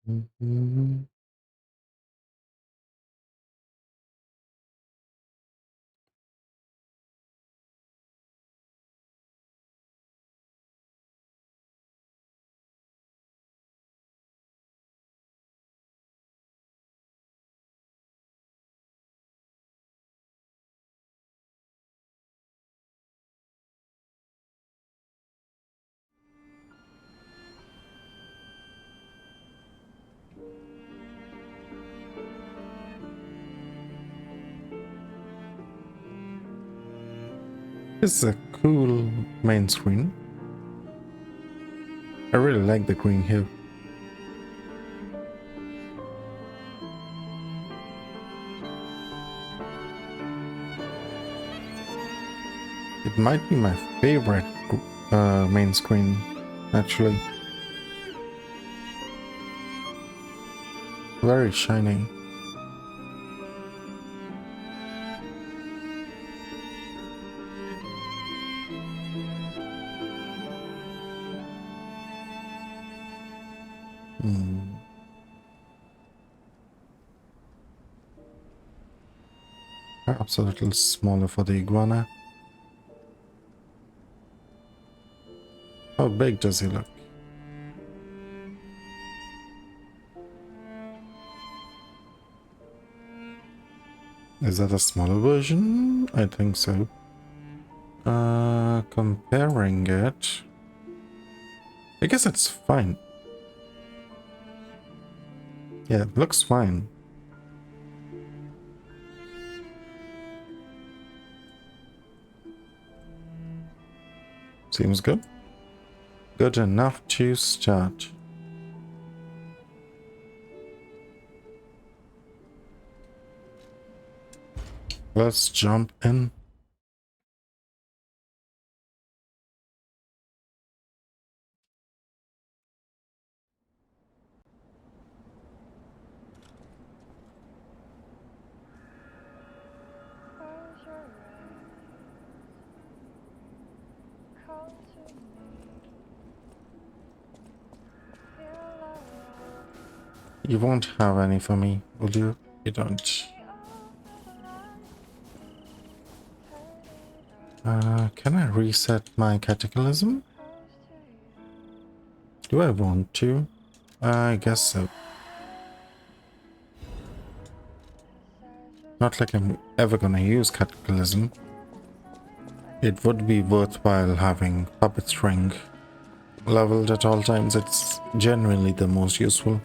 Mhm. This is a cool main screen. I really like the green here. It might be my favorite main screen, actually. Very shiny. Hmm. Perhaps a little smaller for the iguana. How big does he look? Is that a smaller version? I think so. Comparing it, I guess it's fine. Yeah, it looks fine. Seems good. Good enough to start. Let's jump in. You won't have any for me, will you? You don't. Can I reset my cataclysm? Do I want to? I guess so. Not like I'm ever gonna use cataclysm. It would be worthwhile having puppet string leveled at all times. It's genuinely the most useful.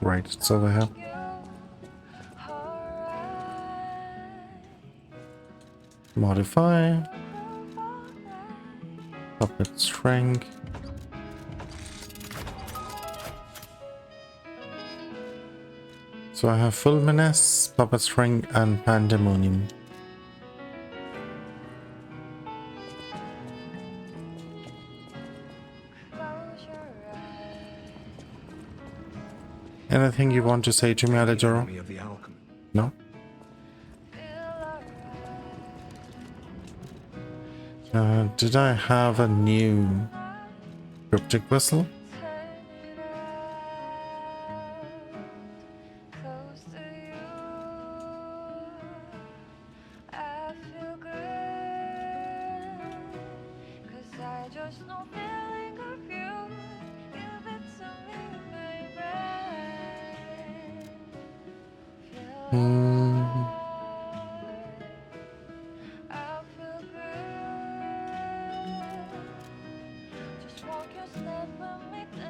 Right, it's over here. Modify. Puppet string. So I have full menace, puppet string, and pandemonium. Anything you want to say to me, Alejandro? No? Did I have a new cryptic whistle?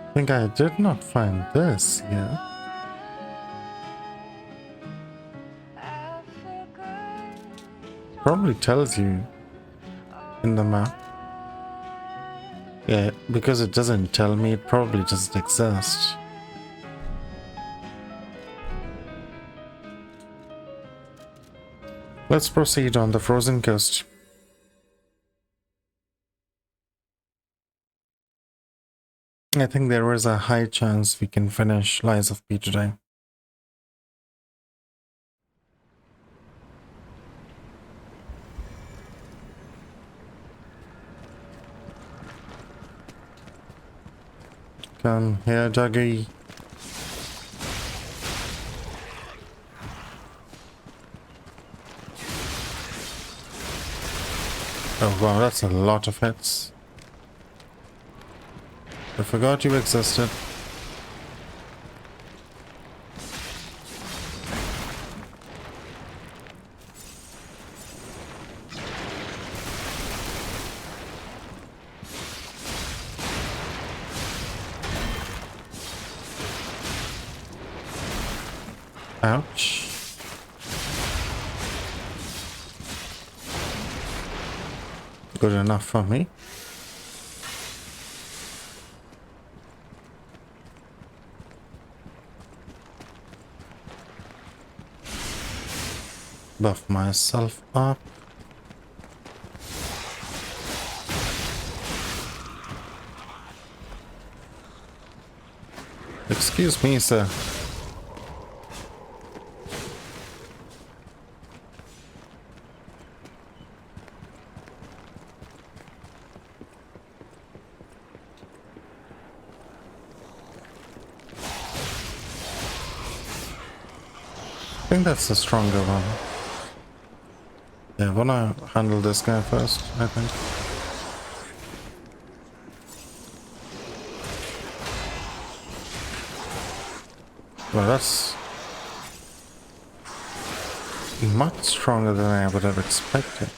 I think I did not find this yet. Probably tells you in the map. Yeah, because it doesn't tell me, it probably doesn't exist. Let's proceed on the frozen coast. I think there is a high chance we can finish Lies of P today. Come here, Dougie. Oh wow, that's a lot of hits. I forgot you existed. Ouch. Good enough for me. Buff myself up. Excuse me, sir. I think that's the stronger one. Yeah, I wanna handle this guy first, I think. Well, that's much stronger than I would have expected.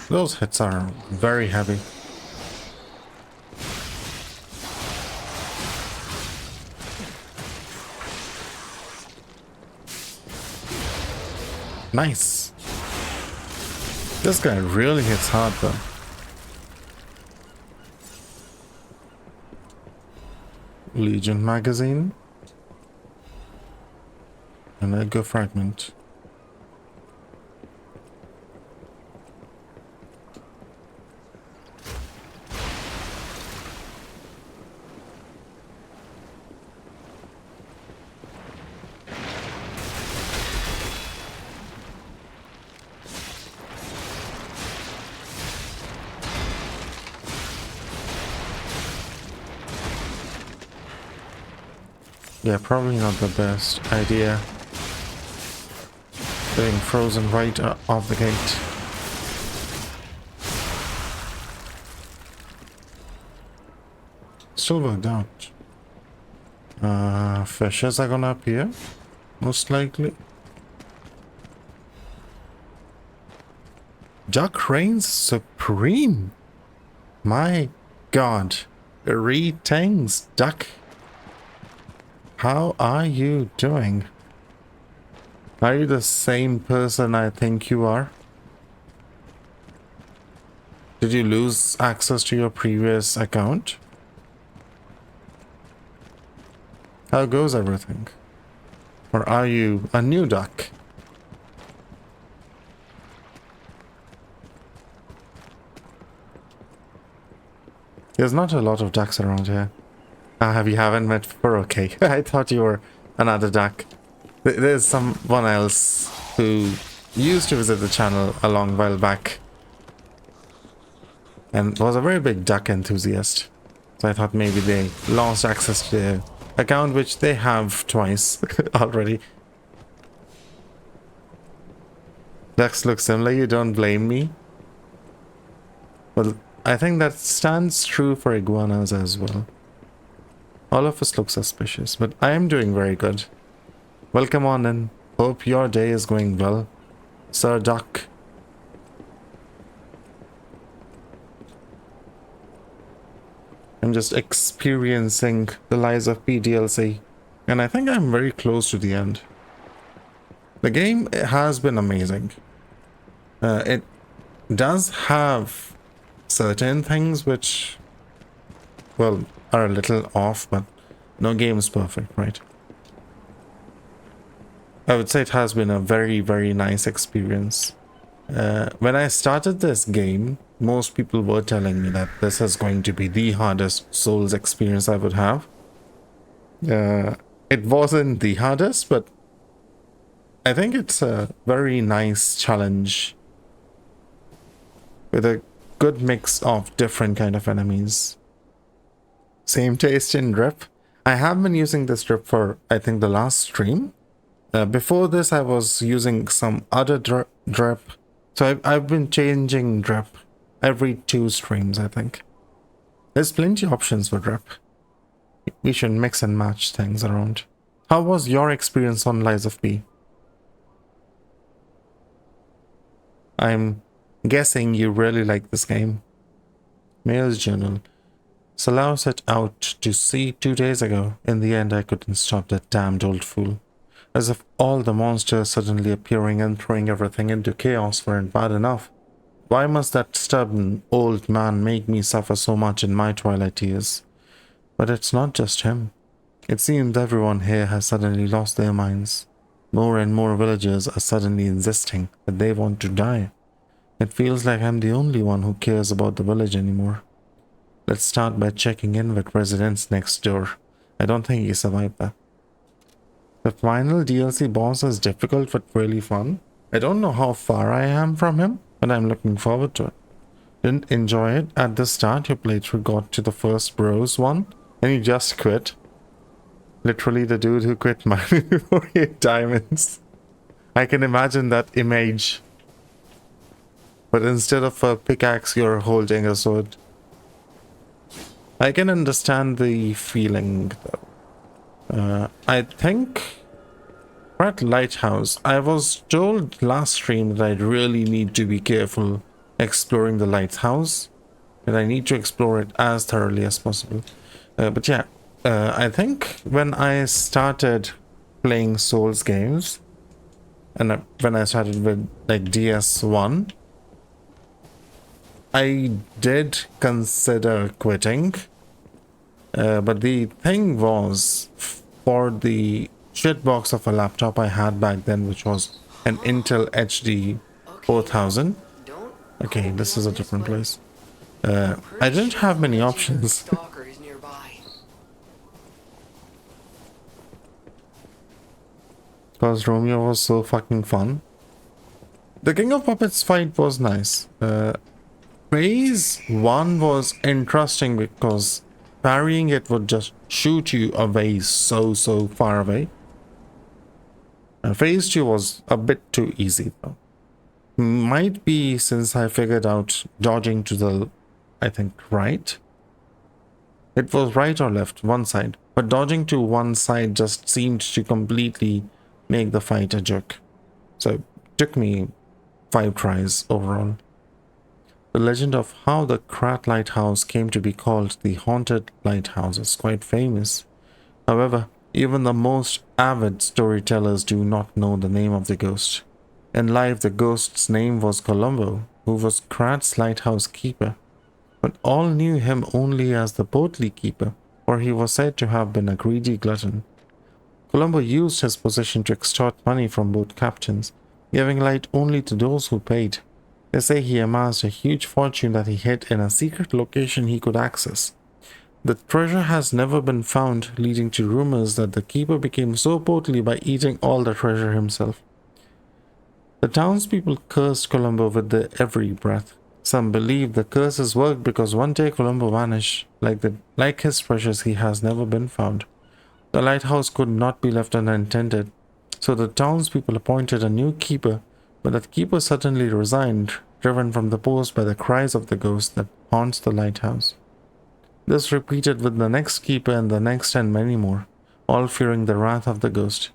Those hits are very heavy. Nice. This guy really hits hard though. Legion magazine. And a go fragment. Yeah, probably not the best idea. Getting frozen right off the gate. Still worked out. Fishes are gonna appear, most likely. Duck reigns supreme. My god. Greetings, Duck. How are you doing? Are you the same person I think you are? Did you lose access to your previous account? How goes everything? Or are you a new duck? There's not a lot of ducks around here. You haven't met before? Okay. I thought you were another duck. There's someone else who used to visit the channel a long while back and was a very big duck enthusiast. So I thought maybe they lost access to their account, which they have twice already. Ducks look similar, you don't blame me. Well, I think that stands true for iguanas as well. All of us look suspicious, but I am doing very good. Welcome on in. Hope your day is going well, Sir Duck. I'm just experiencing the Lies of P DLC, and I think I'm very close to the end. The game has been amazing. It does have certain things which, well, are a little off, but no game is perfect, right? I would say it has been a very, very nice experience. When I started this game, most people were telling me that this is going to be the hardest Souls experience I would have. It wasn't the hardest, but I think it's a very nice challenge with a good mix of different kind of enemies. Same taste in drip. I have been using this drip for, I think, the last stream. Before this, I was using some other drip. So I've been changing drip every 2 streams, I think. There's plenty of options for drip. We should mix and match things around. How was your experience on Lies of P? I'm guessing you really like this game. Mayor's Journal. Salau set out to sea 2 days ago. In the end, I couldn't stop that damned old fool. As if all the monsters suddenly appearing and throwing everything into chaos weren't bad enough. Why must that stubborn old man make me suffer so much in my twilight years? But it's not just him. It seems everyone here has suddenly lost their minds. More and more villagers are suddenly insisting that they want to die. It feels like I'm the only one who cares about the village anymore. Let's start by checking in with residents next door. I don't think he survived that. The final DLC boss is difficult but really fun. I don't know how far I am from him, but I'm looking forward to it. Didn't enjoy it at the start. Your playthrough got to the first bros one and you just quit. Literally the dude who quit mining for 8 diamonds. I can imagine that image. But instead of a pickaxe, you're holding a sword. I can understand the feeling though. I think at Lighthouse, I was told last stream that I really need to be careful exploring the Lighthouse. That I need to explore it as thoroughly as possible. But yeah, I think when I started playing Souls games, and when I started with like DS1, I did consider quitting. But the thing was, for the shitbox of a laptop I had back then, which was an Intel HD 4000. Okay, this is a different place. I didn't have many options. Because Romeo was so fucking fun. The King of Puppets fight was nice. Phase 1 was interesting because parrying it would just shoot you away so far away. Phase 2 was a bit too easy though. Might be since I figured out dodging to the, I think, right. It was right or left, one side. But dodging to one side just seemed to completely make the fight a joke. So it took me 5 tries overall. The legend of how the Krat Lighthouse came to be called the Haunted Lighthouse is quite famous. However, even the most avid storytellers do not know the name of the ghost. In life, the ghost's name was Colombo, who was Krat's lighthouse keeper. But all knew him only as the Portly Keeper, for he was said to have been a greedy glutton. Colombo used his position to extort money from both captains, giving light only to those who paid. They say he amassed a huge fortune that he hid in a secret location he could access. The treasure has never been found, leading to rumors that the keeper became so portly by eating all the treasure himself. The townspeople cursed Colombo with their every breath. Some believe the curses worked because one day Colombo vanished. Like his treasures, he has never been found. The lighthouse could not be left unattended, so the townspeople appointed a new keeper, but that keeper suddenly resigned, driven from the post by the cries of the ghost that haunts the lighthouse. This repeated with the next keeper and the next and many more, all fearing the wrath of the ghost.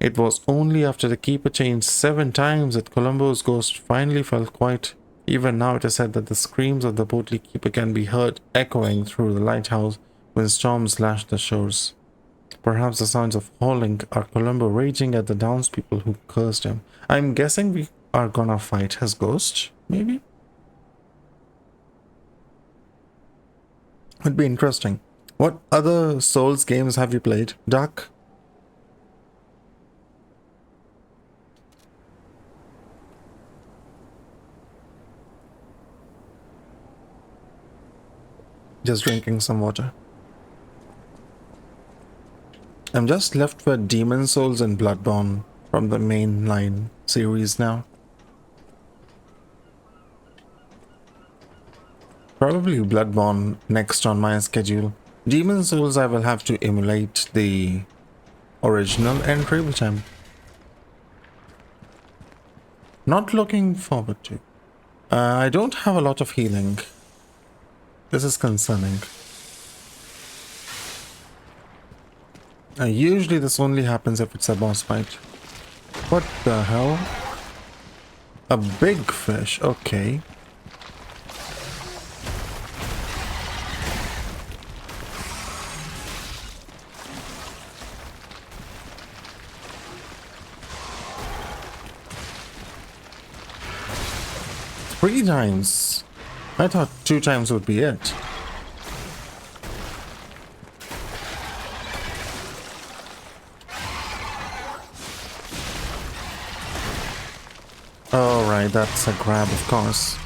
It was only after the keeper changed 7 times that Colombo's ghost finally felt quiet. Even now it is said that the screams of the portly keeper can be heard echoing through the lighthouse when storms lash the shores. Perhaps the sounds of howling are Colombo raging at the townspeople who cursed him. I'm guessing we are gonna fight his ghost, maybe? Would be interesting. What other Souls games have you played? Duck? Just drinking some water. I'm just left with Demon Souls and Bloodborne from the mainline series now. Probably Bloodborne next on my schedule. Demon Souls I will have to emulate the original entry, which I'm not looking forward to. I don't have a lot of healing. This is concerning. Usually this only happens if it's a boss fight. What the hell? A big fish, okay. Three times? I thought 2 times would be it. Alright, that's a grab, of course.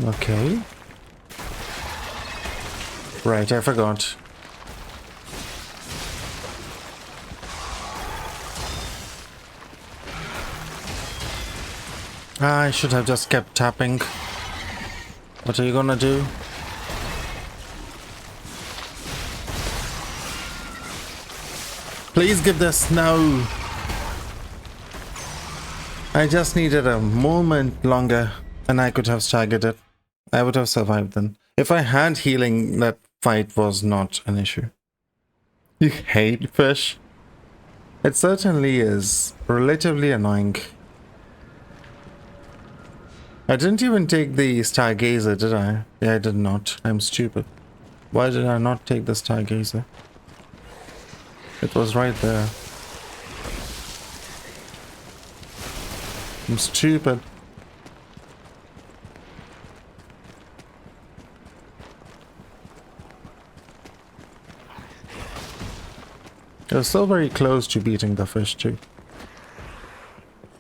Okay. Right, I forgot. I should have just kept tapping. What are you gonna do? Please give this. No. I just needed a moment longer and I could have staggered it. I would have survived then. If I had healing, that fight was not an issue. You hate fish? It certainly is relatively annoying. I didn't even take the Stargazer, did I? Yeah, I did not. I'm stupid. Why did I not take the Stargazer? It was right there. I'm stupid. You're still very close to beating the fish too.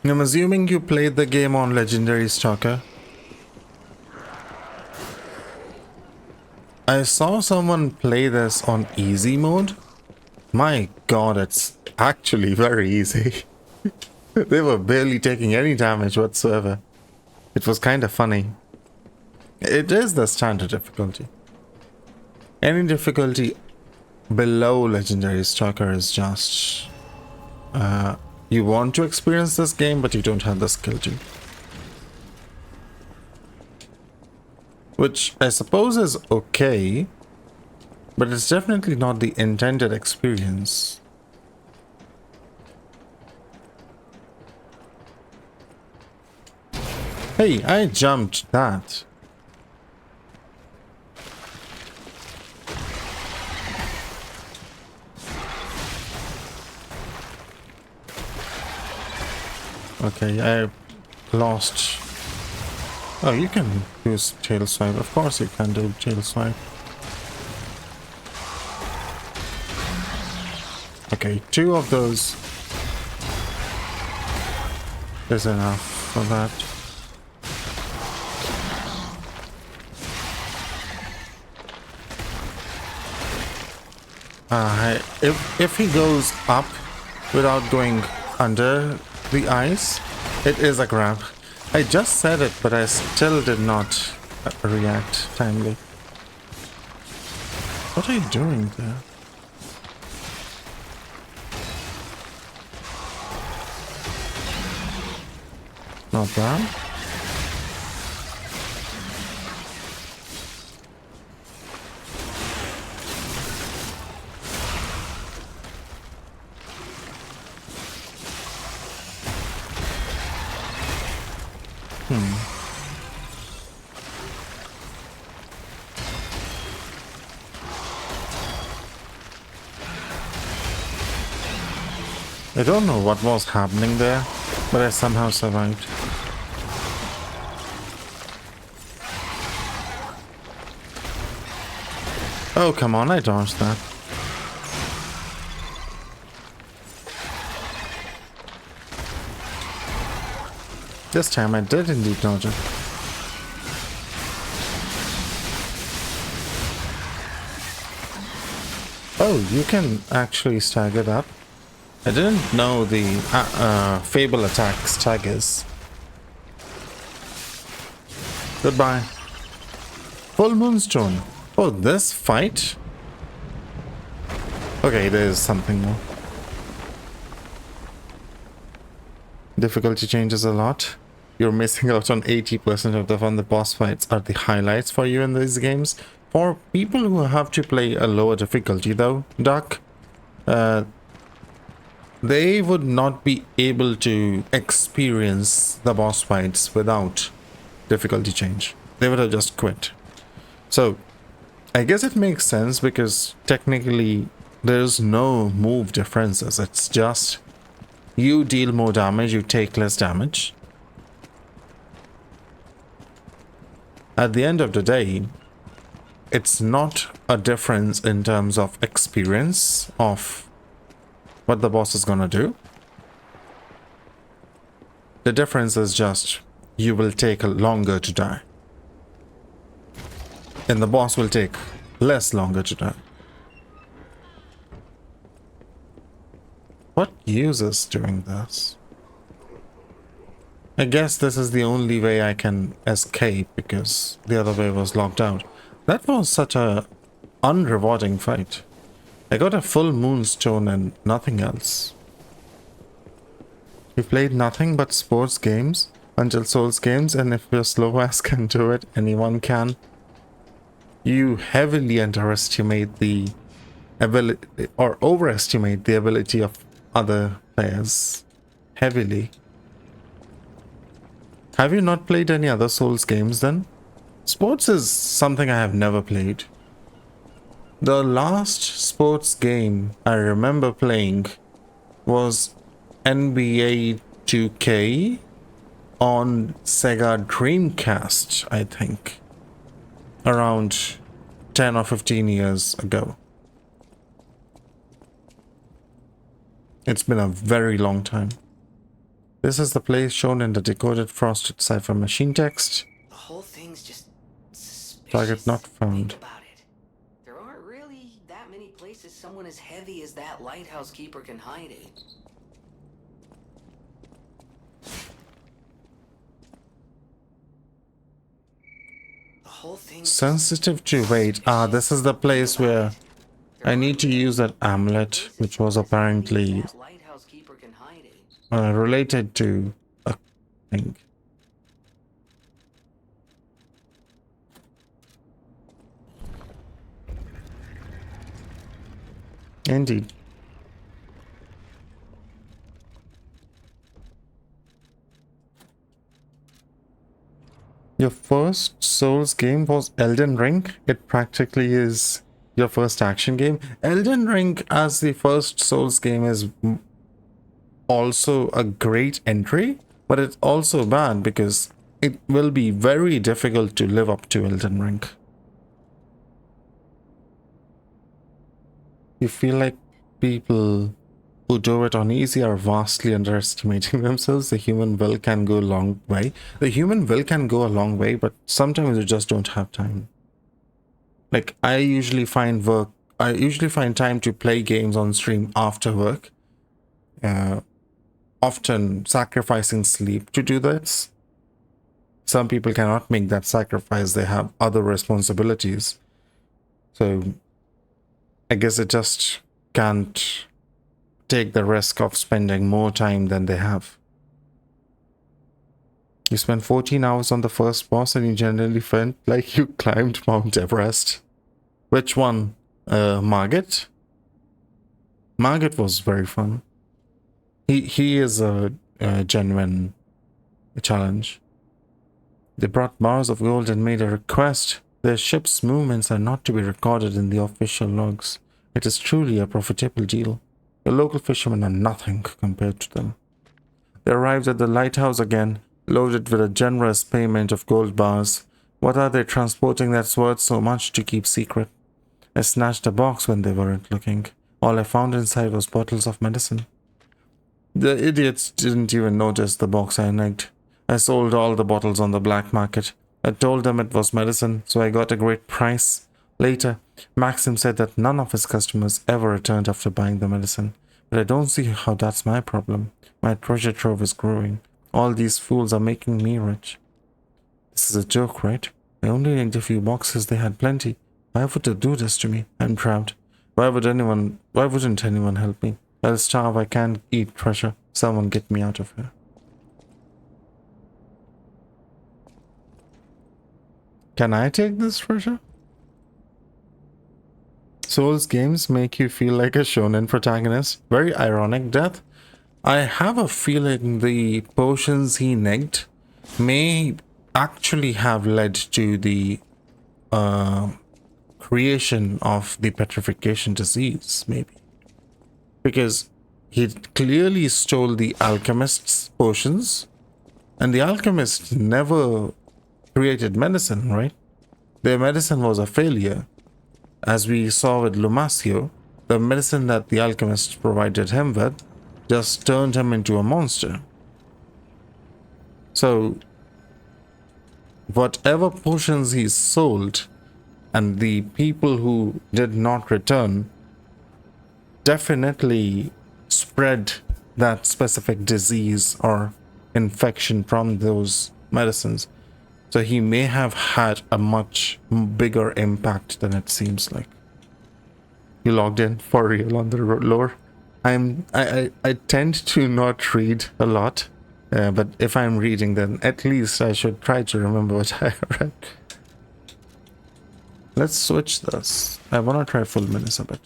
I'm assuming you played the game on Legendary Stalker. I saw someone play this on easy mode. My god, it's actually very easy. They were barely taking any damage whatsoever. It was kind of funny. It is the standard difficulty. Any difficulty below Legendary Stalker is just... you want to experience this game, but you don't have the skill to. Which I suppose is okay, but it's definitely not the intended experience. Hey, I jumped that. Okay, I lost. Oh, you can use tail swipe. Of course you can do tail swipe. Okay, 2 of those is enough for that. If he goes up without going under the ice, it is a grab. I just said it, but I still did not react timely. What are you doing there? Not bad. I don't know what was happening there, but I somehow survived. Oh, come on, I dodged that. This time I did indeed dodge it. Oh, you can actually stagger that. I didn't know the Fable attack staggers. Goodbye. Full Moonstone. Oh, this fight? Okay, there is something more. Difficulty changes a lot. You're missing out on 80% of the fun. The boss fights are the highlights for you in these games. For people who have to play a lower difficulty though, Duck, they would not be able to experience the boss fights without difficulty change. They would have just quit. So, I guess it makes sense because technically there's no move differences. It's just you deal more damage, you take less damage. At the end of the day, it's not a difference in terms of experience of what the boss is gonna do. The difference is just you will take longer to die. And the boss will take less longer to die. What use is doing this? I guess this is the only way I can escape because the other way was locked out. That was such a unrewarding fight. I got a full moonstone and nothing else. We played nothing but sports games until Souls games, and if your slow ass can do it, anyone can. You heavily underestimate the ability or overestimate the ability of other players. Heavily. Have you not played any other Souls games then? Sports is something I have never played. The last sports game I remember playing was NBA 2K on Sega Dreamcast, I think. Around 10 or 15 years ago. It's been a very long time. This is the place shown in the decoded frosted cipher machine text. The whole thing's just suspicious. Target not found. Think about it. There aren't really that many places someone as heavy as that lighthouse keeper can hide it. The whole thing's Sensitive to weight. Ah, this is the place where I need to use that amulet, which was apparently that lighthouse keeper can hide it. related to a thing. Indeed. Your first Souls game was Elden Ring. It practically is your first action game. Elden Ring as the first Souls game is also a great entry, but it's also bad because it will be very difficult to live up to Elden Ring. You feel like people who do it on easy are vastly underestimating themselves. The human will can go a long way. The human will can go a long way, but sometimes you just don't have time. Like, I usually find time to play games on stream after work. Often sacrificing sleep to do this. Some people cannot make that sacrifice. They have other responsibilities. So I guess it just can't take the risk of spending more time than they have. You spent 14 hours on the first boss and you generally felt like you climbed Mount Everest. Which one? Margit? Margit was very fun. He is a genuine challenge. They brought bars of gold and made a request. Their ship's movements are not to be recorded in the official logs. It is truly a profitable deal. The local fishermen are nothing compared to them. They arrived at the lighthouse again, loaded with a generous payment of gold bars. What are they transporting that's worth so much to keep secret? I snatched a box when they weren't looking. All I found inside was bottles of medicine. The idiots didn't even notice the box I nicked. I sold all the bottles on the black market. I told them it was medicine, so I got a great price. Later, Maxim said that none of his customers ever returned after buying the medicine. But I don't see how that's my problem. My treasure trove is growing. All these fools are making me rich. This is a joke, right? I only nicked a few boxes, they had plenty. Why would they do this to me? I'm trapped. Why wouldn't anyone help me? I'll starve, I can't eat treasure. Someone get me out of here. Can I take this treasure? Souls games make you feel like a shonen protagonist. Very ironic death. I have a feeling the potions he nicked may actually have led to the creation of the petrification disease, maybe. Because he clearly stole the alchemist's potions, and the alchemist never created medicine, right? Their medicine was a failure. As we saw with Lumasio, the medicine that the alchemist provided him with just turned him into a monster. So, whatever potions he sold and the people who did not return definitely spread that specific disease or infection from those medicines. So he may have had a much bigger impact than it seems like. You logged in for real on the lore? I tend to not read a lot, but if I'm reading, then at least I should try to remember what I read. Let's switch this. I want to try full menace a bit.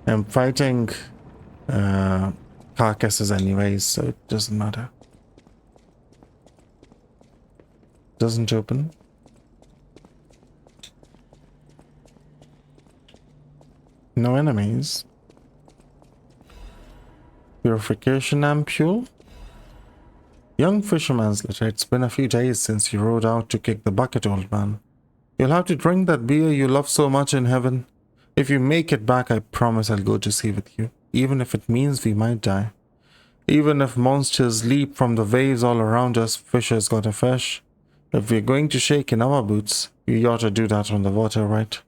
I'm fighting carcasses anyways, so it doesn't matter. Doesn't open. No enemies. Purification ampule. Young fisherman's letter. It's been a few days since you rode out to kick the bucket, old man. You'll have to drink that beer you love so much in heaven. If you make it back, I promise I'll go to sea with you, even if it means we might die. Even if monsters leap from the waves all around us, fishers gotta fish. If we're going to shake in our boots, you ought to do that on the water, right?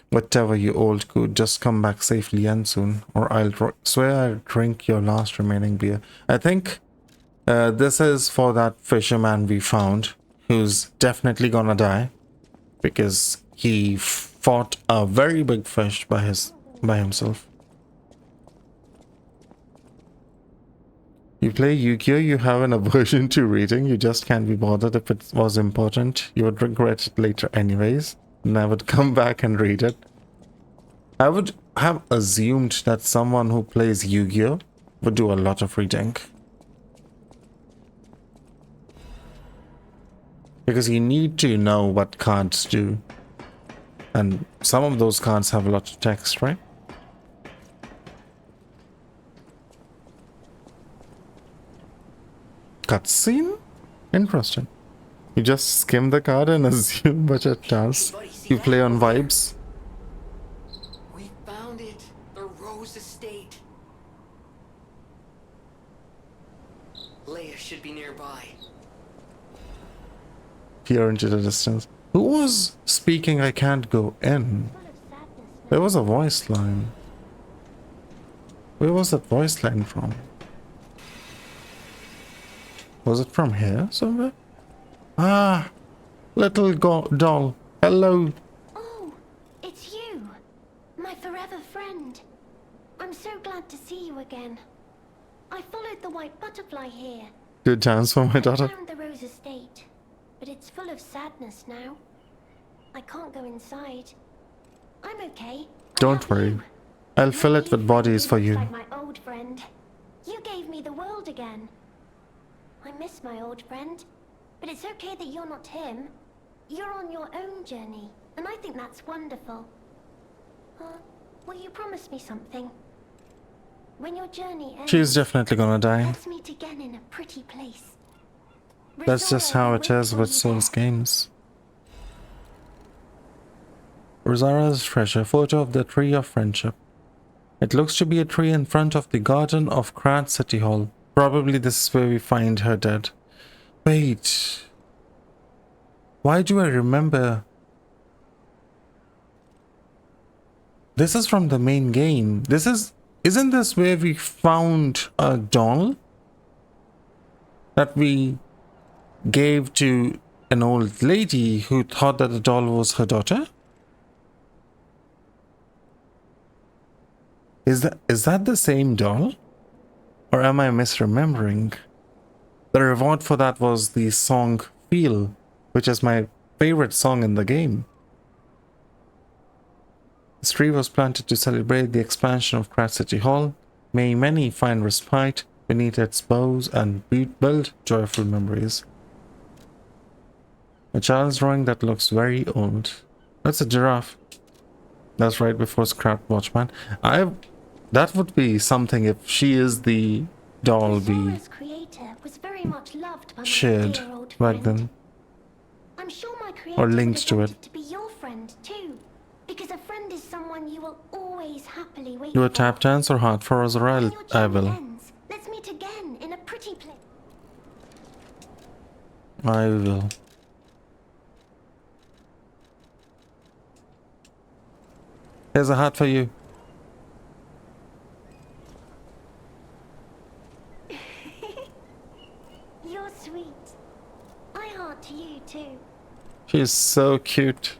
Whatever, you old coot, just come back safely and soon, or I'll swear I'll drink your last remaining beer. I think this is for that fisherman we found, who's definitely gonna die, because he fought a very big fish by himself. You play Yu-Gi-Oh! You have an aversion to reading. You just can't be bothered. If it was important, you would regret it later anyways. And I would come back and read it. I would have assumed that someone who plays Yu-Gi-Oh! Would do a lot of reading. Because you need to know what cards do. And some of those cards have a lot of text, right? Cutscene? Interesting. You just skim the card and assume what it does. You play on vibes. We found it. The Rose Estate. Leia should be nearby. Peer into the distance. Who was speaking? I can't go in. There was a voice line. Where was that voice line from? Was it from here somewhere? Ah, little doll. Hello. Oh, it's you, my forever friend. I'm so glad to see you again. I followed the white butterfly here. Good chance for my daughter. I found the Rose Estate, but it's full of sadness now. I can't go inside. I'm okay. Don't worry. I'll fill it with bodies for you. Like my old friend. You gave me the world again. I miss my old friend, but it's okay that you're not him. You're on your own journey, and I think that's wonderful. Will you promise me something? When your journey ends, She's definitely gonna die. let's meet again in a pretty place. That's just how it is with Souls games. Rosara's treasure, photo of the Tree of Friendship. It looks to be a tree in front of the garden of Krat City Hall. Probably this is where we find her dead. Wait. Why do I remember? This is from the main game. Isn't this where we found a doll that we gave to an old lady who thought that the doll was her daughter? Is that the same doll? Or am I misremembering? The reward for that was the song Feel, which is my favorite song in the game. This tree was planted to celebrate the expansion of Krat City Hall. May many find respite beneath its boughs and build joyful memories. A child's drawing that looks very old. That's a giraffe. That's right before Scrap Watchman. That would be something if she is the doll we Rosora's creator was very much loved by my shared dear old back friend. then. I'm sure my creator Or would linked have to wanted it. to be your friend too, because a friend is someone you will always happily wait Do a for. tap dance or heart for us, or When I your journey will. ends, let's meet again in a pretty place. I will. Here's a heart for you. You're sweet. I heart to you too. She is so cute.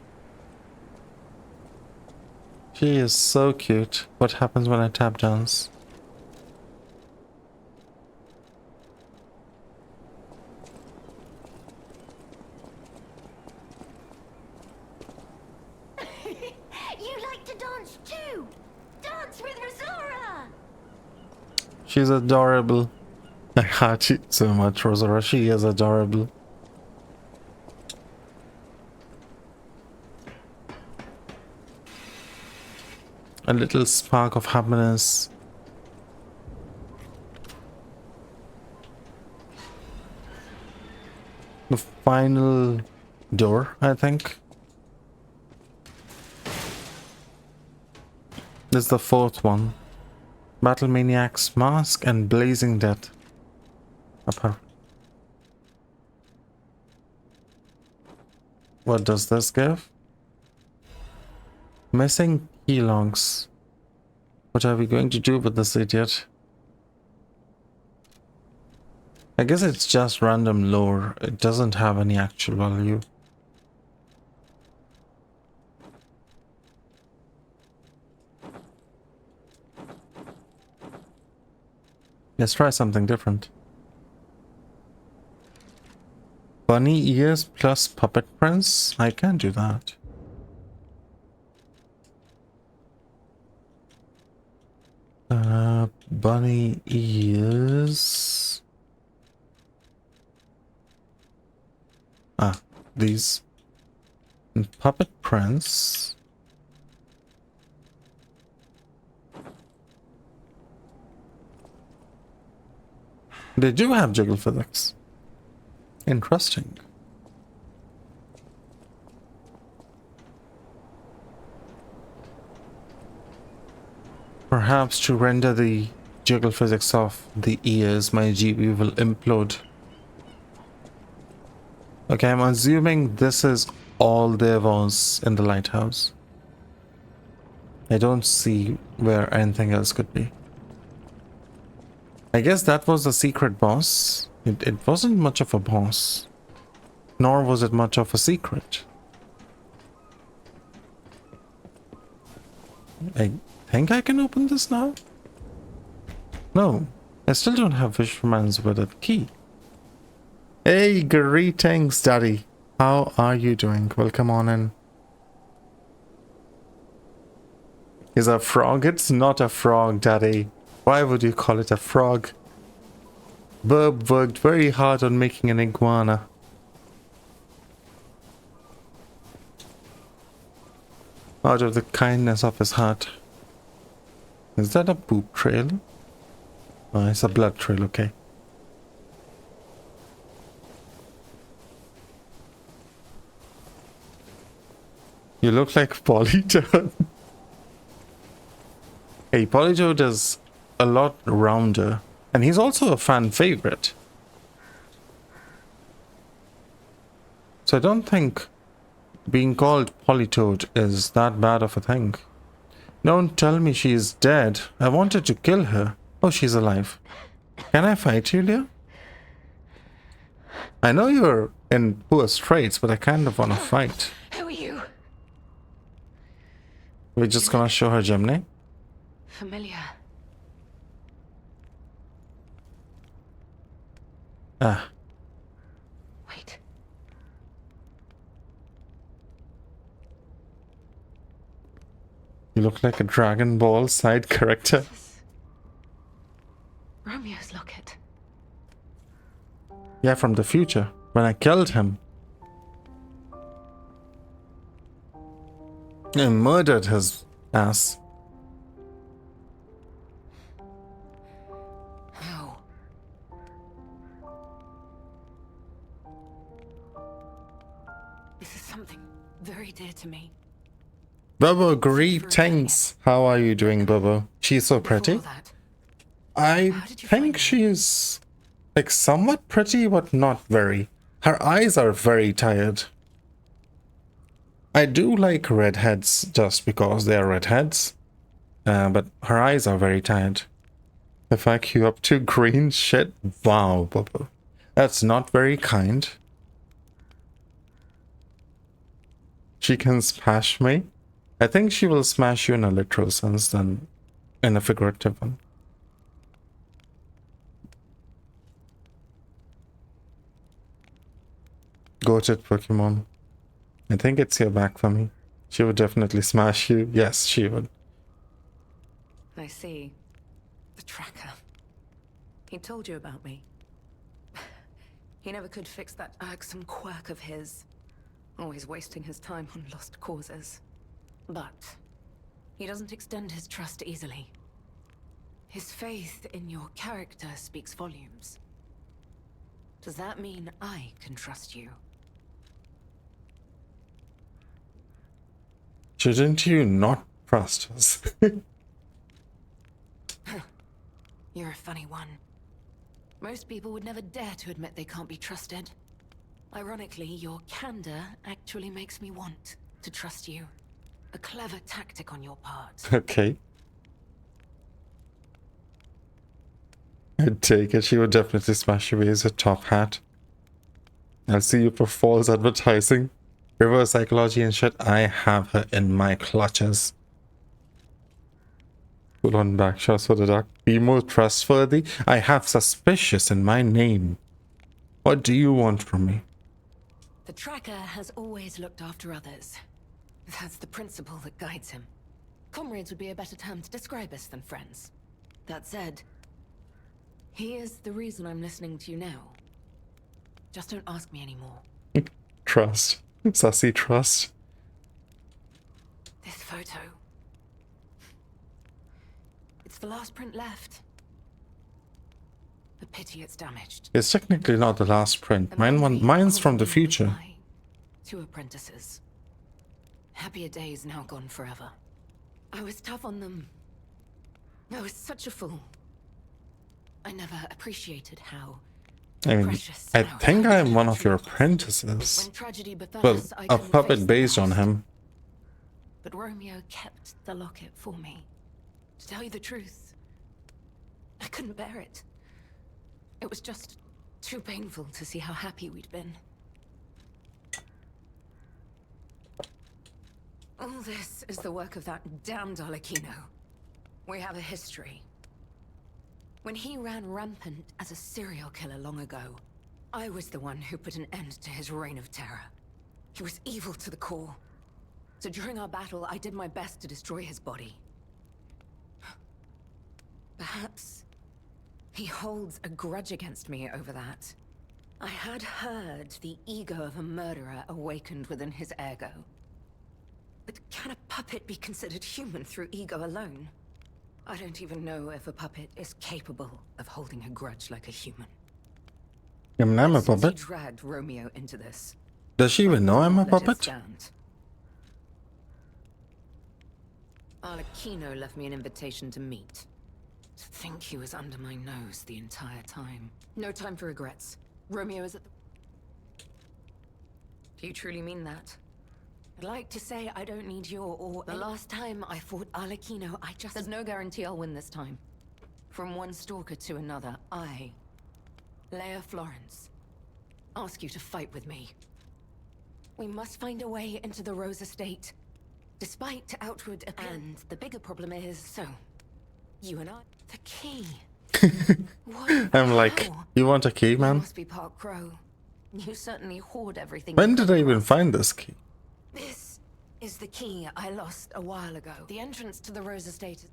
She is so cute. What happens when I tap dance? You like to dance too. Dance with Rosora. She's adorable. I heart you so much, Rosara. She is adorable. A little spark of happiness. The final door, I think. This is the fourth one. Battle Maniac's Mask and Blazing Death. What does this give? Missing key logs. What are we going to do with this idiot? I guess it's just random lore. It doesn't have any actual value. Let's try something different. Bunny ears plus puppet prints? I can do that. Bunny ears. Ah, these. And puppet prints. They do have jiggle physics. Interesting. Perhaps to render the jiggle physics of the ears, my GPU will implode. Okay, I'm assuming this is all there was in the lighthouse. I don't see where anything else could be. I guess that was the secret boss. It wasn't much of a boss. Nor was it much of a secret. I think I can open this now? No, I still don't have Fisherman's Wedded Key. Hey, greetings, Daddy. How are you doing? Welcome on in. Is a frog? It's not a frog, Daddy. Why would you call it a frog? Burb worked very hard on making an iguana. Out of the kindness of his heart. Is that a poop trail? Oh, it's a blood trail, okay. You look like Polytoad. Hey, Polytoad is a lot rounder. And he's also a fan favorite. So I don't think being called Polytoad is that bad of a thing. Don't tell me she's dead. I wanted to kill her. Oh, she's alive. Can I fight you, Leah? I know you're in poor straits, but I kind of want to fight. Who are you? We're just gonna show her Gemini. Familiar. Ah, Wait. you look like a Dragon Ball side character. Romeo's locket. Yeah, from the future, when I killed him. I murdered his ass. How? This is something very dear to me. Bobo, greetings. How are you doing, Bobo? She's so pretty. Before that, I How did you find think her? she's like somewhat pretty, but not very. Her eyes are very tired. I do like redheads just because they are redheads, but her eyes are very tired. If I queue up to green shit, wow, Bobo. That's not very kind. She can smash me. I think she will smash you in a literal sense than in a figurative one. Goated Pokemon. I think it's your back for me. She would definitely smash you. Yes, she would. I see. The tracker. He told you about me. He never could fix that irksome quirk of his. Always wasting his time on lost causes. But he doesn't extend his trust easily. His faith in your character speaks volumes. Does that mean I can trust you? Shouldn't you not trust us? You're a funny one. Most people would never dare to admit they can't be trusted. Ironically, your candor actually makes me want to trust you. A clever tactic on your part. Okay. I'd take it. She would definitely smash you as a top hat. I'll see you for false advertising. Reverse psychology and shit. I have her in my clutches. Full on backshots for the duck. Be more trustworthy. I have suspicious in my name. What do you want from me? The tracker has always looked after others. That's the principle that guides him. Comrades would be a better term to describe us than friends. That said, he is the reason I'm listening to you now. Just don't ask me anymore. Trust. Sussy trust. This photo. It's the last print left. A pity it's damaged. It's technically not the last print. Mine's from the future. Two apprentices. Happier days now gone forever. I was tough on them. I was such a fool. I never appreciated how I mean, precious I our think I'm one of country your was. apprentices. When tragedy befell Well, us, I a couldn't face puppet the based on worst. him. But Romeo kept the locket for me. To tell you the truth, I couldn't bear it. It was just too painful to see how happy we'd been. All this is the work of that damned Arlecchino. We have a history. When he ran rampant as a serial killer long ago, I was the one who put an end to his reign of terror. He was evil to the core. So during our battle, I did my best to destroy his body. Perhaps he holds a grudge against me over that. I had heard the ego of a murderer awakened within his ego. But can a puppet be considered human through ego alone? I don't even know if a puppet is capable of holding a grudge like a human. I mean, I'm a Since you puppet. dragged Romeo into this, Does she even know I'm a let it puppet? stand. Arlecchino left me an invitation to meet. To think he was under my nose the entire time. No time for regrets. Romeo is at the... Do you truly mean that? I'd like to say I don't need your or... The last time I fought Arlecchino, I just... There's no guarantee I'll win this time. From one stalker to another, I, Leia Florence, ask you to fight with me. We must find a way into the Rose estate, despite outward appearance. And the bigger problem is, so, you and I, the key. What I'm like, hell? you want a key, You man? must be Park Crow. You certainly hoard everything. When you did come I even across. find this key? This is the key I lost a while ago. The entrance to the Rose estate is...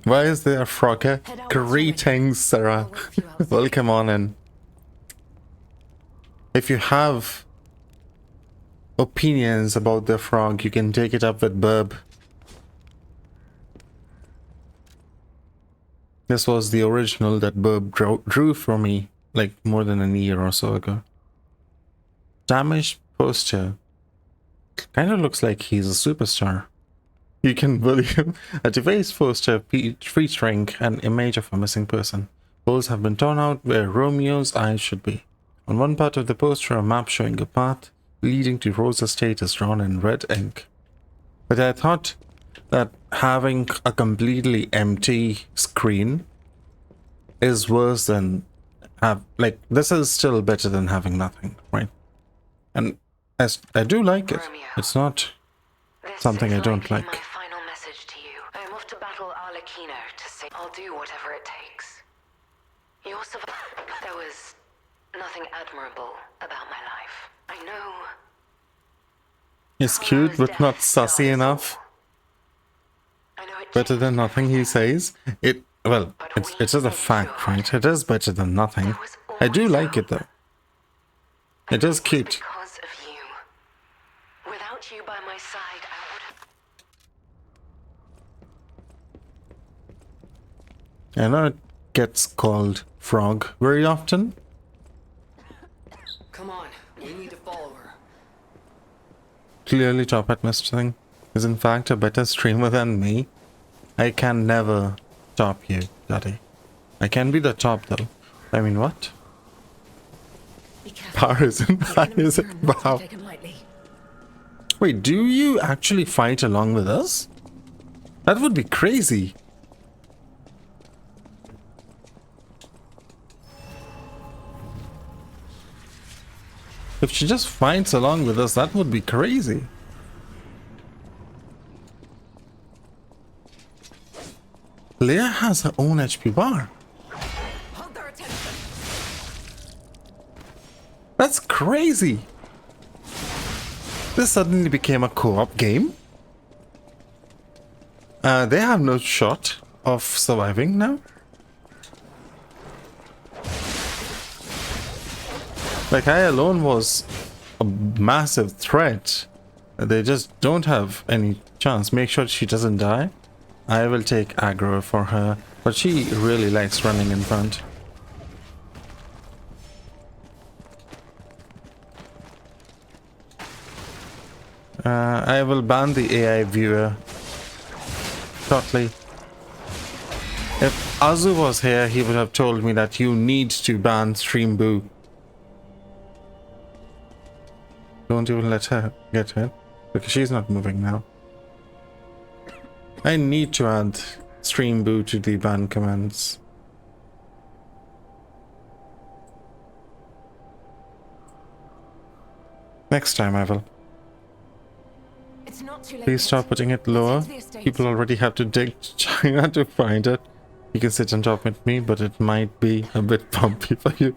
Why is there a frog here? Head out Greetings, Sarah. I'll wait for you outside. Welcome on in. If you have opinions about the frog, you can take it up with Burb. This was the original that Burb drew for me like more than a year or so ago. Damaged poster. Kind of looks like he's a superstar. You can bully him. A defaced poster featuring an image of a missing person. Holes have been torn out where Romeo's eyes should be. On one part of the poster, a map showing a path leading to Rose Estate is drawn in red ink. But I thought that having a completely empty screen is worse than this is still better than having nothing, right? And as I do like it. Romeo. It's not This something is I don't likely like. My final message to you. I am off to battle Arlecchino to say I'll do whatever it takes. Your survival. There was nothing admirable about my life. I know. It's cute, but not sassy enough. I know it Better than nothing, he says. It is a fact, right? It is better than nothing. I do like it though. It is cute. because of you. Without you by my side, I would. I know it gets called frog very often. Come on, we need to follow her. Clearly Top Hat Mustang is in fact a better streamer than me. I can never top you, Daddy. I can be the top though. I mean, what? Be careful. Power isn't The high, enemies is it? are not to be Wow. taken lightly. Wait, do you actually fight along with us? That would be crazy. If she just fights along with us, that would be crazy. Leia has her own HP bar. Hold their attention. That's crazy. This suddenly became a co-op game. They have no shot of surviving now. Like, I alone was a massive threat. They just don't have any chance. Make sure she doesn't die. I will take aggro for her, but she really likes running in front. I will ban the AI viewer shortly. If Azu was here, he would have told me that you need to ban Stream Boo. Don't even let her get hit, because she's not moving now. I need to add Stream Boo to the ban commands. Next time I will. It's not too late. Please stop putting it lower. People already have to dig to China to find it. You can sit on top with me, but it might be a bit bumpy for you.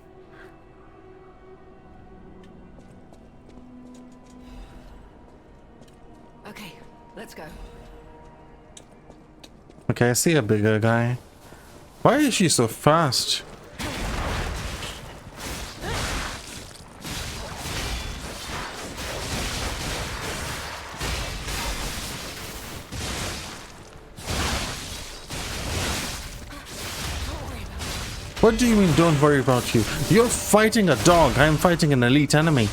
Okay, let's go. Okay, I see a bigger guy. Why is she so fast? What do you mean, don't worry about you? You're fighting a dog. I'm fighting an elite enemy.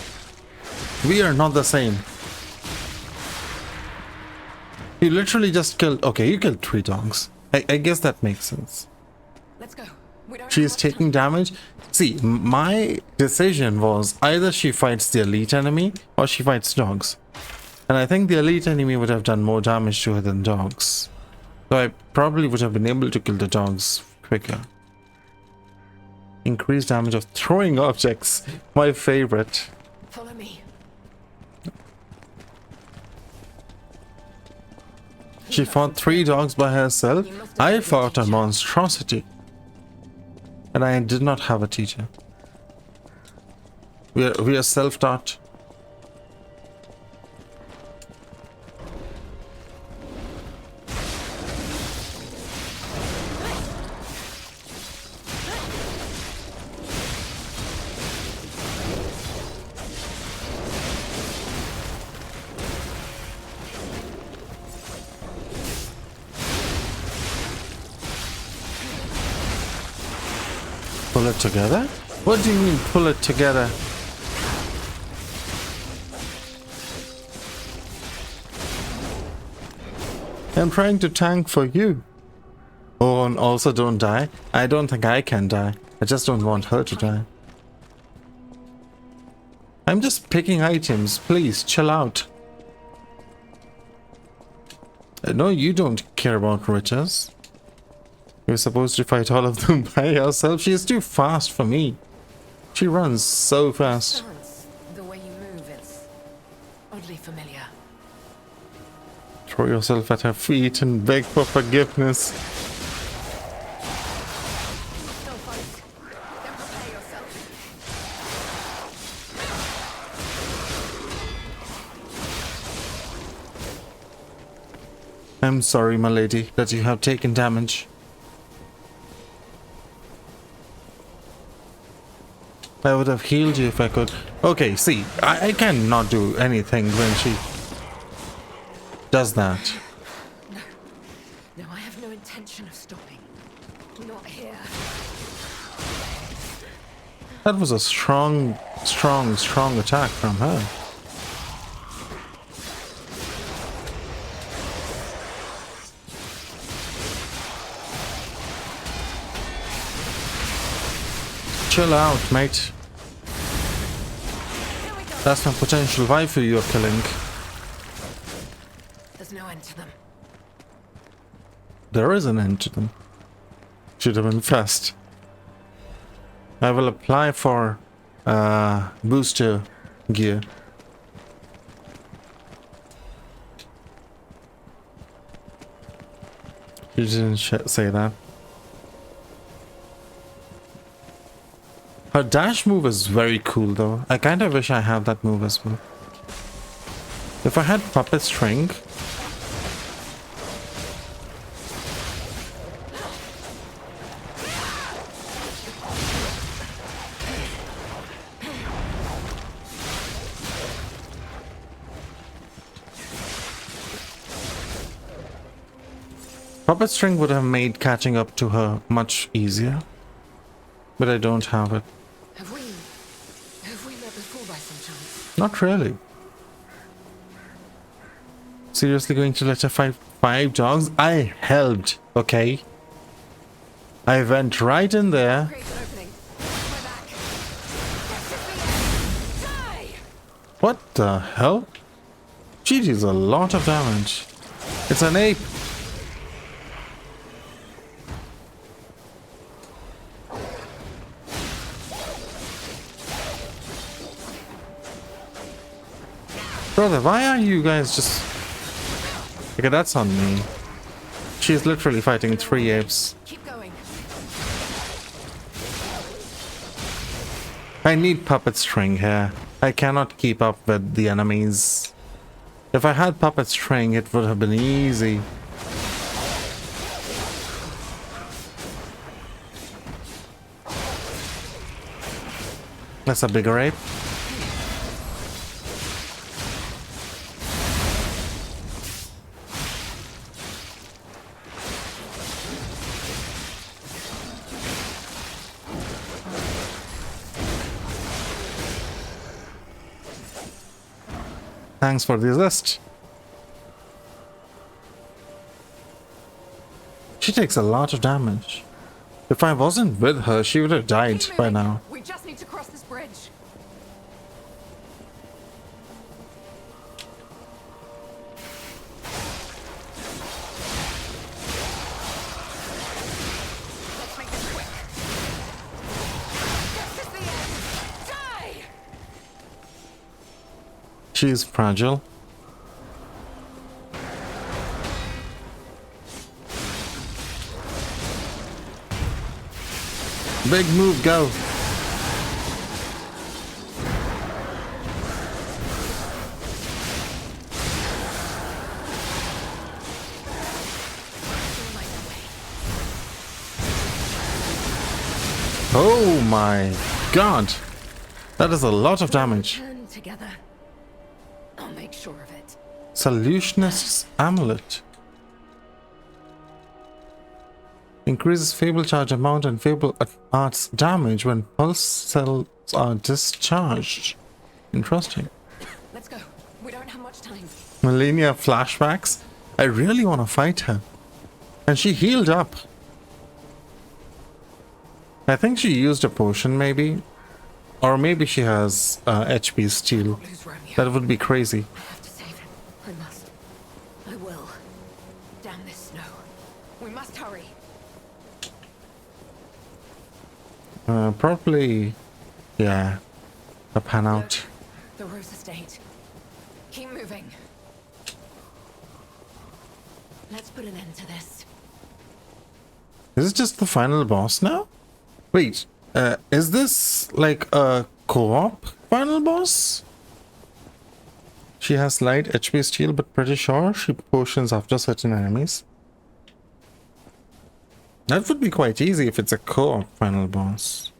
We are not the same. You literally just killed... Okay, you killed 3 dogs. I guess that makes sense. Let's go. We don't She's have much taking damage. See, my decision was either she fights the elite enemy or she fights dogs. And I think the elite enemy would have done more damage to her than dogs. So I probably would have been able to kill the dogs quicker. Increased damage of throwing objects. My favorite. time. Follow me. She fought 3 dogs by herself. I fought a monstrosity. And I did not have a teacher. We are self-taught. Pull it together? What do you mean pull it together? I'm trying to tank for you. Oh, and also don't die. I don't think I can die. I just don't want her to die. I'm just picking items. Please, chill out. No, you don't care about riches. You're supposed to fight all of them by yourself. She's too fast for me. She runs so fast. Stance, the way you move, it's oddly familiar. Throw yourself at her feet and beg for forgiveness. Don't fight. Then prepare yourself. I'm sorry, my lady, that you have taken damage. I would have healed you if I could. Okay, see, I cannot do anything when she does that. No, I have no intention of stopping. Not here. That was a strong attack from her. Chill out, mate. That's my potential waifu you're killing. There's no end to them. There is an end to them. Should have been fast. I will apply for booster gear. You didn't say that. Her dash move is very cool though. I kinda wish I had that move as well. If I had puppet string. Puppet string would have made catching up to her much easier. But I don't have it. Have we met before by some chance? Not really. Seriously going to let her fight 5 dogs? I helped, okay? I went right in there. Create an opening. My back. Yes, die! What the hell? She deals a lot of damage. It's an ape. Brother, why are you guys just... Okay, that's on me. She's literally fighting 3 apes. Keep going. I need puppet string here. I cannot keep up with the enemies. If I had puppet string, it would have been easy. That's a bigger ape. Thanks for the assist. She takes a lot of damage. If I wasn't with her, she would have died Keep by moving. now. We just need to cross this bridge. Let's make this quick. This is the end. Die! She's fragile. Big move, go. Oh my god. That is a lot of damage. Turn together. I'll make sure of it. Solutionist's Amulet. Increases Fable charge amount and Fable arts damage when pulse cells are discharged. Interesting. Let's go. We don't have much time. Millennia flashbacks. I really want to fight her. And she healed up. I think she used a potion maybe. Or maybe she has HP steal. Lose Romeo. That would be crazy. I have to save him. I must. I will. Damn this snow. We must hurry. Probably, yeah, a pan out. The Rose Estate. Keep moving. Let's put an end to this. Is it just the final boss now? Wait, is this like a co-op final boss? She has light HP steal, but pretty sure she potions after certain enemies. That would be quite easy if it's a co-op final boss.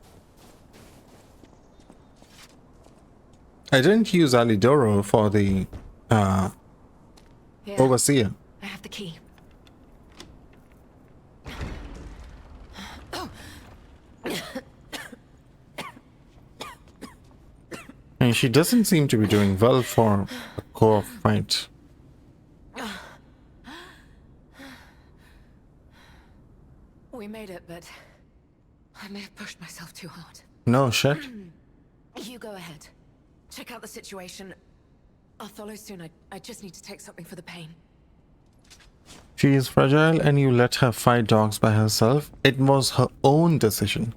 I didn't use Alidoro for the Here, Overseer. I have the key. And she doesn't seem to be doing well for a co-op fight. We made it, but I may have pushed myself too hard. No shit. You go ahead. Check out the situation. I'll follow soon. I just need to take something for the pain. She is fragile and you let her fight dogs by herself. It was her own decision.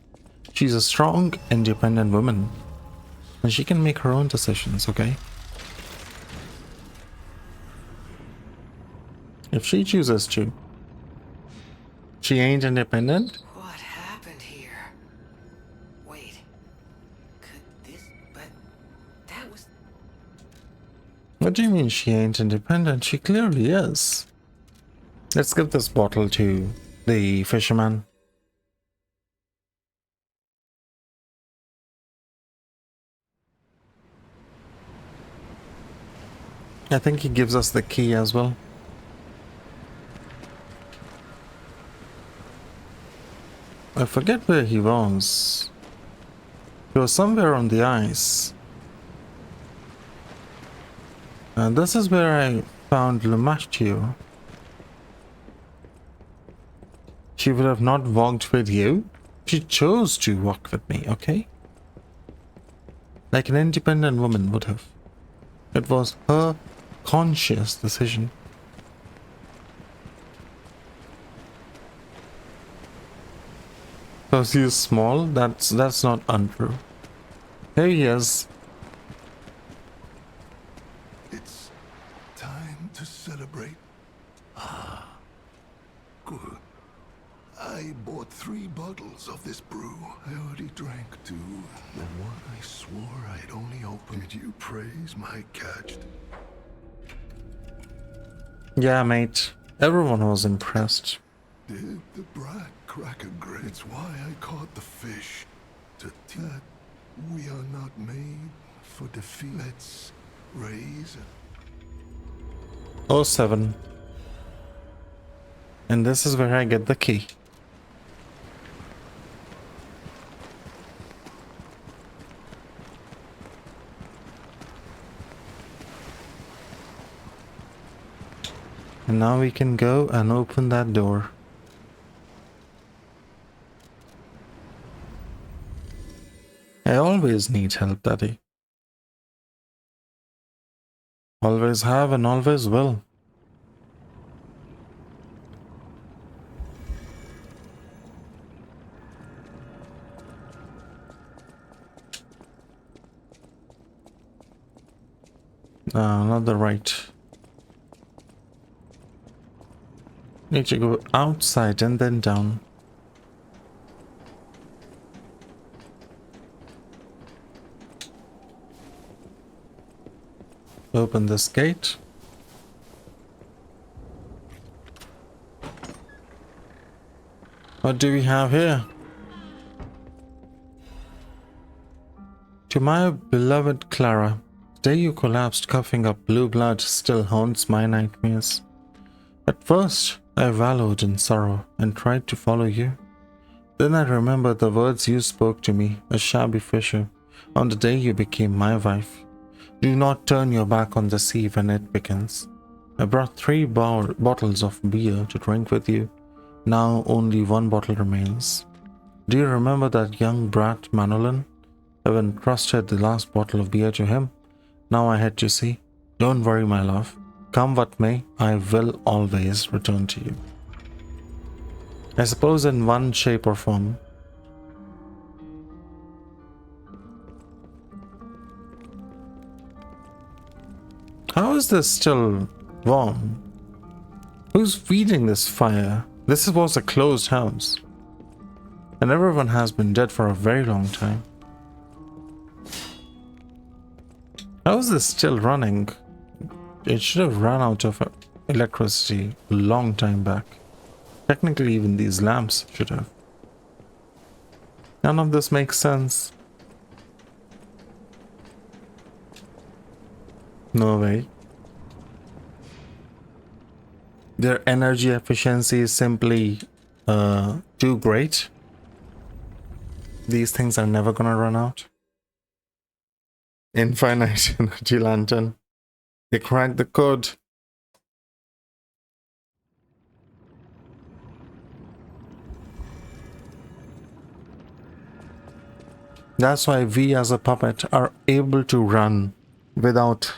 She's a strong, independent woman. And she can make her own decisions, okay? If she chooses to. She ain't independent. What happened here? Wait. Could this... But... That was... What do you mean she ain't independent? She clearly is. Let's give this bottle to the fisherman. I think he gives us the key as well. I forget where he was. He was somewhere on the ice. And this is where I found Lumastio. She would have not walked with you. She chose to walk with me, okay? Like an independent woman would have. It was her conscious decision. Because he is small, that's not untrue. Here he is. It's time to celebrate. Ah, good. I bought 3 bottles of this brew. I already drank 2. The one I swore I'd only open. Did you praise my catch? Yeah, mate. Everyone was impressed. Did the brat crack a grit? It's why I caught the fish. To that we are not made for defeat. Let's raise it. 07. And this is where I get the key. And now we can go and open that door. I always need help, Daddy. Always have and always will. Not the right. Need to go outside and then down. Open this gate. What do we have here? To my beloved Clara, the day you collapsed coughing up blue blood still haunts my nightmares. At first, I wallowed in sorrow and tried to follow you. Then I remembered the words you spoke to me, a shabby fisher, on the day you became my wife. Do not turn your back on the sea when it begins. I brought 3 bottles of beer to drink with you. Now only 1 bottle remains. Do you remember that young brat Manolin? I entrusted the last bottle of beer to him. Now I head to sea. Don't worry, my love. Come what may, I will always return to you. I suppose in one shape or form. How is this still warm? Who's feeding this fire? This was a closed house. And everyone has been dead for a very long time. How is this still running? It should have run out of electricity a long time back. Technically, even these lamps should have. None of this makes sense. No way. Their energy efficiency is simply too great. These things are never gonna run out. Infinite energy lantern. They cracked the code. That's why we as a puppet are able to run without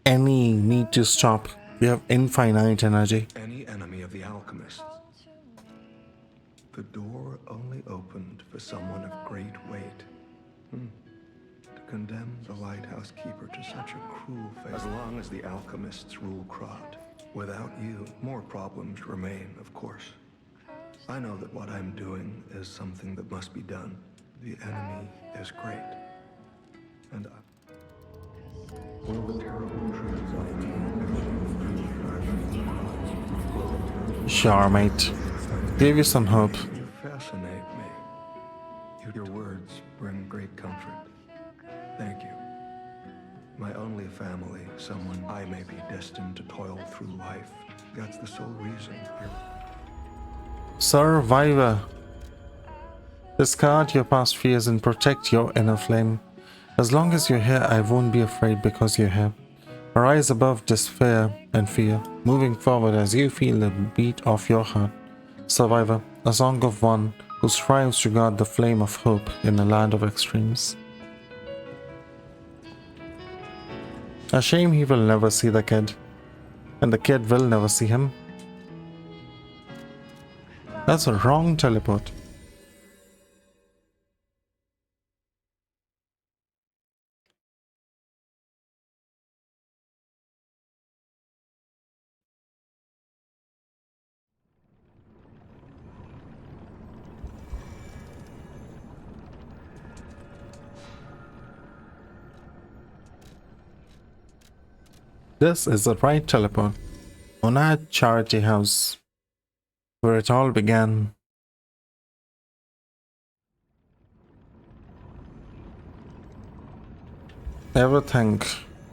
any need to stop. We have infinite energy. Any enemy of the alchemists. The door only opened for someone of great weight. To condemn the lighthouse keeper to such a cruel fate. As long as the alchemists rule Krat, without you, more problems remain, of course. I know that what I'm doing is something that must be done. The enemy is great. And all the terrible truths I Sure, mate. Gave you some hope. You fascinate me. Your words bring great comfort. Thank you. My only family, someone I may be destined to toil through life. That's the sole reason Survivor. Discard your past fears and protect your inner flame. As long as you're here, I won't be afraid because you're here. Arise above despair and fear, moving forward as you feel the beat of your heart. Survivor, a song of one who strives to guard the flame of hope in a land of extremes. A shame he will never see the kid, and the kid will never see him. That's a wrong teleport. This is the right teleport. Monad Charity House, where it all began. Everything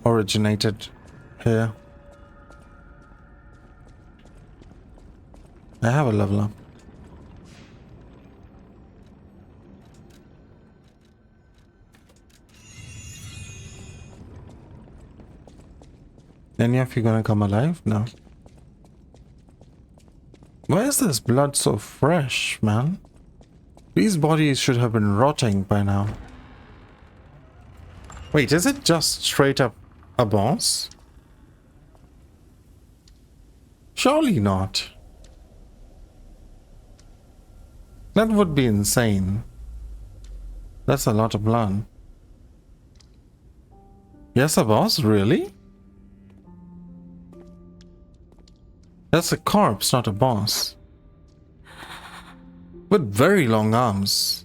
originated here. I have a level up. Any of you gonna come alive? No. Why is this blood so fresh, man? These bodies should have been rotting by now. Wait, is it just straight up a boss? Surely not. That would be insane. That's a lot of blood. Yes, a boss? Really? That's a corpse, not a boss. With very long arms.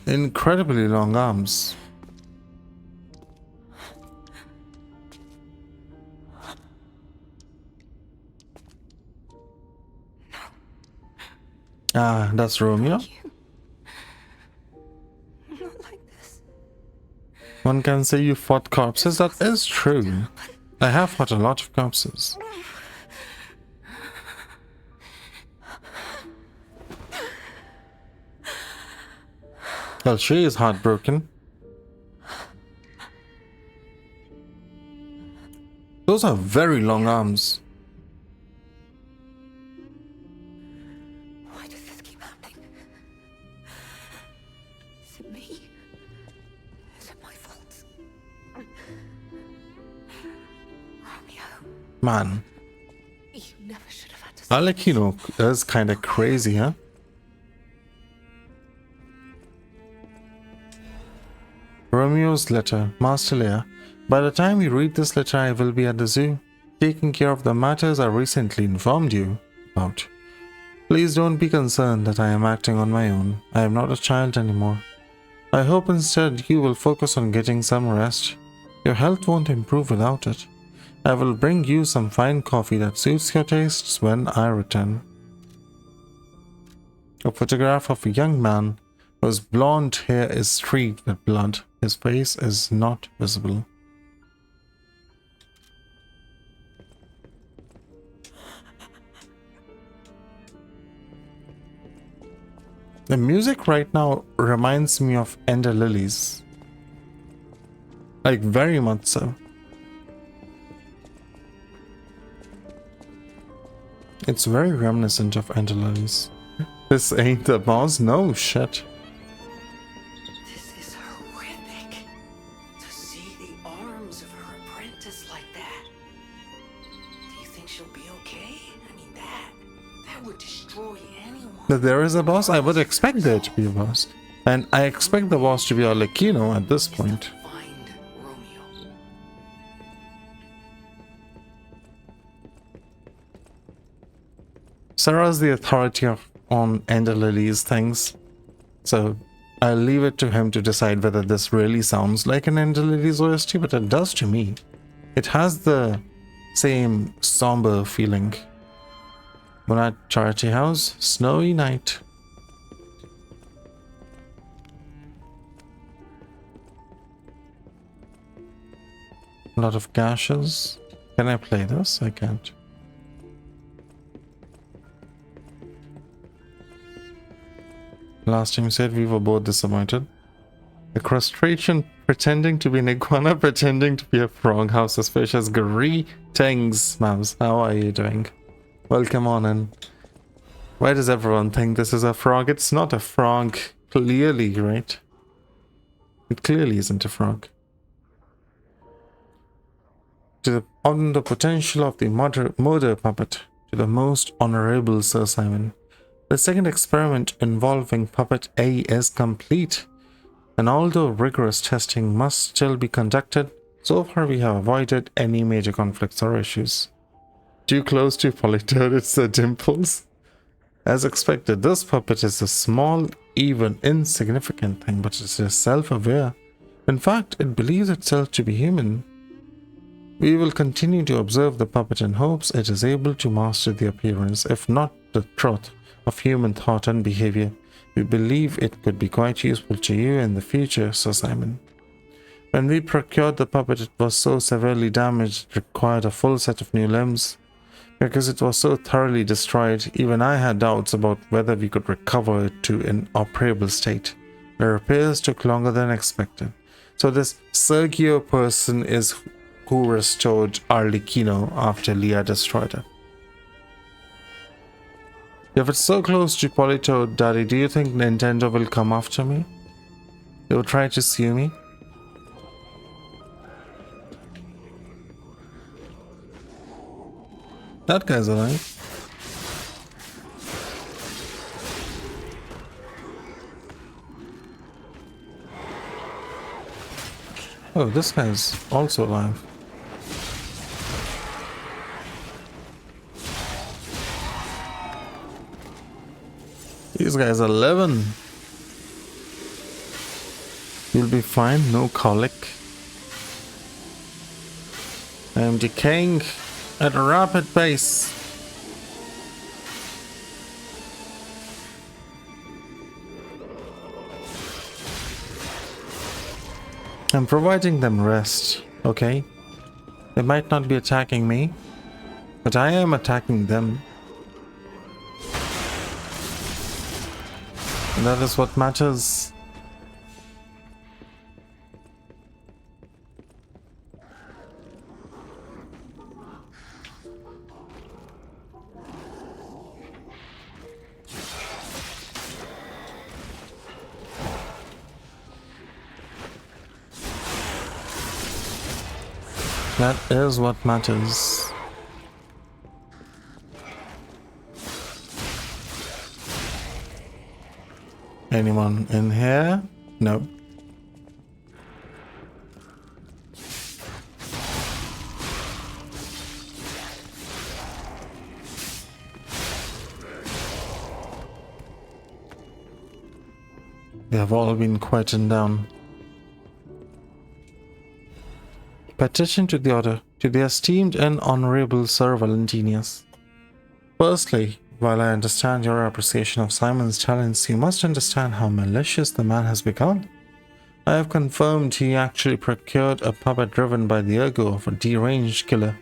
Incredibly long arms. Ah, that's Romeo. Not like this. One can say you fought corpses. That is true. I have fought a lot of corpses. Well, she is heartbroken. Those are very long arms. Why does this keep happening? Is it me? Is it my fault? Romeo, Man, you never should have had to say Arlecchino is kinda crazy, huh? Romeo's letter, Master Leia. By the time you read this letter, I will be at the zoo, taking care of the matters I recently informed you about. Please don't be concerned that I am acting on my own. I am not a child anymore. I hope instead you will focus on getting some rest. Your health won't improve without it. I will bring you some fine coffee that suits your tastes when I return. A photograph of a young man whose blonde hair is streaked with blood. His face is not visible. The music right now reminds me of Ender Lilies. Like, very much so. It's very reminiscent of Ender Lilies. This ain't the boss? No shit. This is horrific. To see the arms of her apprentice like that. Do you think she'll be okay? I mean, that would destroy anyone. That there is a boss? I would expect there to be a boss. And I expect the boss to be Arlecchino at this point. Find Romeo. Sarah's the authority on Ender Lily's things. So I'll leave it to him to decide whether this really sounds like an Ender Lily's OST, but it does to me. It has the same somber feeling. Monat Charity House, snowy night. A lot of gashes. Can I play this? I can't. Last time you said we were both disappointed. The crustration pretending to be an iguana, pretending to be a frog. How suspicious. Greetings, Mavs. How are you doing? Welcome on in. Why does everyone think this is a frog? It's not a frog. Clearly, right? It clearly isn't a frog. On the potential of the murder puppet, to the most honorable Sir Simon. The second experiment involving Puppet A is complete, and although rigorous testing must still be conducted, so far we have avoided any major conflicts or issues. Too close to Politoad, it's the dimples. As expected, this puppet is a small, even insignificant thing, but it is self-aware. In fact, it believes itself to be human. We will continue to observe the puppet in hopes it is able to master the appearance, if not the truth, of human thought and behavior. We believe it could be quite useful to you in the future, Sir Simon. When we procured the puppet, it was so severely damaged it required a full set of new limbs. Because it was so thoroughly destroyed, even I had doubts about whether we could recover it to an operable state. The repairs took longer than expected. So this Sergio person is who restored Arlecchino after Leia destroyed it. If it's so close to Politoad, Daddy, do you think Nintendo will come after me? They will try to sue me. That guy's alive. Oh, this guy's also alive. These guys are 11. You'll be fine, no colic. I am decaying at a rapid pace. I'm providing them rest, okay? They might not be attacking me, but I am attacking them. And that is what matters. That is what matters. Anyone in here? No. They have all been quietened down. Petition to the Order, to the esteemed and honorable Sir Valentinius. Firstly, while I understand your appreciation of Simon's talents, you must understand how malicious the man has become. I have confirmed he actually procured a puppet driven by the ego of a deranged killer.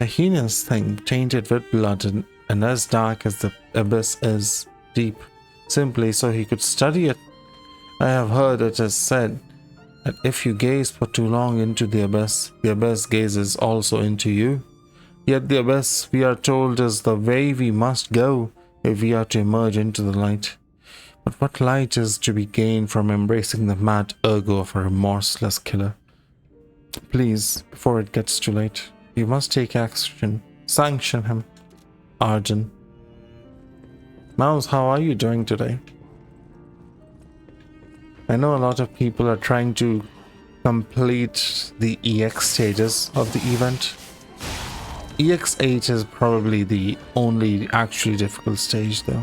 A heinous thing, tainted with blood and as dark as the abyss is deep, simply so he could study it. I have heard it is said that if you gaze for too long into the abyss gazes also into you. Yet the abyss, we are told, is the way we must go if we are to emerge into the light. But what light is to be gained from embracing the mad ego of a remorseless killer? Please, before it gets too late, you must take action. Sanction him. Arjun. Mouse, how are you doing today? I know a lot of people are trying to complete the EX stages of the event. EX8 is probably the only actually difficult stage though.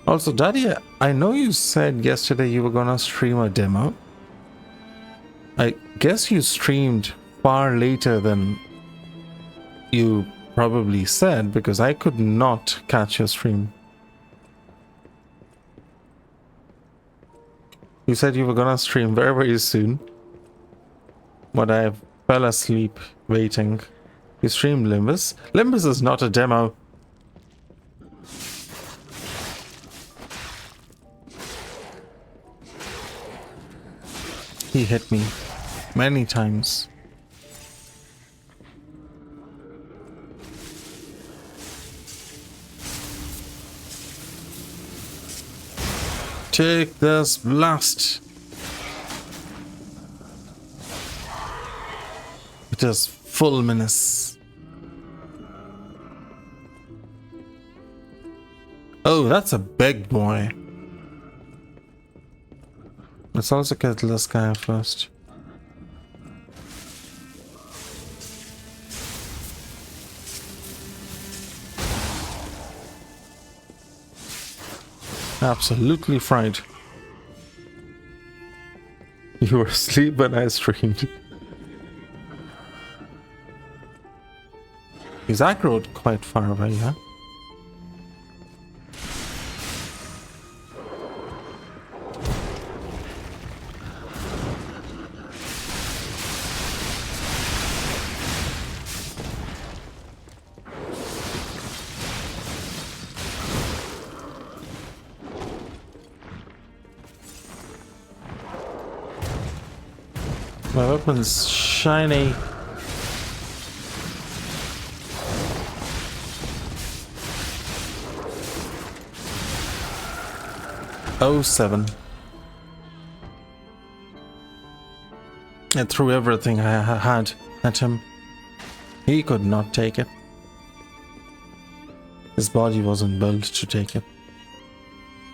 Also, Daddy, I know you said yesterday you were gonna stream a demo. I guess you streamed far later than you probably said, because I could not catch your stream. You said you were gonna stream very, very soon, but I fell asleep waiting. You streamed Limbus? Limbus is not a demo. He hit me many times. Take this blast. It is full menace. Oh, that's a big boy. Let's also get this guy first. Absolutely fried. You were asleep when I streamed. He's aggroed quite far away, huh? My weapon's shiny. 07. I threw everything I had at him. He could not take it. His body wasn't built to take it.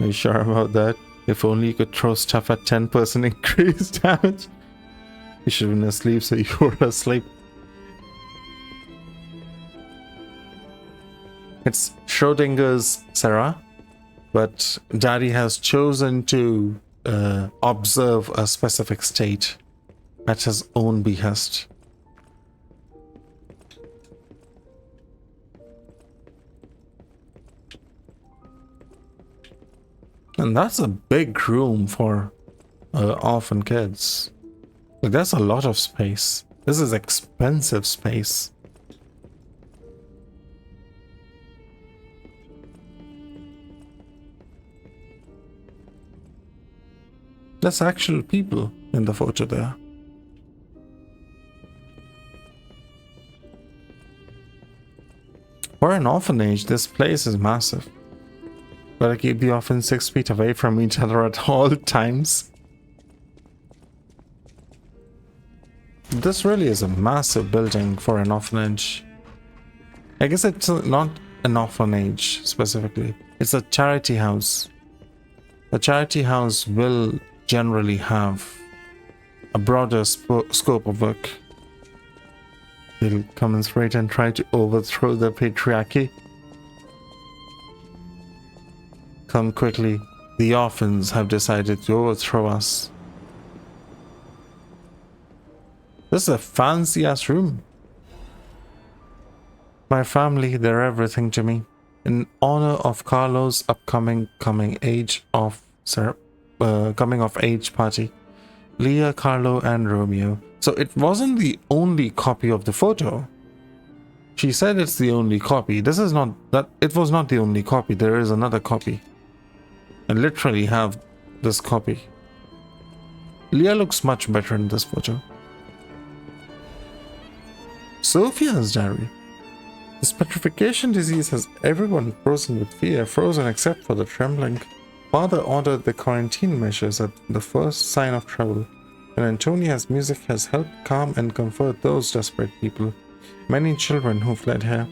Are you sure about that? If only you could throw stuff at 10% increased damage. You should have been asleep, so you were asleep. It's Schrodinger's Sarah, but Daddy has chosen to observe a specific state at his own behest. And that's a big room for orphan kids. Like, that's a lot of space. This is expensive space. There's actual people in the photo there. For an orphanage, this place is massive. Gotta keep the orphans 6 feet away from each other at all times. This really is a massive building for an orphanage. I guess it's not an orphanage specifically. It's a charity house. A charity house will generally have a broader scope of work. They'll come in straight and try to overthrow the patriarchy. Come quickly. The orphans have decided to overthrow us. This is a fancy ass room. My family, they're everything to me. In honor of Carlo's upcoming coming of age party, Leah, Carlo, and Romeo. So it wasn't the only copy of the photo. She said it's the only copy. This is not that. It was not the only copy. There is another copy. I literally have this copy. Leah looks much better in this photo. Sophia's diary. This petrification disease has everyone frozen with fear, frozen except for the trembling. Father ordered the quarantine measures at the first sign of trouble, and Antonia's music has helped calm and comfort those desperate people, many children who fled here.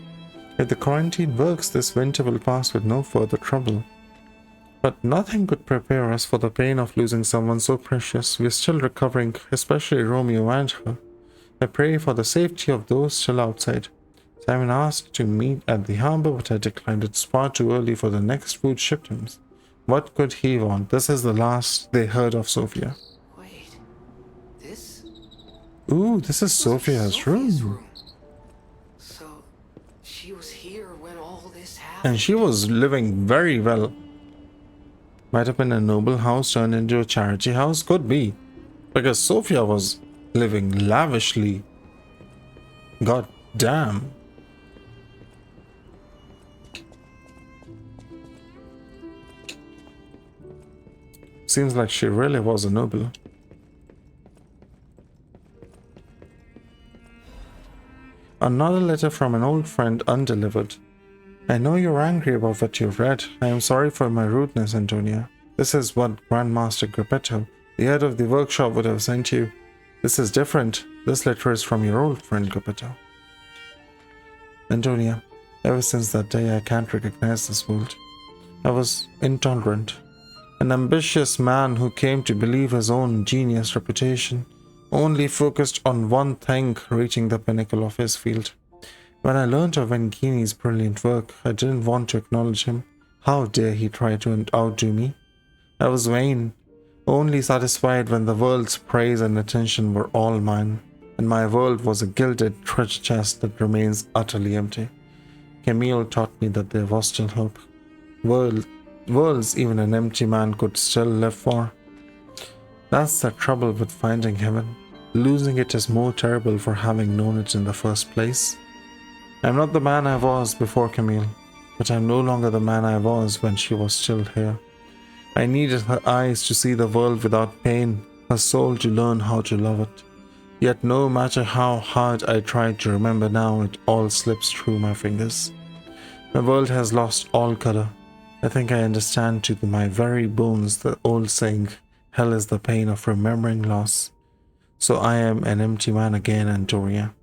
If the quarantine works, this winter will pass with no further trouble. But nothing could prepare us for the pain of losing someone so precious. We are still recovering, especially Romeo and her. I pray for the safety of those still outside. Simon asked to meet at the harbor, but I declined. It's far too early for the next food shipments. What could he want? This is the last they heard of Sophia. Wait, this? Ooh, this is Sophia's room. So, she was here when all this happened? And she was living very well. Might have been a noble house turned into a charity house. Could be. Because Sophia was living lavishly. God damn. Seems like she really was a noble. Another letter from an old friend undelivered. I know you're angry about what you've read. I am sorry for my rudeness, Antonia. This is what Grandmaster Gruppetto, the head of the workshop, would have sent you. This is different. This letter is from your old friend Gruppetto. Antonia, ever since that day I can't recognize this world. I was intolerant. An ambitious man who came to believe his own genius reputation, only focused on one thing, reaching the pinnacle of his field. When I learned of Vangini's brilliant work, I didn't want to acknowledge him. How dare he try to outdo me? I was vain, only satisfied when the world's praise and attention were all mine, and my world was a gilded treasure chest that remains utterly empty. Camille taught me that there was still hope. Worlds even an empty man could still live for. That's the trouble with finding heaven. Losing it is more terrible for having known it in the first place. I'm not the man I was before Camille, but I'm no longer the man I was when she was still here. I needed her eyes to see the world without pain, her soul to learn how to love it. Yet no matter how hard I try to remember now, it all slips through my fingers. My world has lost all color. I think I understand to my very bones the old saying, hell is the pain of remembering loss. So I am an empty man again, Antoria.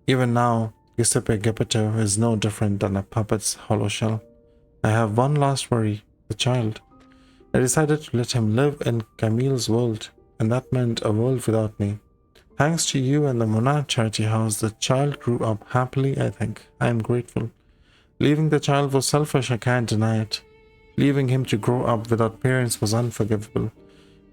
Even now, Giuseppe Geppetto is no different than a puppet's hollow shell. I have one last worry, the child. I decided to let him live in Camille's world, and that meant a world without me. Thanks to you and the Monad charity house, the child grew up happily, I think. I am grateful. Leaving the child was selfish, I can't deny it. Leaving him to grow up without parents was unforgivable.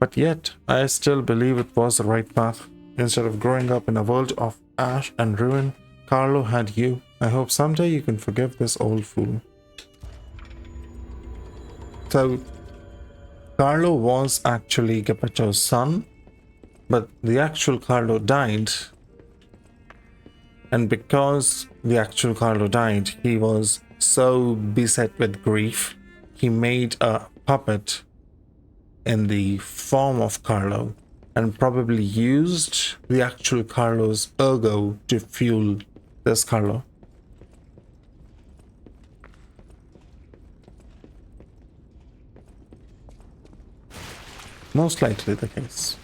But yet, I still believe it was the right path. Instead of growing up in a world of ash and ruin, Carlo had you. I hope someday you can forgive this old fool. So, Carlo was actually Geppetto's son, but the actual Carlo died. And because the actual Carlo died, he was so beset with grief, he made a puppet in the form of Carlo and probably used the actual Carlo's ergo to fuel this Carlo. Most likely the case.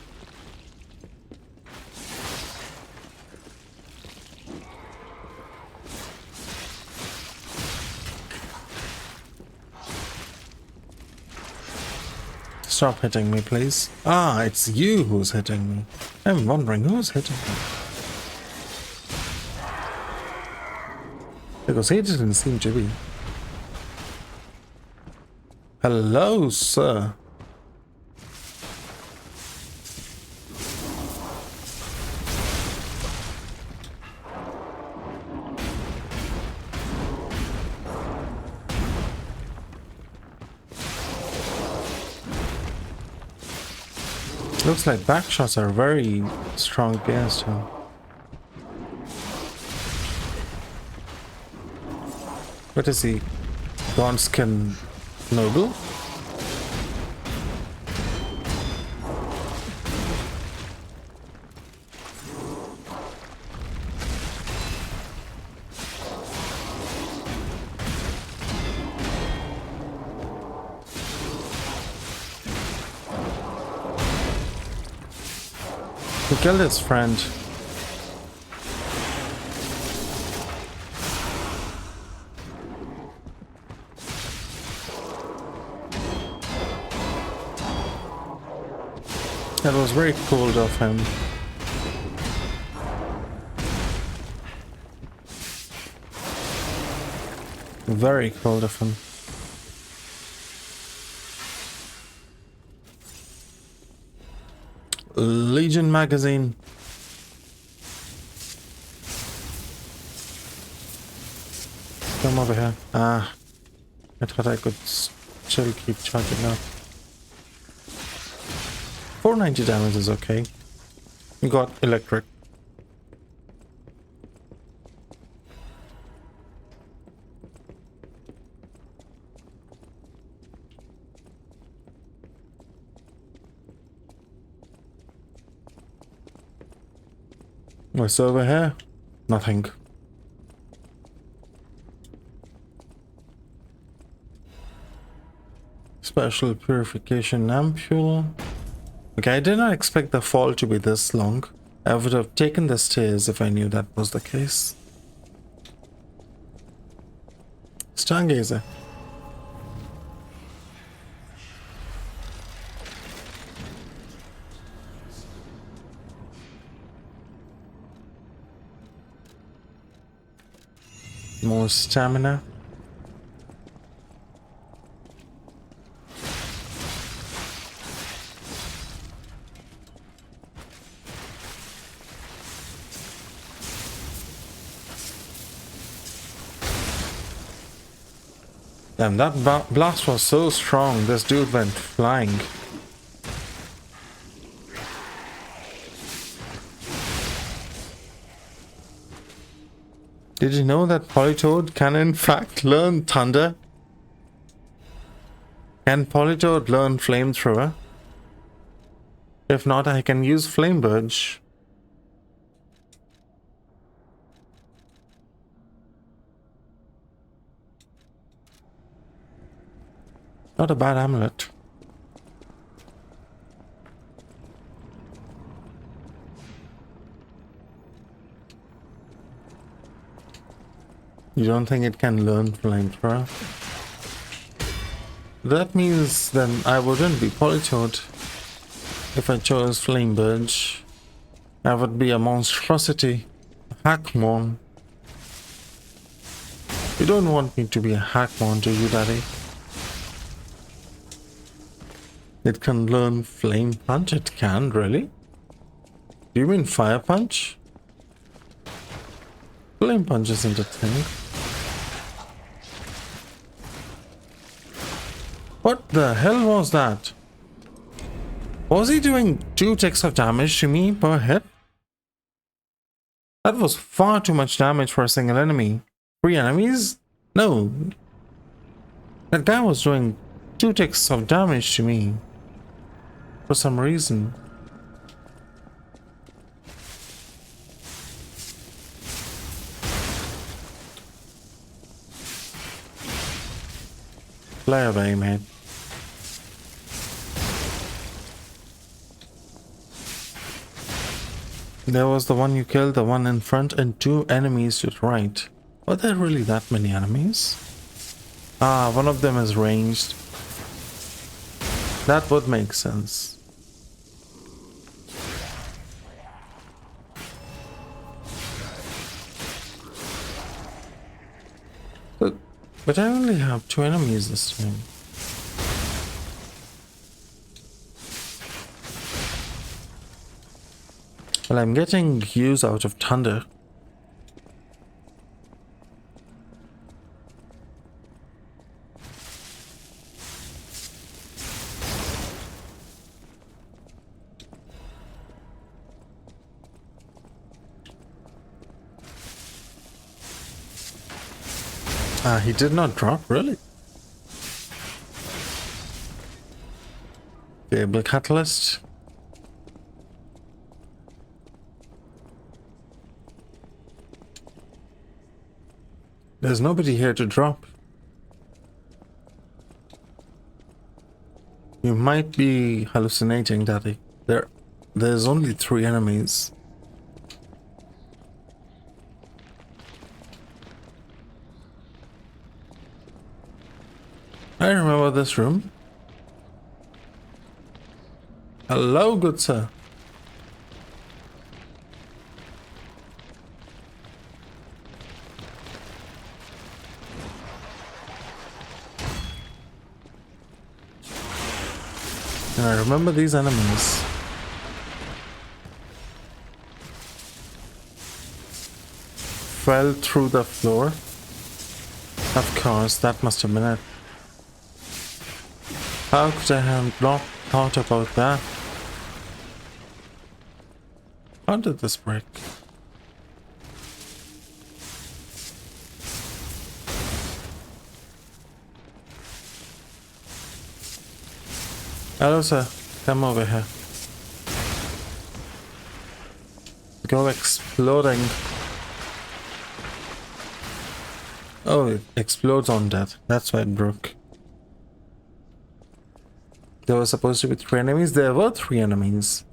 Stop hitting me, please. Ah, it's you who's hitting me. I'm wondering who's hitting me. Because he didn't seem to be. Hello, sir. Looks like back shots are very strong against him. What is he? Gaunskin noble? He killed his friend. That was very cold of him. Very cold of him. Legion magazine. Come over here. Ah, I thought I could still keep charging up. 490 damage is okay. You got electric. What's over here? Nothing. Special purification ampule. Okay, I did not expect the fall to be this long. I would have taken the stairs if I knew that was the case. Stargazer. More stamina. Damn, that blast was so strong, this dude went flying. Did you know that Politoed can in fact learn thunder? Can Politoed learn flamethrower? If not, I can use Flamebird. Not a bad amulet. You don't think it can learn flamethrower? That means then I wouldn't be Politoed if I chose Flame Birch. I would be a monstrosity. Hackmon. You don't want me to be a Hackmon, do you, Daddy? It can learn Flame Punch? It can, really? Do you mean Fire Punch? Flame Punch isn't a thing. What the hell was that? Was he doing 2 ticks of damage to me per hit? That was far too much damage for a single enemy. 3 enemies? No. That guy was doing 2 ticks of damage to me. For some reason. Fly away, man. There was the one you killed, the one in front, and 2 enemies to the right. Were there really that many enemies? Ah, one of them is ranged. That would make sense. But I only have 2 enemies this time. Well, I'm getting use out of thunder. Ah, he did not drop, really? Cable catalyst. There's nobody here to drop. You might be hallucinating, Daddy. There's only 3 enemies. I remember this room. Hello, good sir. And I remember these enemies. Fell through the floor. Of course, that must have been it. How could I have not thought about that? How did this break? Hello, sir. Come over here. Go exploding. Oh, it explodes on death. That's why it broke. There were supposed to be 3 enemies. There were 3 enemies.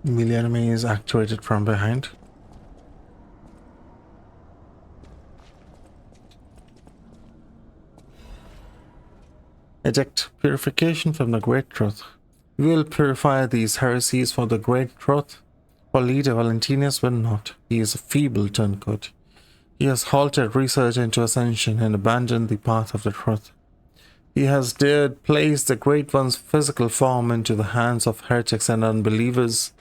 Melee enemy is activated from behind. Eject purification from the Great Truth. We will purify these heresies for the Great Truth. For leader Valentinus will not. He is a feeble turncoat. He has halted research into ascension and abandoned the path of the truth. He has dared place the Great One's physical form into the hands of heretics and unbelievers.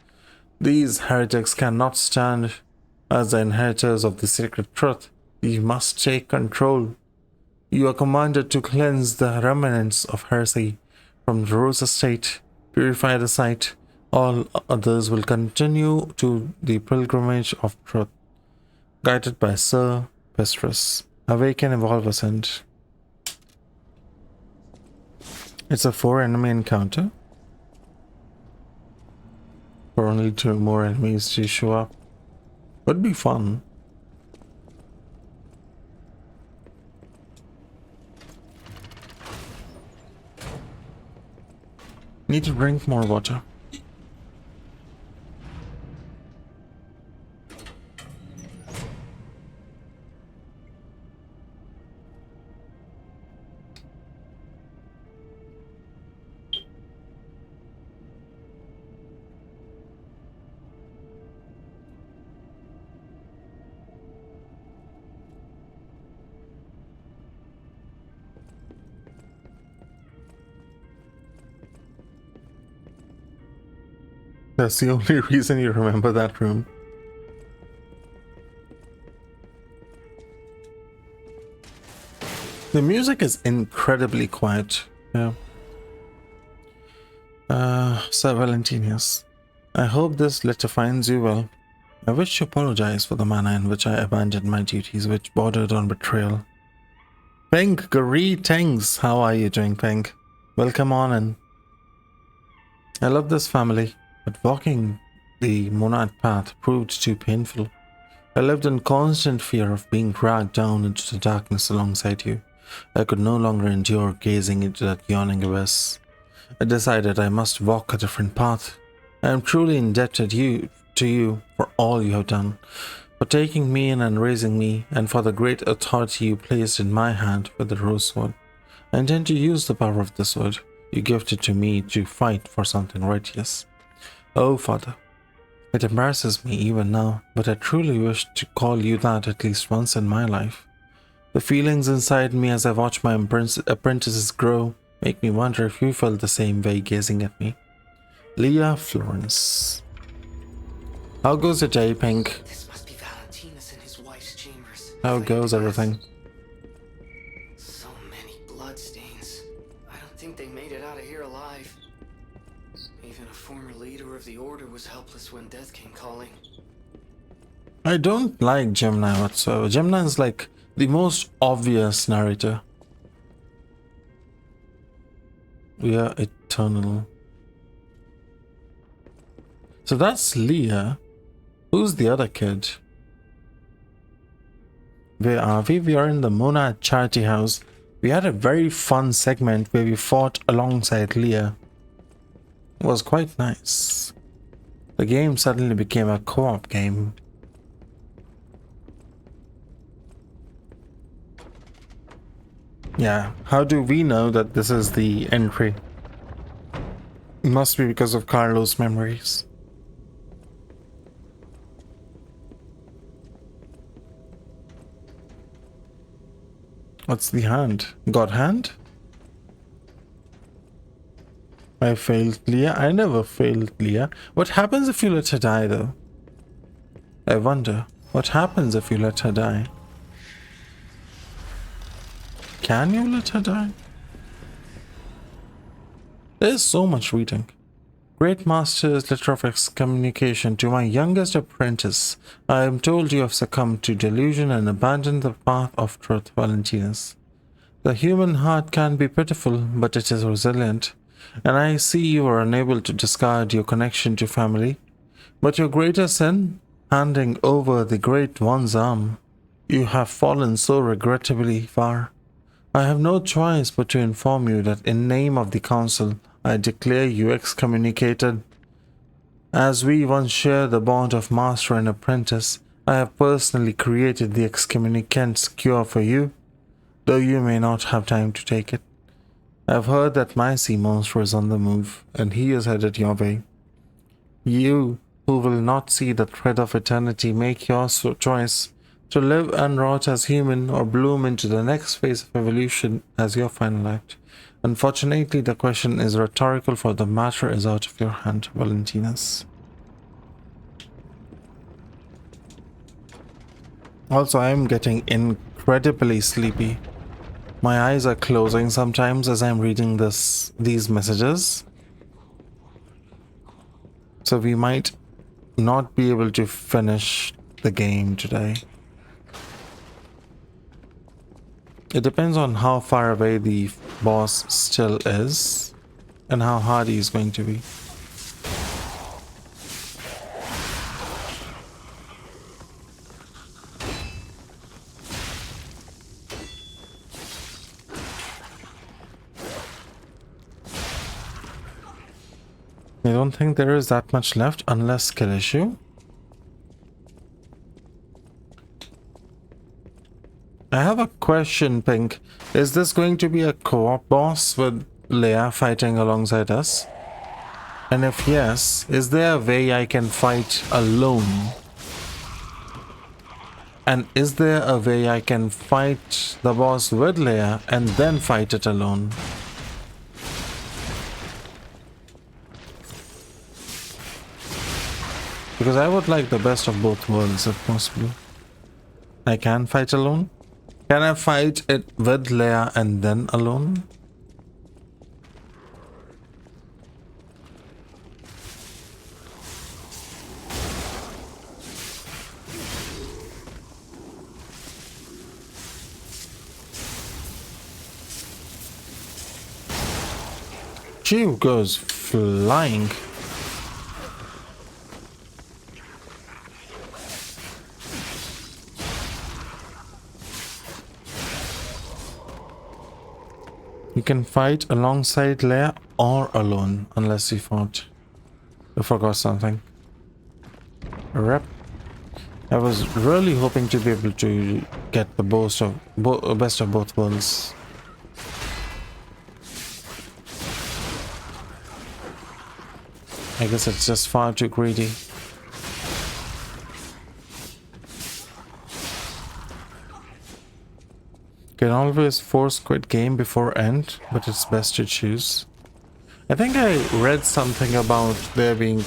These heretics cannot stand as the inheritors of the sacred truth. You must take control. You are commanded to cleanse the remnants of heresy from the Rosa state, purify the site. All others will continue to the pilgrimage of truth. Guided by Sir Pestrus. Awaken, evolve, ascend. It's a 4 enemy encounter. for only 2 more enemies to show up. Would be fun. Need to drink more water. That's the only reason you remember that room. The music is incredibly quiet. Yeah. Sir Valentinius, I hope this letter finds you well. I wish to apologize for the manner in which I abandoned my duties, which bordered on betrayal. Pink, greetings! How are you doing, Pink? Welcome on in. I love this family, but walking the Monad path proved too painful. I lived in constant fear of being dragged down into the darkness alongside you. I could no longer endure gazing into that yawning abyss. I decided I must walk a different path. I am truly indebted to you for all you have done, for taking me in and raising me, and for the great authority you placed in my hand with the rose sword. I intend to use the power of the sword you gifted to me to fight for something righteous. Oh, Father, it embarrasses me even now, but I truly wish to call you that at least once in my life. The feelings inside me as I watch my apprentices grow make me wonder if you felt the same way gazing at me. Leah Florence. How goes your day, Pink? This must be Valentinus in his wife's chambers. How goes everything? So many bloodstains. I don't think they made it out of here alive. Even a former leader of the Order was helpless when death came calling. I don't like Gemini whatsoever. Gemini is like the most obvious narrator. We are eternal. So that's Leah. Who's the other kid? Where are we? We are in the Monad Charity House. We had a very fun segment where we fought alongside Leah. It was quite nice. The game suddenly became a co-op game. Yeah, how do we know that this is the entry? It must be because of Carlos' memories. What's the hand? God hand? I failed Leah. I never failed Leah. What happens if you let her die, though? I wonder, what happens if you let her die? Can you let her die? There's so much reading. Great Master's letter of excommunication to my youngest apprentice. I am told you have succumbed to delusion and abandoned the path of truth, Valentinus. The human heart can be pitiful, but it is resilient, and I see you are unable to discard your connection to family. But your greater sin, handing over the Great One's arm, you have fallen so regrettably far. I have no choice but to inform you that in name of the Council, I declare you excommunicated. As we once shared the bond of master and apprentice, I have personally created the excommunicant's cure for you, though you may not have time to take it. I have heard that my sea monster is on the move, and he is headed your way. You, who will not see the thread of eternity, make your choice to live and rot as human or bloom into the next phase of evolution as your final act. Unfortunately, the question is rhetorical, for the matter is out of your hand, Valentinus. Also, I am getting incredibly sleepy. My eyes are closing sometimes as I'm reading these messages. So we might not be able to finish the game today. It depends on how far away the boss still is and how hard he is going to be. I don't think there is that much left unless skill issue. I have a question, Pink. Is this going to be a co-op boss with Leia fighting alongside us? And if yes, is there a way I can fight alone? And is there a way I can fight the boss with Leia and then fight it alone? Because I would like the best of both worlds if possible. I can fight alone? Can I fight it with Leia and then alone? She goes flying. You can fight alongside Leia or alone, unless you fought. You forgot something. Rep. I was really hoping to be able to get the best of both worlds. I guess it's just far too greedy. Can always force quit game before end, but it's best to choose. I think I read something about there being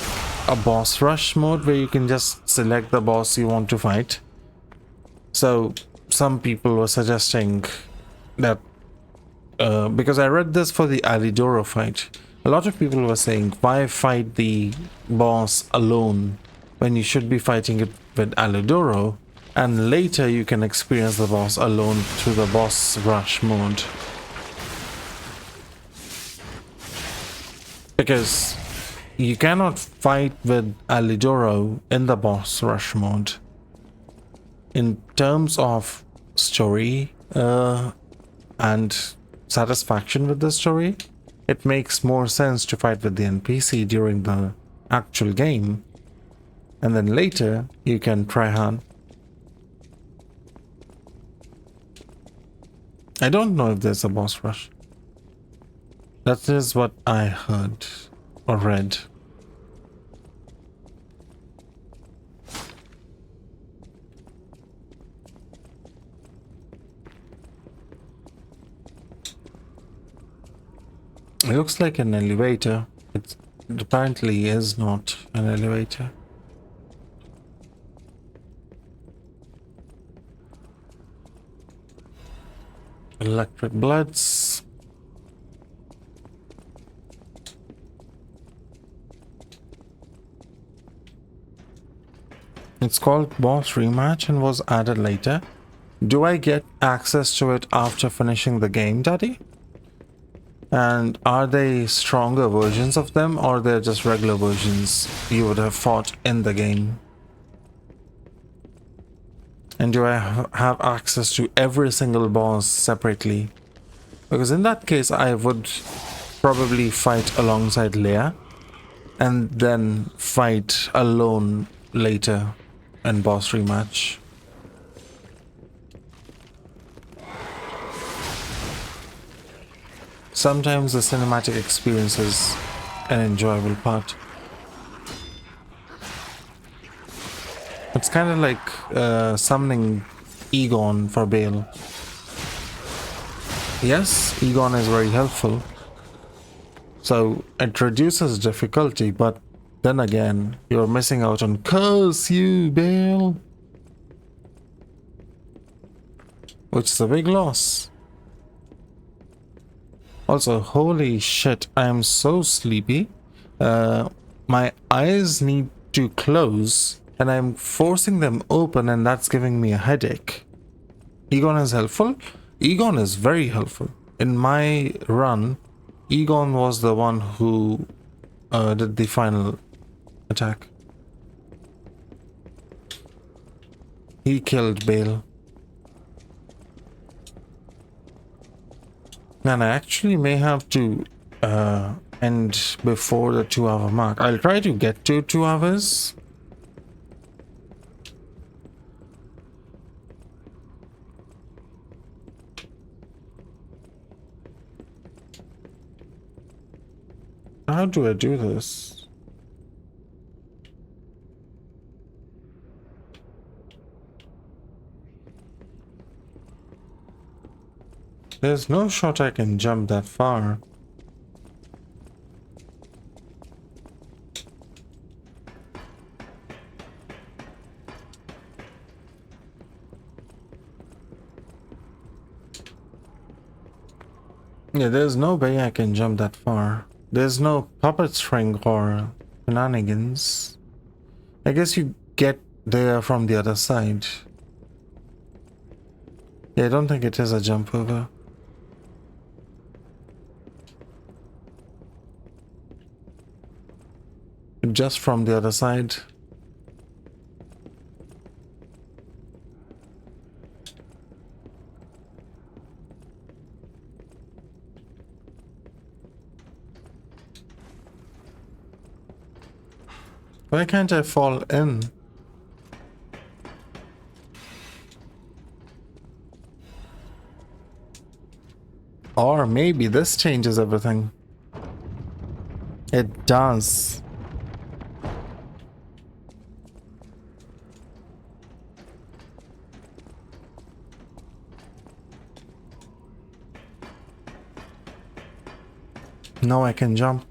a boss rush mode where you can just select the boss you want to fight. So some people were suggesting that because I read this for the Alidoro fight, a lot of people were saying, why fight the boss alone when you should be fighting it with Alidoro, and later you can experience the boss alone through the boss rush mode. Because you cannot fight with Alidoro in the boss rush mode. In terms of story and satisfaction with the story, it makes more sense to fight with the NPC during the actual game, and then later you can try hard. I don't know if there's a boss rush. That is what I heard or read. It looks like an elevator. It apparently is not an elevator. Electric bloods. It's called Boss Rematch and was added later. Do I get access to it after finishing the game, Daddy? And are they stronger versions of them, or they're just regular versions you would have fought in the game? And do I have access to every single boss separately? Because in that case, I would probably fight alongside Leia and then fight alone later in boss rematch. Sometimes the cinematic experience is an enjoyable part. It's kind of like summoning Egon for Bale. Yes, Egon is very helpful. So it reduces difficulty, but then again, you're missing out on curse you, Bale. Which is a big loss. Also, holy shit, I am so sleepy. My eyes need to close and I'm forcing them open, and that's giving me a headache. Egon is helpful? Egon is very helpful. In my run, Egon was the one who did the final attack. He killed Bale. And I actually may have to And before the 2 hour mark. I'll try to get to 2 hours. How do I do this? There's no shot I can jump that far. Yeah, there's no way I can jump that far. There's no puppet string or shenanigans. I guess you get there from the other side. Yeah, I don't think it is a jump over. Just from the other side. Why can't I fall in? Or maybe this changes everything. It does. Now I can jump.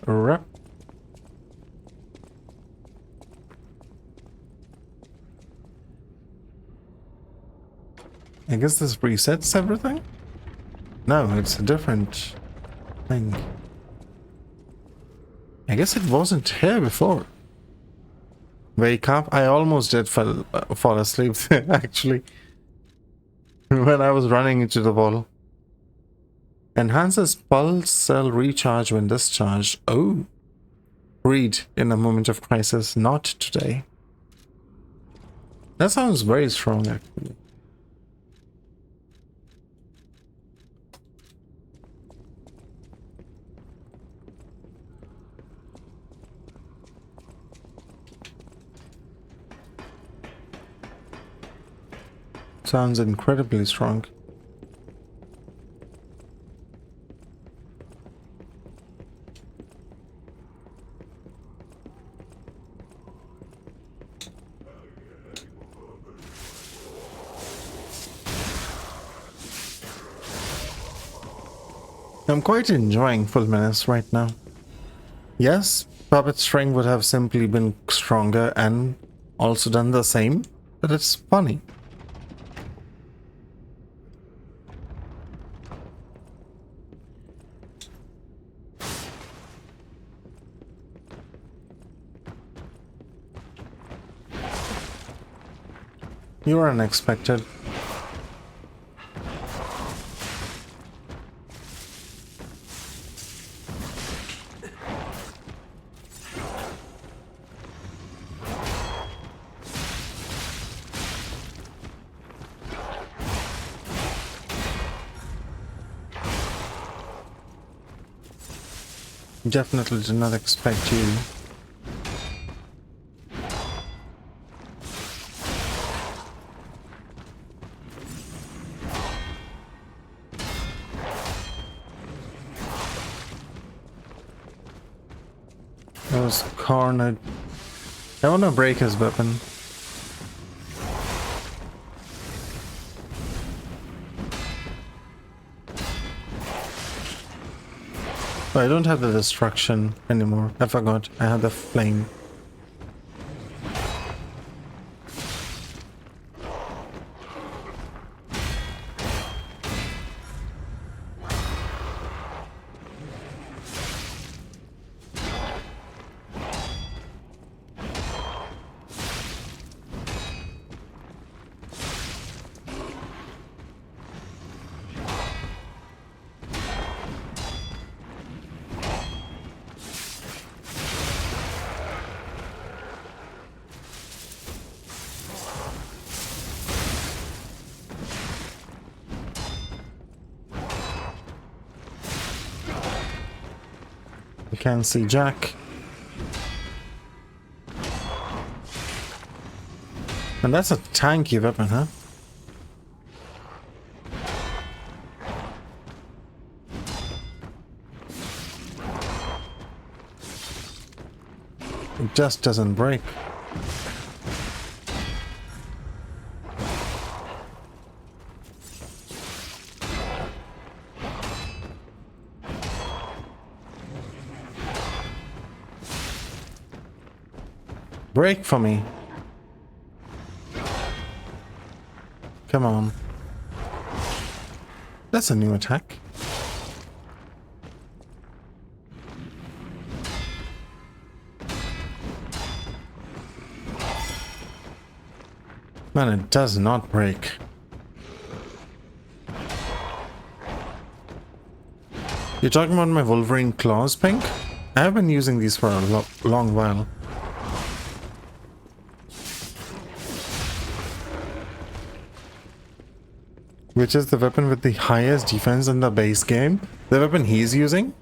Rep. I guess this resets everything? No, it's a different thing. I guess it wasn't here before. Wake up. I almost did fall asleep actually. When I was running into the wall. Enhances pulse cell recharge when discharged. Oh. Read in a moment of crisis. Not today. That sounds very strong actually. Sounds incredibly strong. I'm quite enjoying Full Menace right now. Yes, Puppet String would have simply been stronger and also done the same, but it's funny. You're unexpected. Definitely did not expect you. I was cornered. I want to break his weapon. Oh, I don't have the destruction anymore. I forgot. I had the flame. Can't see Jack. And that's a tanky weapon, huh? It just doesn't break. Break for me. Come on. That's a new attack. Man, it does not break. You're talking about my Wolverine claws, Pink? I have been using these for a long while. Which is the weapon with the highest defense in the base game? The weapon he's using?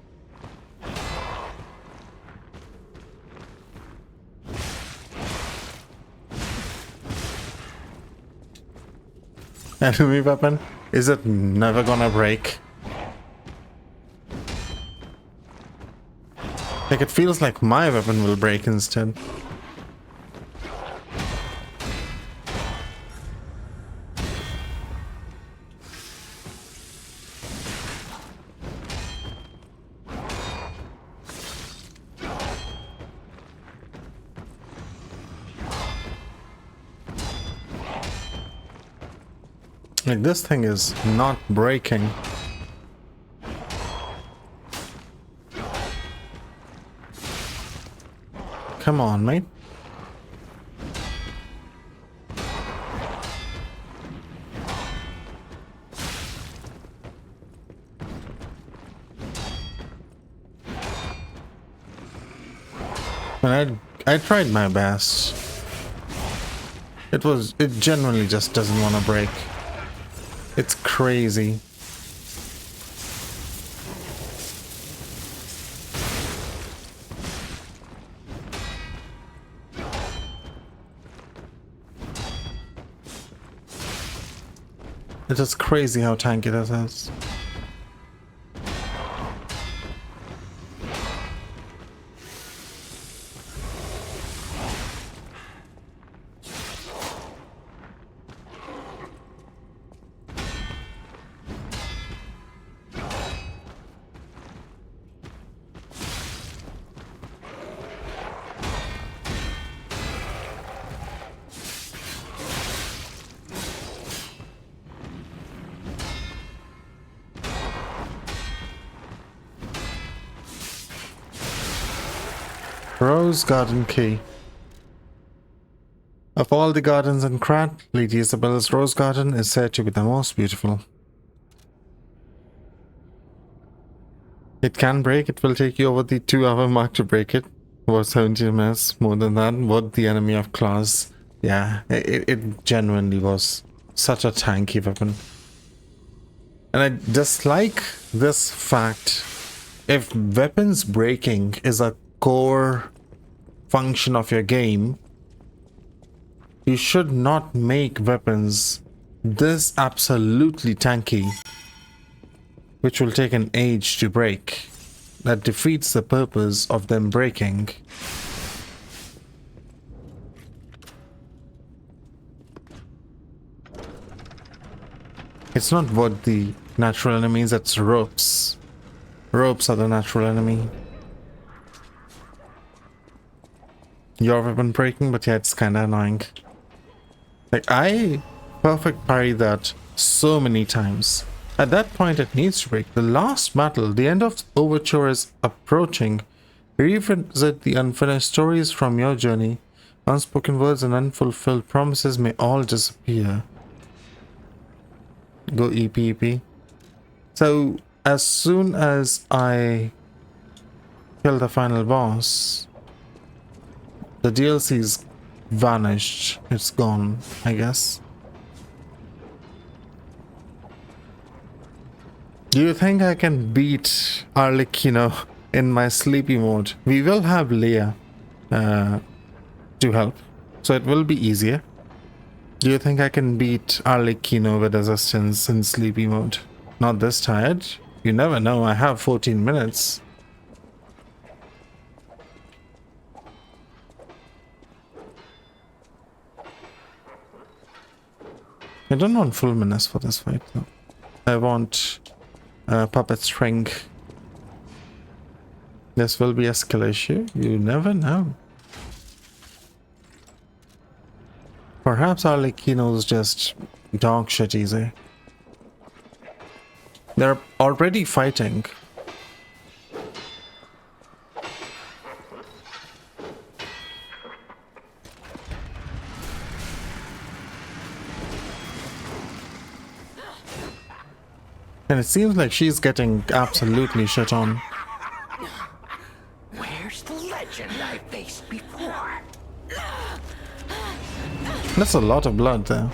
Enemy weapon? Is it never gonna break? Like, it feels like my weapon will break instead. Like, this thing is not breaking. Come on, mate. And I tried my best. It genuinely just doesn't want to break. It's crazy. It is crazy how tanky it is. Rose Garden Key. Of all the gardens in Krat, Lady Isabel's Rose Garden is said to be the most beautiful. It can break. It will take you over the 2-hour mark to break it. About 17 minutes, more than that. What the enemy of claws. Yeah, it genuinely was such a tanky weapon. And I dislike this fact. If weapons breaking is a core function of your game, you should not make weapons this absolutely tanky, which will take an age to break. That defeats the purpose of them breaking. It's not what the natural enemies, that's ropes. Ropes are the natural enemy. Your weapon breaking, but yeah, it's kinda annoying. Like, I perfect parry that so many times. At that point, it needs to break. The last battle, the end of Overture is approaching. Revisit the unfinished stories from your journey. Unspoken words and unfulfilled promises may all disappear. Go EP. So, as soon as I kill the final boss, the DLC's vanished. It's gone, I guess. Do you think I can beat Arlecchino in my sleepy mode. We will have Leia to help, so it will be easier. Do you think I can beat Arlecchino with assistance in sleepy mode? Not this tired. You never know. I have 14 minutes. I don't want full menace for this fight though. I want puppet string. This will be a skill issue. You never know. Perhaps Arlecchino's just dog shit easy. They're already fighting. And it seems like she's getting absolutely shit on. Where's the legend I faced before? That's a lot of blood there.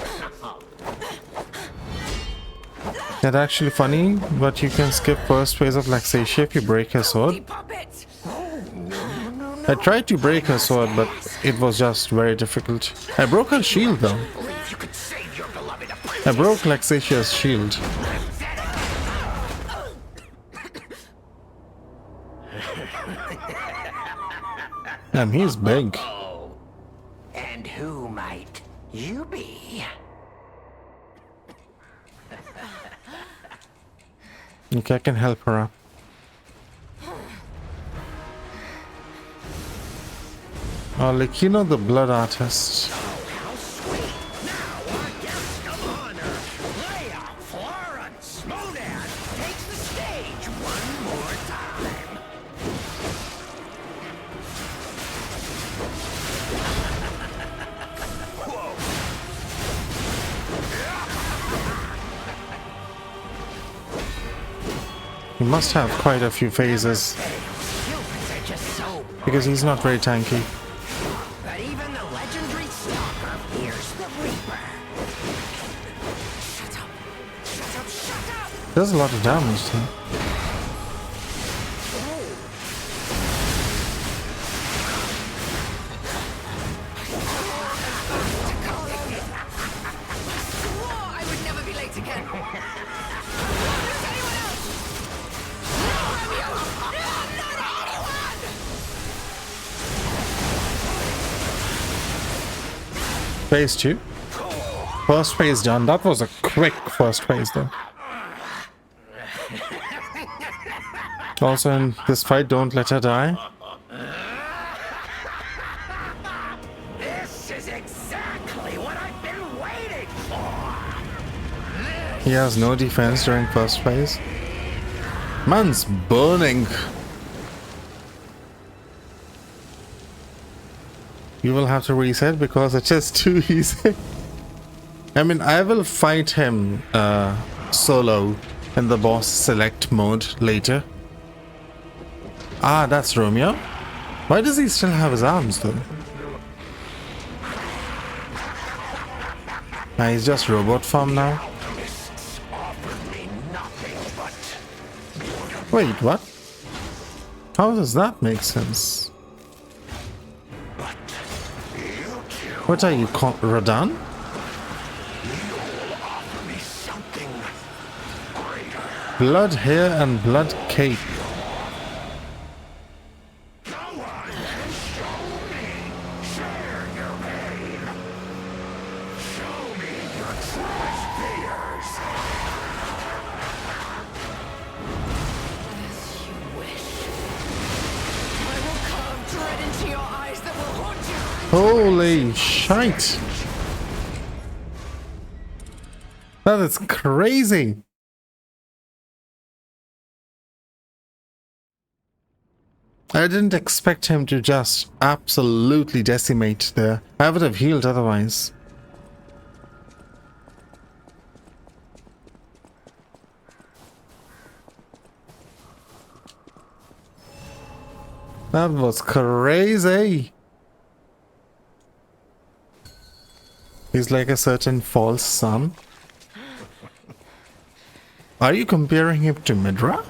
That's actually funny, but you can skip first phase of Laxatia if you break her sword. I tried to break her sword, but it was just very difficult. I broke her shield though. You could save your beloved I broke Laxatia's shield. And he's big. And who might you be? Okay, I can help her up. Arlecchino the Blood Artist. How sweet! Now our guest of honor, Leia Florence Modan, takes the stage one more time. He must have quite a few phases Humans are just so because he's not very tanky. But even the legendary stalker fears the Reaper. Shut up! Shut up! Shut up! Does a lot of damage though. Swore I would never be late again. Phase 2. First phase done. That was a quick first phase though. Also in this fight, don't let her die. This is exactly what I've been waiting for. He has no defense during first phase. Man's burning. You will have to reset because it's just too easy. I mean, I will fight him solo in the boss select mode later. Ah, that's Romeo. Why does he still have his arms though? Ah, he's just robot form now. Mists offered me nothing but Wait, what? How does that make sense? What are you, Radan? offer me something greater. Blood hair and blood cape. Go on and show me. Share your pain. Show me your truest fears. As you wish. I will carve dread into your eyes that will haunt you. Holy shite. That is crazy. I didn't expect him to just absolutely decimate there. I would have healed otherwise. That was crazy. He's like a certain false son. Are you comparing him to Midra?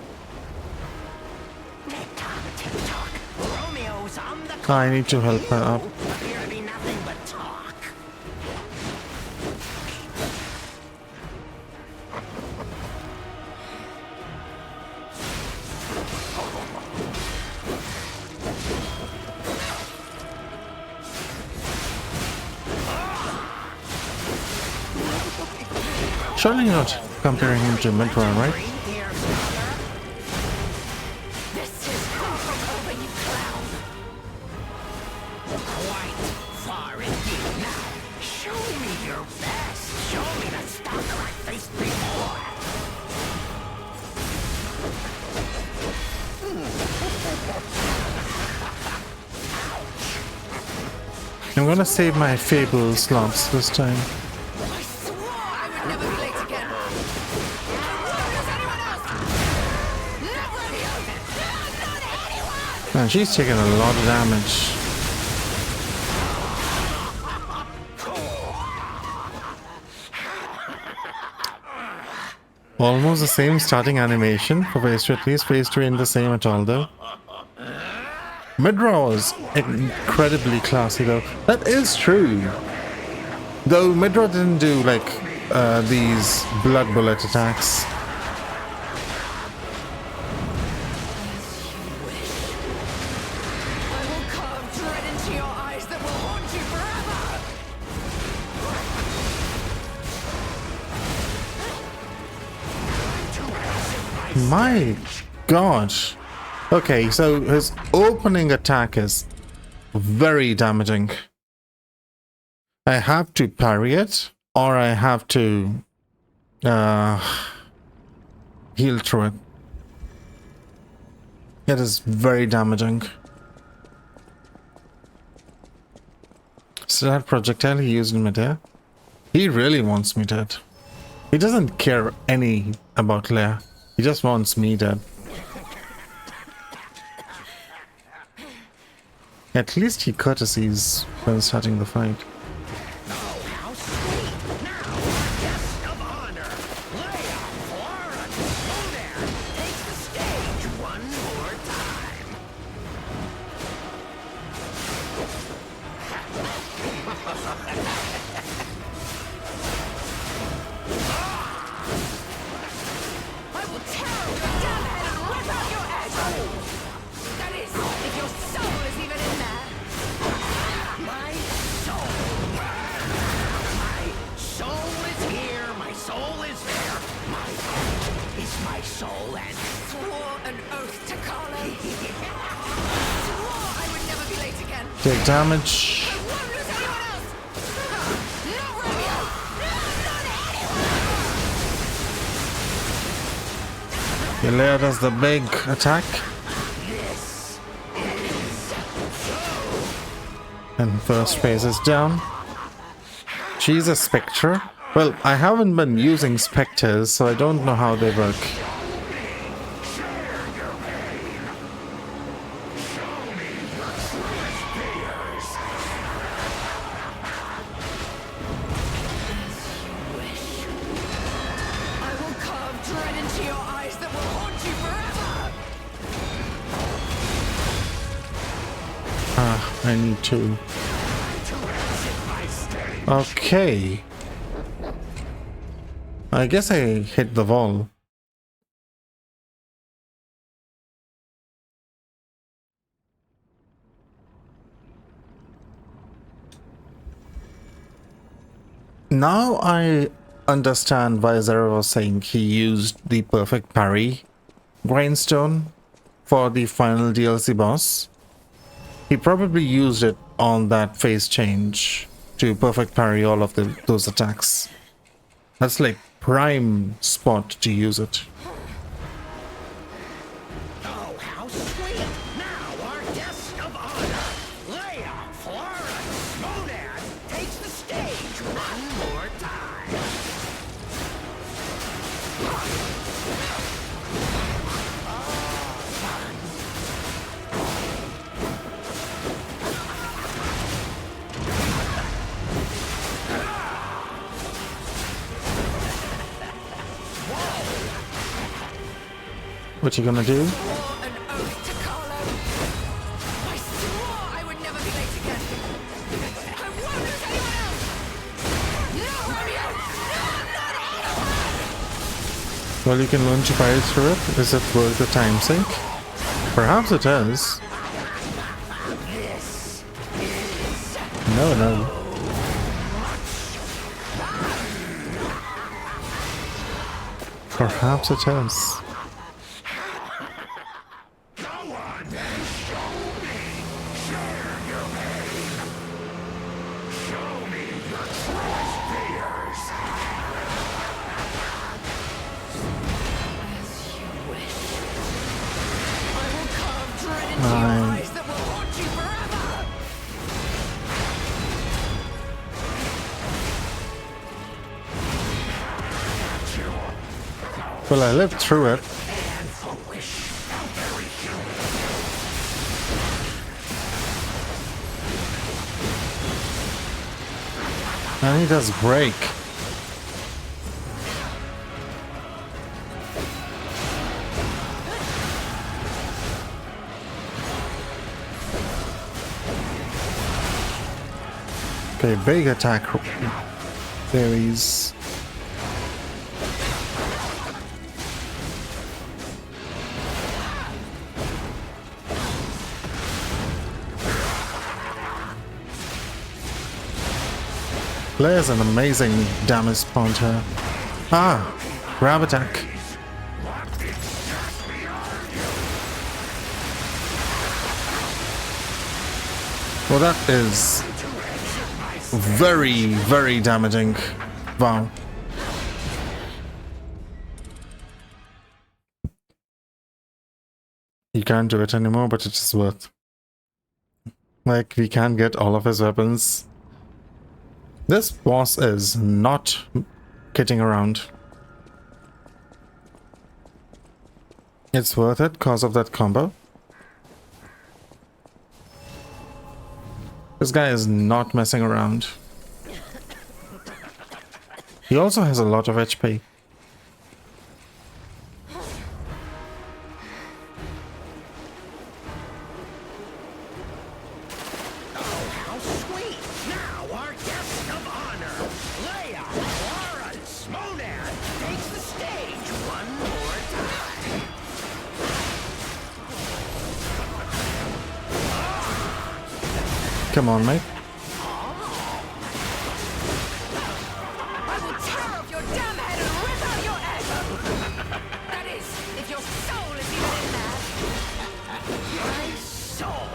I need to help her up. Appear to be nothing but talk. Surely not comparing him to Midra, right? This is far from over, you clown. Quite far indeed. Now, show me your best. Show me the stalker I faced before. I'm gonna save my Fable slots this time. I swore I would never be late again. Does anyone else? Not radio! Not anyone! Man, she's taking a lot of damage. Almost the same starting animation for phase 2, at least phase 3 ain't the same at all though. Midra was incredibly classy though. That is true. Though Midra didn't do like these blood bullet attacks. I will carve dread into your eyes that will haunt you forever! My god. Okay, so his opening attack is very damaging. I have to parry it, or I have to heal through it. It is very damaging. So that projectile he used in midair, he really wants me dead. He doesn't care any about Leia. He just wants me dead. At least he courtesies when starting the fight. Oh, how sweet! Now, guest of honor, Leia Florence Modan takes the stage one more time. I will tear off your damn head and rip out your eggs! That is, if your soul is even in there! My soul. My soul is here. My soul is there. My is my soul and Swore an oath to Carlo. Swore I would never be late again. Take damage. I won't lose anyone else! Not Romeo! Not anyone! Leia does the big attack. And first phase is down. She's a Spectre. Well, I haven't been using Spectres, so I don't know how they work. I will carve dread into your eyes that will haunt you forever! I need to. Okay. I guess I hit the wall. Now I understand why Zara was saying he used the perfect parry grindstone for the final DLC boss. He probably used it on that phase change to perfect parry all of those attacks. That's like prime spot to use it. oh, how sweet! Now our guest of honor, Leia Florence Modan takes the stage one more time. What you gonna do? Swore an oath to Carlo. I swore I would Well, you can learn to pirate through it. Is it worth the time sink? Perhaps it is. No. Perhaps it is. Well, I lived through it. And he does break. Okay, big attack. Theories. Claire's an amazing damage spawner. Ah, grab attack. Well, that is very, very damaging. Wow. You can't do it anymore, but it's just worth. Like, we can't get all of his weapons. This boss is not kidding around. It's worth it because of that combo. This guy is not messing around. He also has a lot of HP. Come on, mate. I will tear off your damn head and rip out your egg! That is, if your soul is even in there. My soul?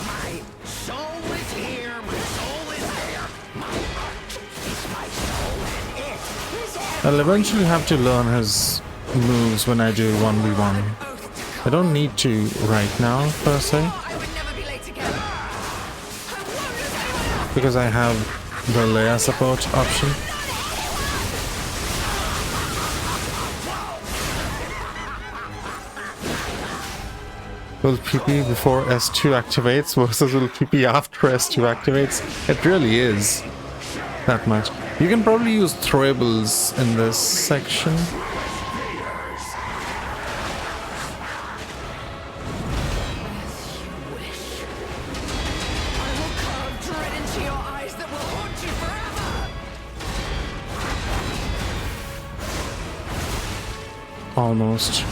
My soul is here, my soul is there. My heart is my soul, and it is everything. I'll eventually have to learn his moves when I do 1v1. I don't need to right now, per se. I would never be late again. I won't lose anyone else! Because I have the Leia support option. Will PP before S2 activates versus will PP after S2 activates? It really is that much. You can probably use throwables in this section. Almost.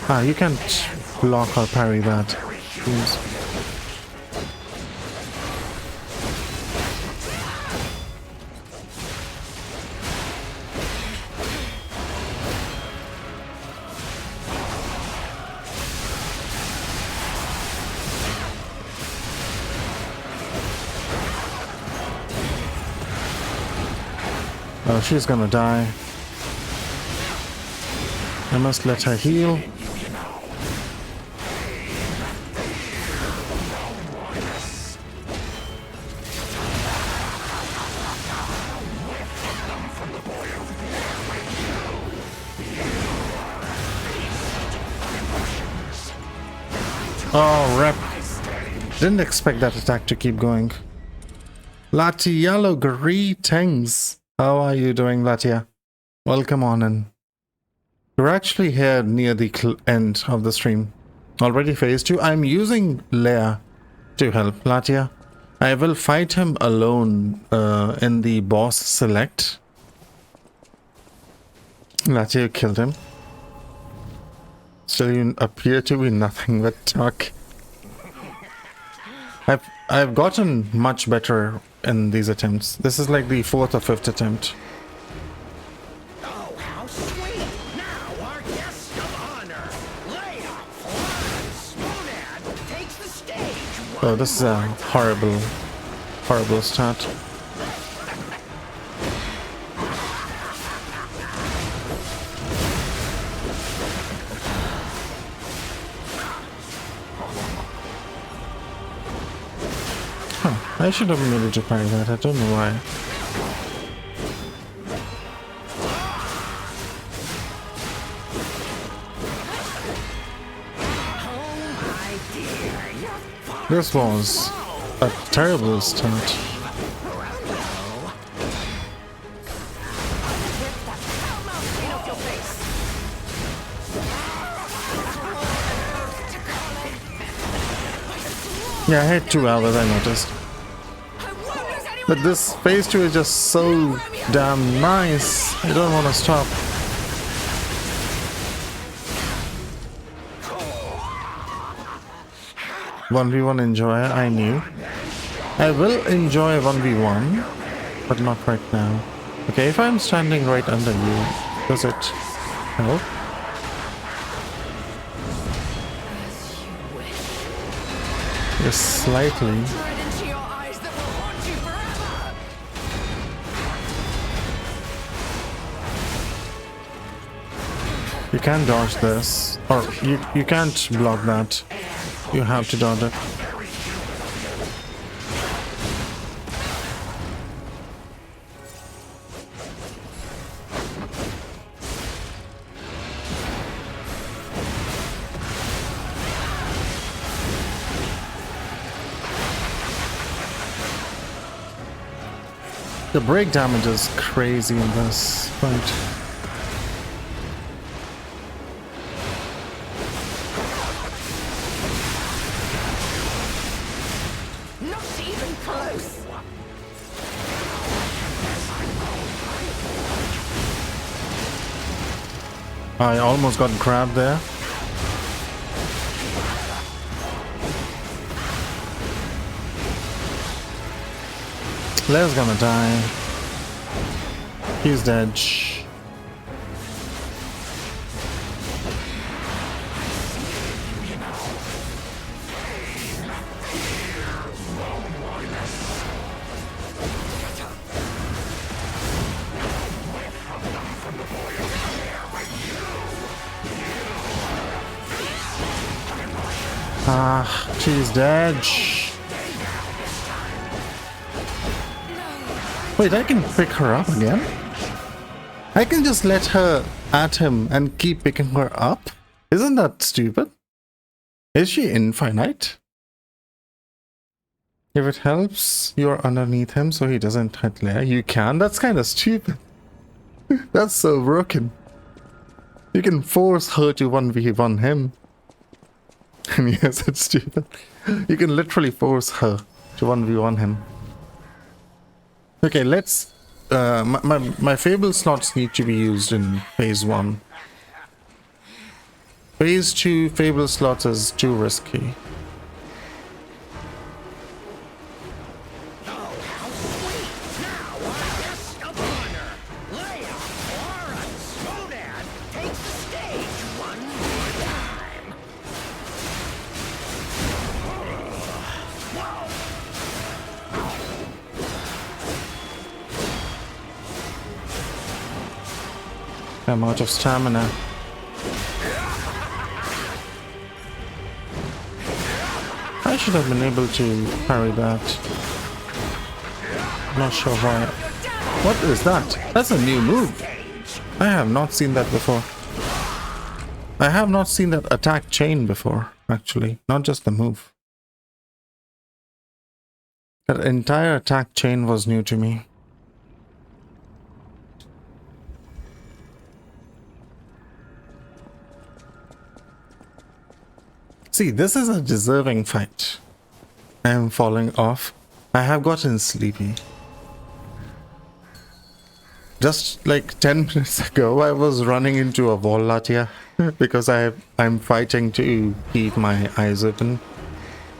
Ah, you can't block or parry that. Jeez. Oh, she's gonna die. I must let her heal. Oh, rep. Didn't expect that attack to keep going. Latiello, greetings. How are you doing, Latia? Welcome on in. We're actually here near the end of the stream. Already phase 2. I'm using Leia to help Latia. I will fight him alone in the boss select Lachi, you killed him. Still, you appear to be nothing but talk. I've gotten much better in these attempts. This is like the 4th or 5th attempt. Oh, how sweet! Now our guest of honor, Leia Florence Monad, takes the stage. Oh, this is a horrible, horrible start. I should have made it to parry that, I don't know why. This was a terrible start. Yeah, I hit 2 hours, I noticed. But this phase 2 is just so damn nice. I don't want to stop. One v one enjoyer, I knew. I will enjoy 1v1, but not right now. Okay, if I'm standing right under you, does it help? Yes, slightly. You can't dodge this, or you can't block that. You have to dodge it. The break damage is crazy in this fight. I almost got grabbed there. Leia's gonna die. He's dead. Ah, she's dead. Wait, I can pick her up again? I can just let her at him and keep picking her up? Isn't that stupid? Is she infinite? If it helps, you're underneath him so he doesn't hit Leia. You can? That's kind of stupid. That's so broken. You can force her to 1v1 him. And yes, it's stupid. You can literally force her to 1v1 him. Okay, let's... my Fable slots need to be used in phase 1. Phase 2 Fable slots is too risky. I'm out of stamina. I should have been able to parry that. Not sure why. What is that? That's a new move. I have not seen that before. I have not seen that attack chain before, actually. Not just the move. That entire attack chain was new to me. See, this is a deserving fight. I am falling off. I have gotten sleepy. Just like 10 minutes ago, I was running into a wall, Latia, because I'm fighting to keep my eyes open.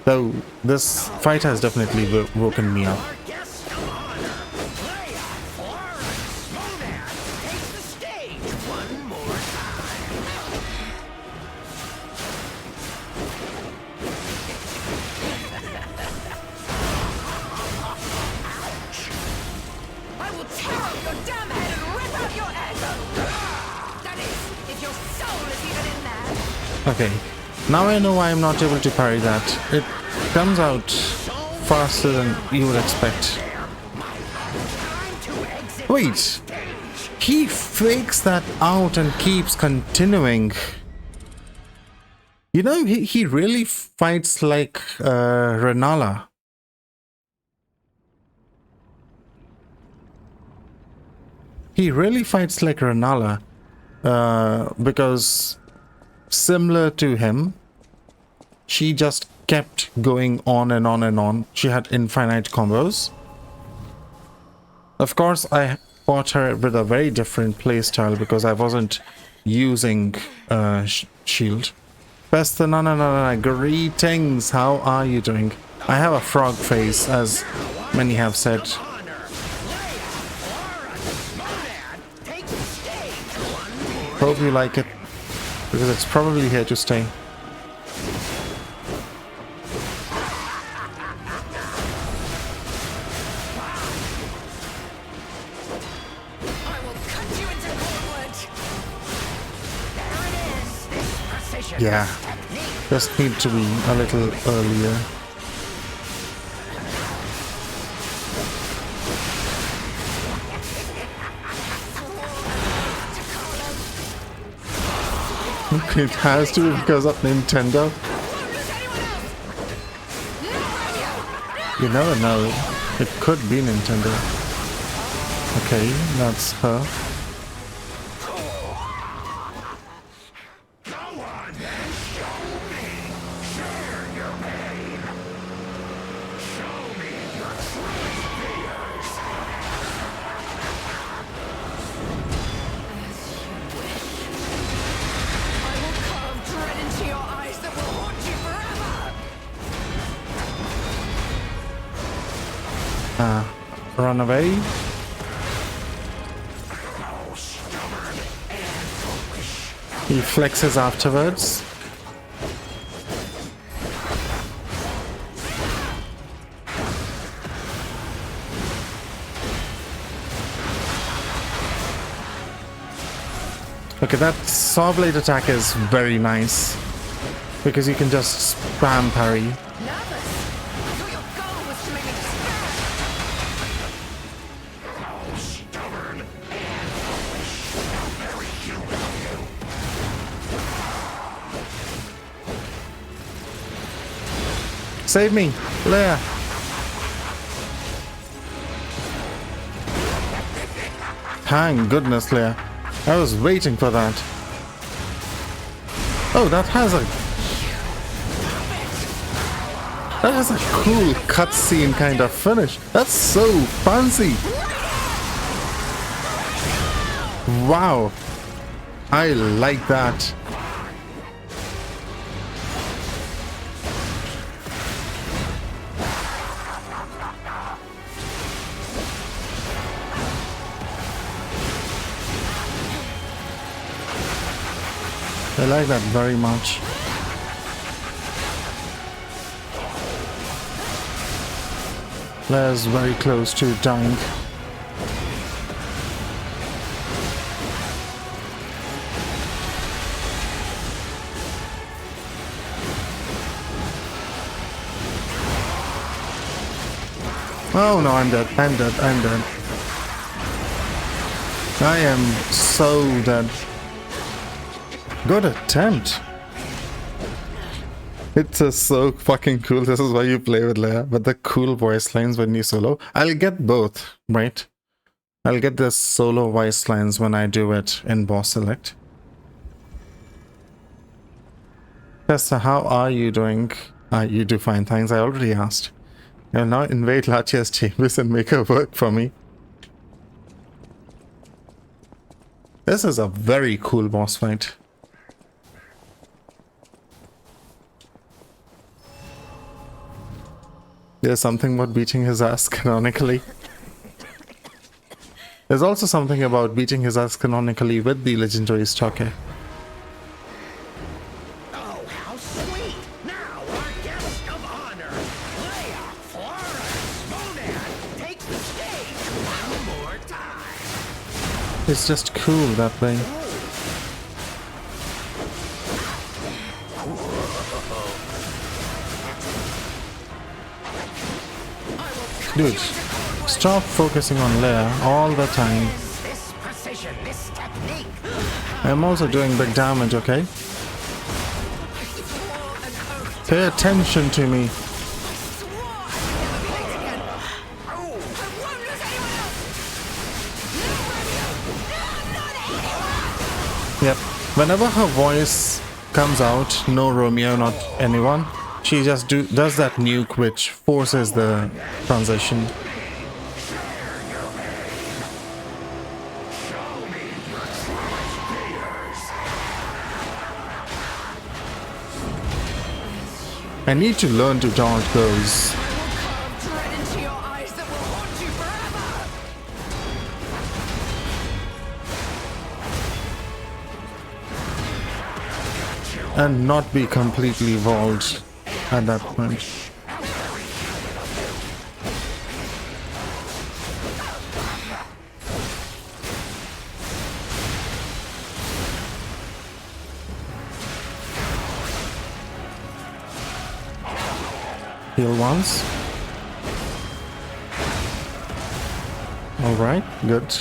Though this fight has definitely woken me up. Our guest of honor, Leia, Florence, Monad, takes the stage one more I will tear off your damn head and rip out your ego! That is, if your soul is even in there! Okay, now I know why I'm not able to parry that. It comes out faster than you would expect. time to exit. Wait, he fakes that out and keeps continuing. You know, he really fights like Renala. He really fights like Renala, because similar to him, she just kept going on and on and on. She had infinite combos. Of course, I fought her with a very different playstyle because I wasn't using shield. Pesta, no, greetings, how are you doing? I have a frog face, as many have said. Honor, Leia, Florence, Monad, takes the stage one more. Hope you like it, because it's probably here to stay. I will cut you into cordwood! There it is. This precision Yeah, technique. just need to be a little earlier. It has to be because of Nintendo. You never know. It could be Nintendo. Okay, that's her. Go on then, show me. Share your pain. Show me your true fears. I will carve dread into your eyes that will haunt you forever! Run away. He flexes afterwards. Okay, that saw blade attack is very nice because you can just spam parry. Nervous? I thought your goal was to make me despair! Save me, Leia. Thank goodness, Leia. I was waiting for that. Oh, that has a cool cutscene kind of finish. That's so fancy. Wow. I like that. I like that very much. Leia's very close to dying. Oh no, I'm dead. I'm dead. I'm dead. I am so dead. Good attempt. It's so fucking cool. This is why you play with Leia. But the cool voice lines when you solo. I'll get both, right? I'll get the solo voice lines when I do it in boss select. Tessa, how are you doing? You do fine, thanks. I already asked. I'll now invade Latia's chambers and make her work for me. This is a very cool boss fight. There's something about beating his ass canonically. There's also something about beating his ass canonically with the legendary Stokke. Oh, how sweet! Now, our guest of honor, Leia Florence Monan, takes the stage one more time. It's just cool that way. Dude, stop focusing on Leia all the time. This precision, this technique. I'm also doing big damage, okay? Pay attention to me. Yep. Whenever her voice comes out, no Romeo, not anyone, she just does that nuke which forces the transition. I need to learn to dodge those. Dread into your eyes that will haunt you forever. And not be completely walled at that point. Heal once. Alright, good.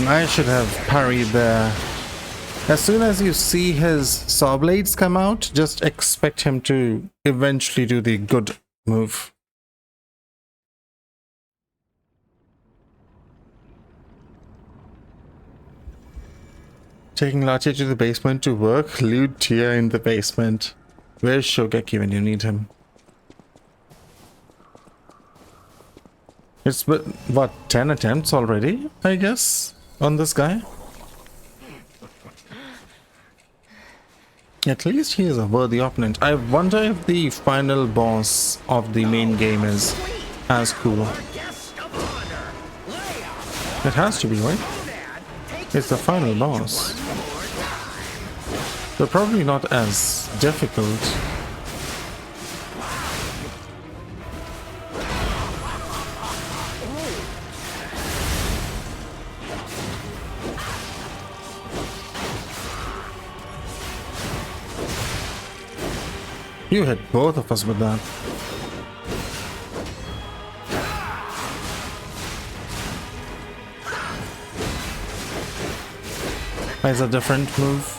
I should have parried there. As soon as you see his saw blades come out, just expect him to eventually do the good move. Taking Lache to the basement to work, loot Tia in the basement. Where's Shogeki when you need him? It's been, what, 10 attempts already, I guess, on this guy? At least he is a worthy opponent. I wonder if the final boss of the main game is as cool. It has to be, right? It's the final boss. But probably not as difficult. You hit both of us with that. It's a different move.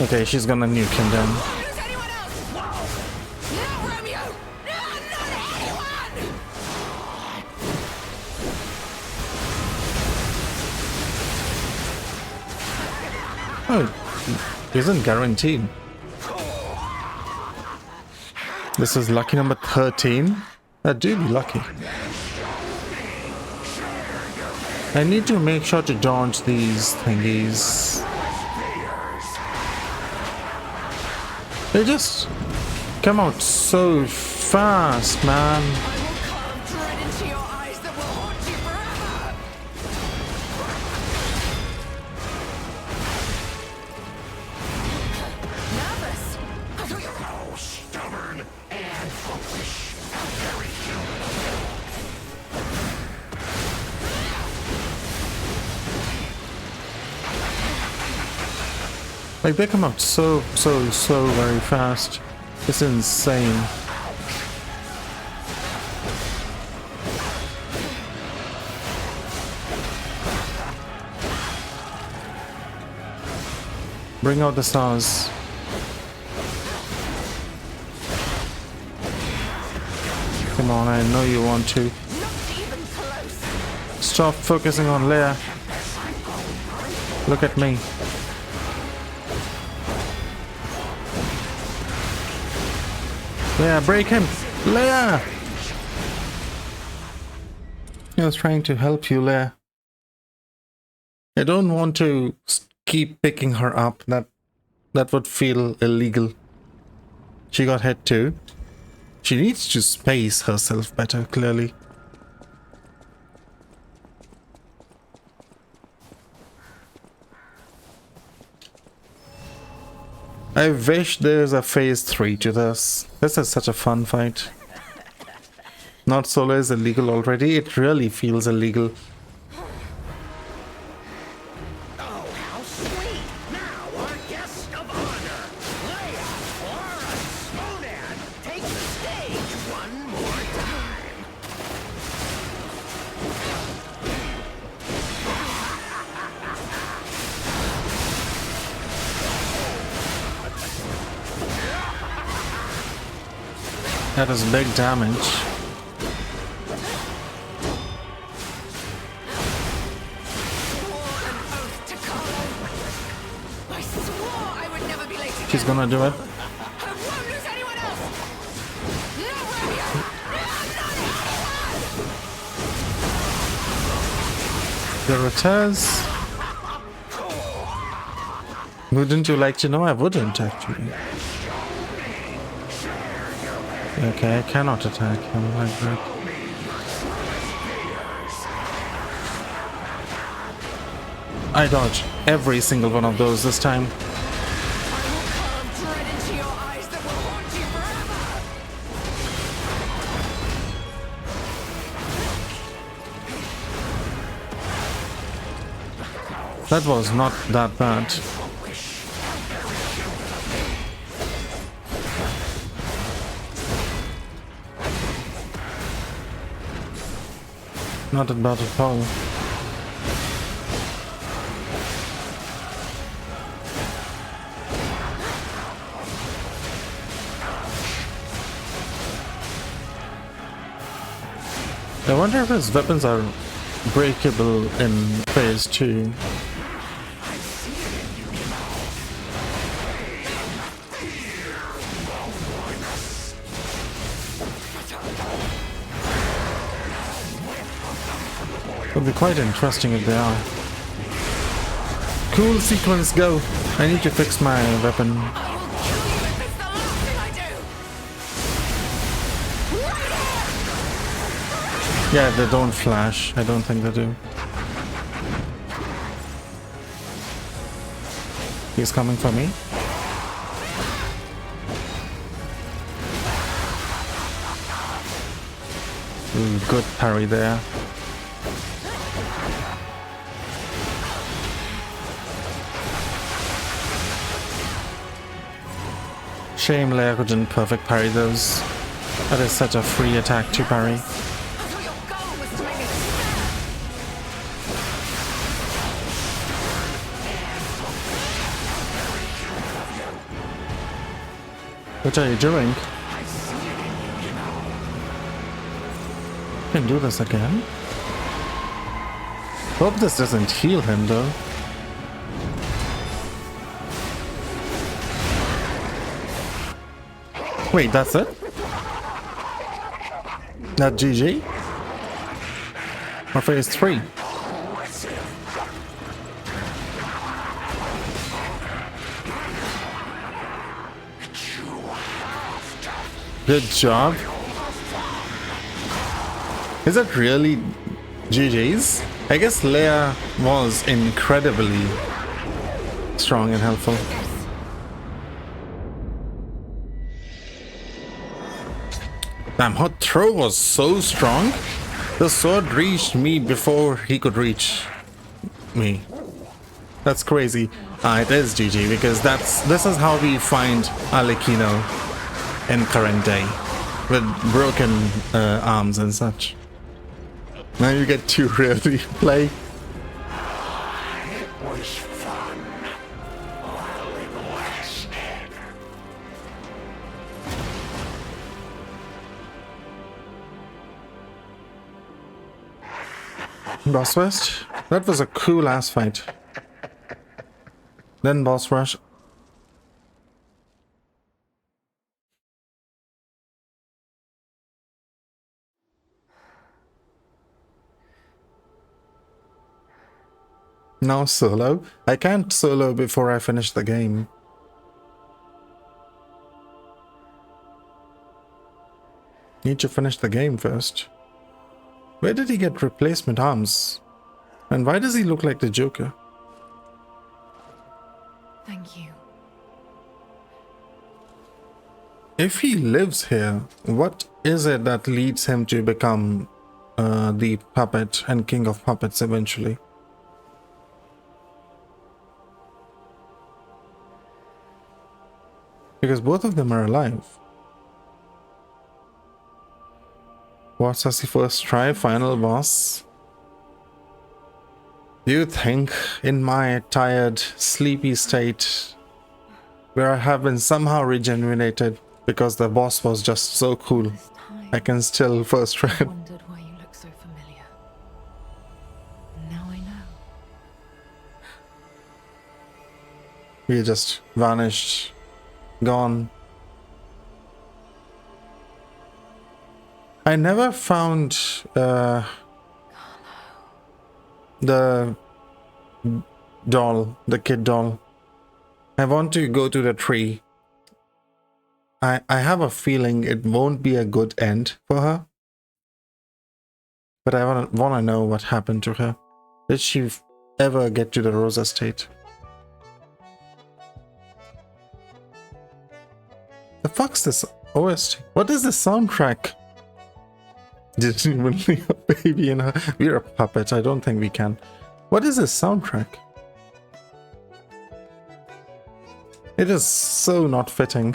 Okay, she's gonna nuke him down. Oh, isn't guaranteed. This is lucky number 13. I do be lucky. I need to make sure to dodge these thingies. They just come out so fast, man. Like, they come out so very fast. It's insane. Bring out the stars. Come on, I know you want to. stop focusing on Leia. Look at me. Leia, break him! Leia! I was trying to help you, Leia. I don't want to keep picking her up. That would feel illegal. She got hit too. She needs to space herself better, clearly. I wish there's a phase 3 to this. This is such a fun fight. Not Solo is illegal already. It really feels illegal. Oh, how sweet! Now our guest of honor, Leia Florence Monan, takes the stage one more time. That is big damage. She's gonna do it. There it is. Wouldn't you like to know? I wouldn't actually. Okay, I cannot attack him like that. I dodged every single one of those this time. That was not that bad. Not that bad at all. I wonder if his weapons are breakable in phase 2. Would be quite interesting if they are. Cool sequence, go! I need to fix my weapon. Yeah, they don't flash. I don't think they do. He's coming for me. Ooh, good parry there. Shame Leia couldn't perfect parry those. That is such a free attack to parry. What are you doing? Can do this again. Hope this doesn't heal him though. Wait, that's it? Not GG? Or phase 3? Good job. Is that really GG's? I guess Leia was incredibly strong and helpful. Damn, her throw was so strong. The sword reached me before he could reach me. That's crazy. It is GG because this is how we find Arlecchino in current day, with broken arms and such. Now you get to really play. It was fun while it lasted. Boss West? That was a cool ass fight. Then boss rush. Now solo? I can't solo before I finish the game. Need to finish the game first. Where did he get replacement arms? And why does he look like the Joker? Thank you. If he lives here, what is it that leads him to become the puppet and king of puppets eventually? Because both of them are alive. What's as the first try, final boss? Do you think in my tired, sleepy state, where I have been somehow regenerated because the boss was just so cool, This time, I can still first try I it? wondered why you look so familiar. Now I know. We just vanished, gone. I never found the doll, the kid doll. I want to go to the tree. I have a feeling it won't be a good end for her. But I want to know what happened to her. Did she ever get to the Rose Estate? The fuck's this OST? What is the soundtrack? Didn't even leave a baby in her. We're a puppet. I don't think we can. What is this soundtrack? It is so not fitting.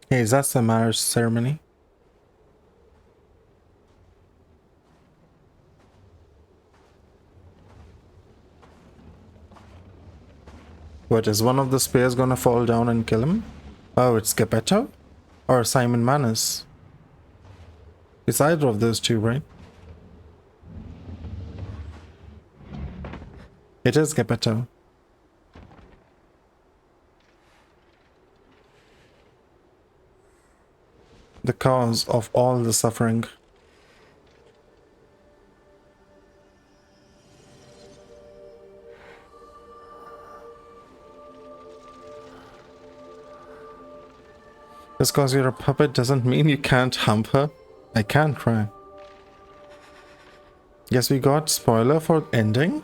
Hey, is that the marriage ceremony? What, is one of the spears gonna fall down and kill him? Oh, it's Geppetto? Or Simon Manus? It's either of those two, right? It is Geppetto. The cause of all the suffering. Just because you're a puppet doesn't mean you can't hump her. I can't try. Guess we got spoiler for ending.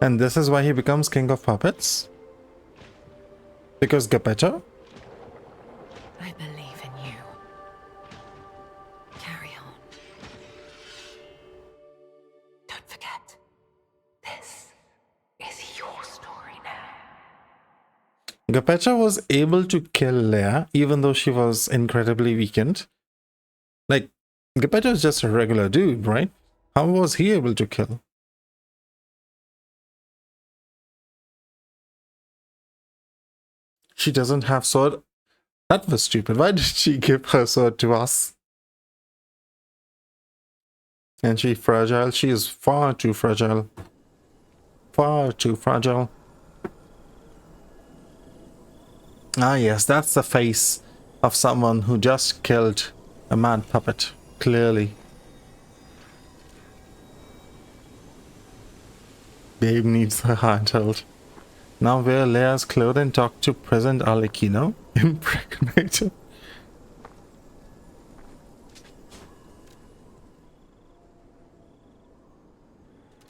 And this is why he becomes king of puppets? Because Geppetto? I believe in you. Carry on. Don't forget, this is your story now. Geppetto was able to kill Leia even though she was incredibly weakened. Like, Geppetto is just a regular dude, right? How was he able to kill? She doesn't have sword. That was stupid. Why did she give her sword to us? And she fragile? She is far too fragile. Far too fragile. Ah yes, that's the face of someone who just killed a mad puppet. Clearly. Babe needs her heart held. Now wear Leia's clothes and talk to present Arlecchino. Impregnated.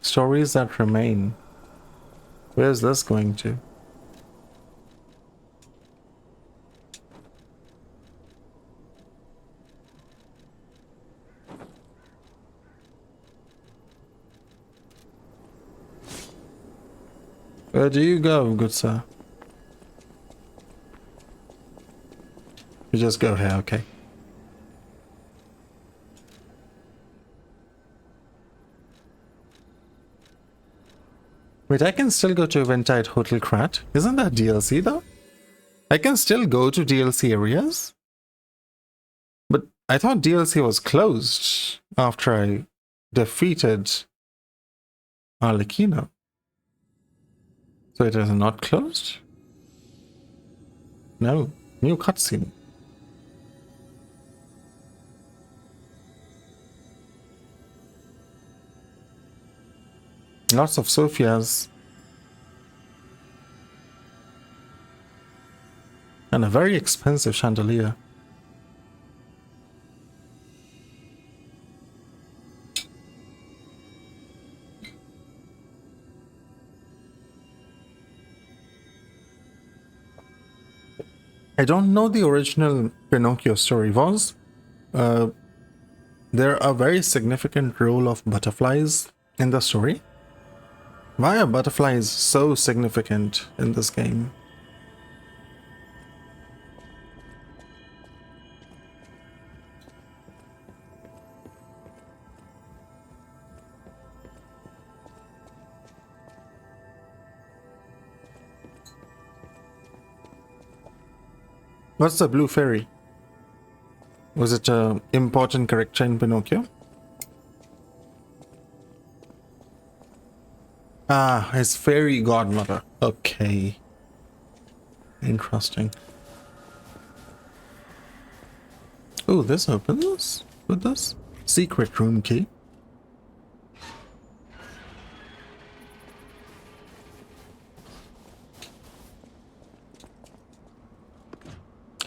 Stories that remain. Where's this going to? Where do you go, good sir? You just go here, okay. Wait, I can still go to Eventide Hotel Krat. Isn't that DLC though? I can still go to DLC areas, but I thought DLC was closed after I defeated Arlecchino. So it is not closed? No. New cutscene. Lots of Sophias. And a very expensive chandelier. I don't know the original Pinocchio story was. There are very significant role of butterflies in the story. Why are butterflies so significant in this game? What's the blue fairy? Was it an important character in Pinocchio? Ah, his fairy godmother. Okay. Interesting. Oh, this opens with this secret room key.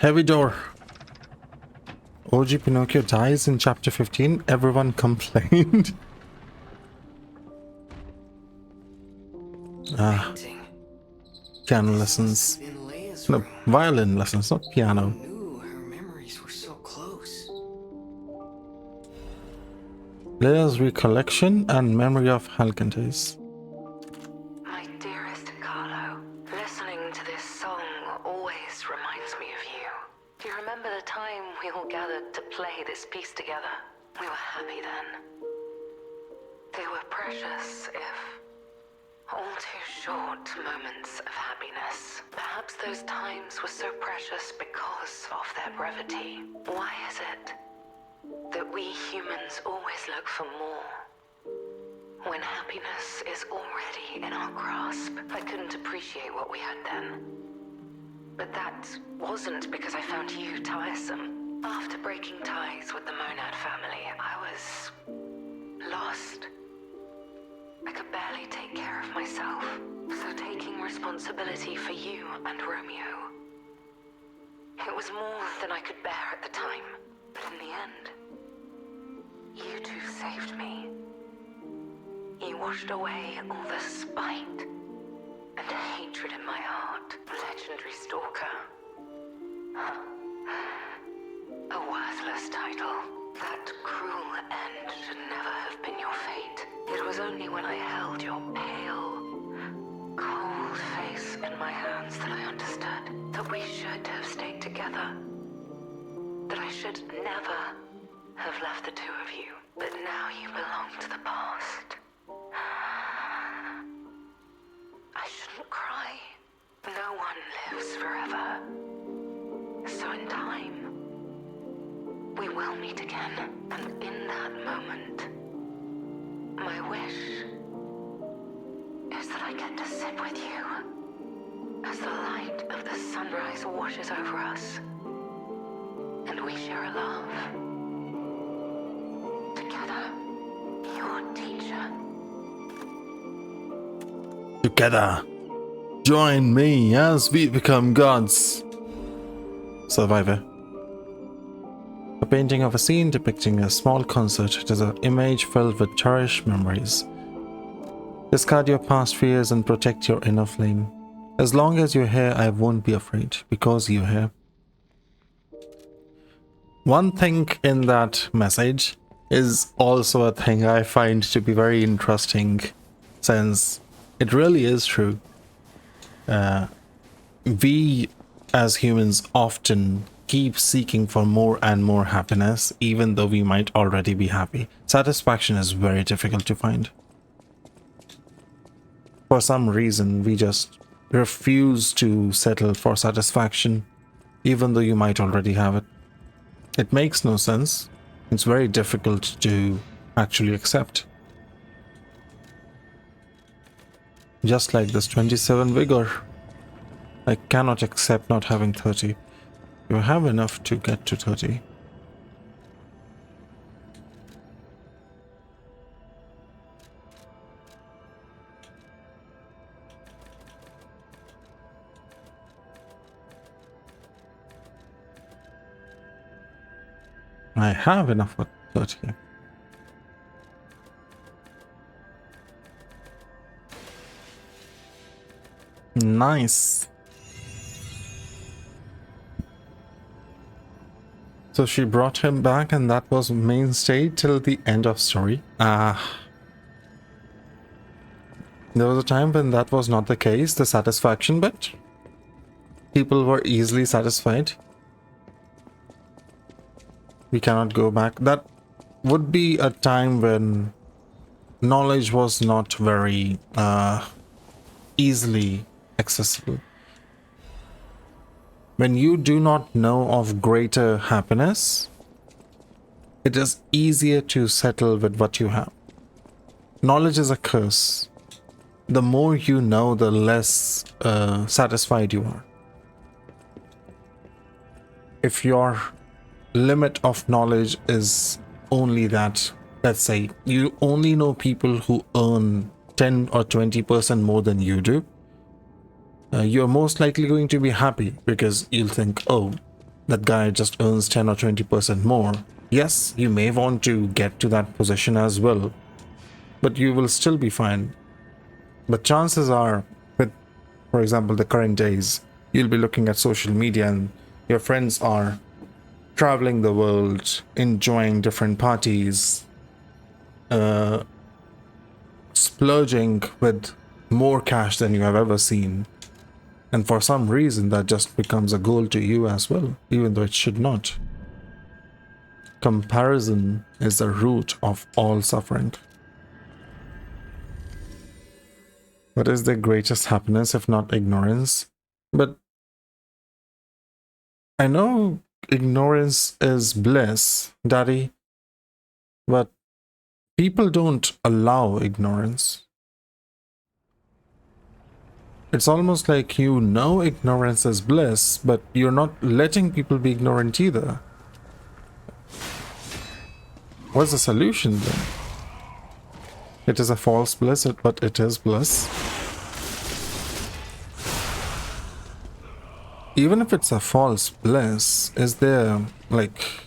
Heavy door. OG Pinocchio dies in chapter 15. Everyone complained. Painting. Piano lessons. In Leia's No, room. violin lessons, not piano. Knew her memories were so close. Leia's recollection and memory of Halcantes. My dearest Carlo, listening to this song always reminds me of you. Do you remember the time we all gathered to play this piece together? We were happy then. They were precious, if all too short moments of happiness. Perhaps those times were so precious because of their brevity. Why is it that we humans always look for more when happiness is already in our grasp? I couldn't appreciate what we had then. But that wasn't because I found you tiresome. After breaking ties with the Monad family, I was lost. I could barely take care of myself, so taking responsibility for you and Romeo, it was more than I could bear at the time. But in the end, you two saved me. You washed away all the spite and hatred in my heart. Legendary Stalker. A worthless title. That cruel end should never have been your fate. It was only when I held your pale, cold face in my hands that I understood that we should have stayed together. That I should never have left the two of you. But now you belong to the past. I shouldn't cry. No one lives forever. So in time, we will meet again. And in that moment, my wish is that I get to sit with you as the light of the sunrise washes over us. And we share a love. Together, your teacher. Together, join me as we become gods. Survivor. A painting of a scene depicting a small concert. It is an image filled with cherished memories. Discard your past fears and protect your inner flame. As long as you're here, I won't be afraid, because you're here. One thing in that message is also a thing I find to be very interesting, since it really is true. We as humans often keep seeking for more and more happiness, even though we might already be happy. Satisfaction is very difficult to find. For some reason, we just refuse to settle for satisfaction, even though you might already have it. It makes no sense. It's very difficult to actually accept. Just like this 27 vigor. I cannot accept not having 30. You have enough to get to 30. I have enough for 30. Nice. So she brought him back and that was mainstay till the end of story. There was a time when that was not the case, the satisfaction bit. People were easily satisfied. We cannot go back. That would be a time when knowledge was not very easily accessible. When you do not know of greater happiness, it is easier to settle with what you have. Knowledge is a curse. The more you know, the less satisfied you are. If your limit of knowledge is only that, let's say, you only know people who earn 10 or 20% more than you do, you're most likely going to be happy because you'll think, oh, that guy just earns 10 or 20% more. Yes, you may want to get to that position as well, but you will still be fine. But chances are, with, for example, the current days, you'll be looking at social media and your friends are traveling the world, enjoying different parties, splurging with more cash than you have ever seen. And for some reason, that just becomes a goal to you as well, even though it should not. Comparison is the root of all suffering. What is the greatest happiness if not ignorance? But I know ignorance is bliss, Daddy, but people don't allow ignorance. It's almost like you know ignorance is bliss, but you're not letting people be ignorant either. What's the solution then? It is a false bliss, but it is bliss. Even if it's a false bliss, is there, like,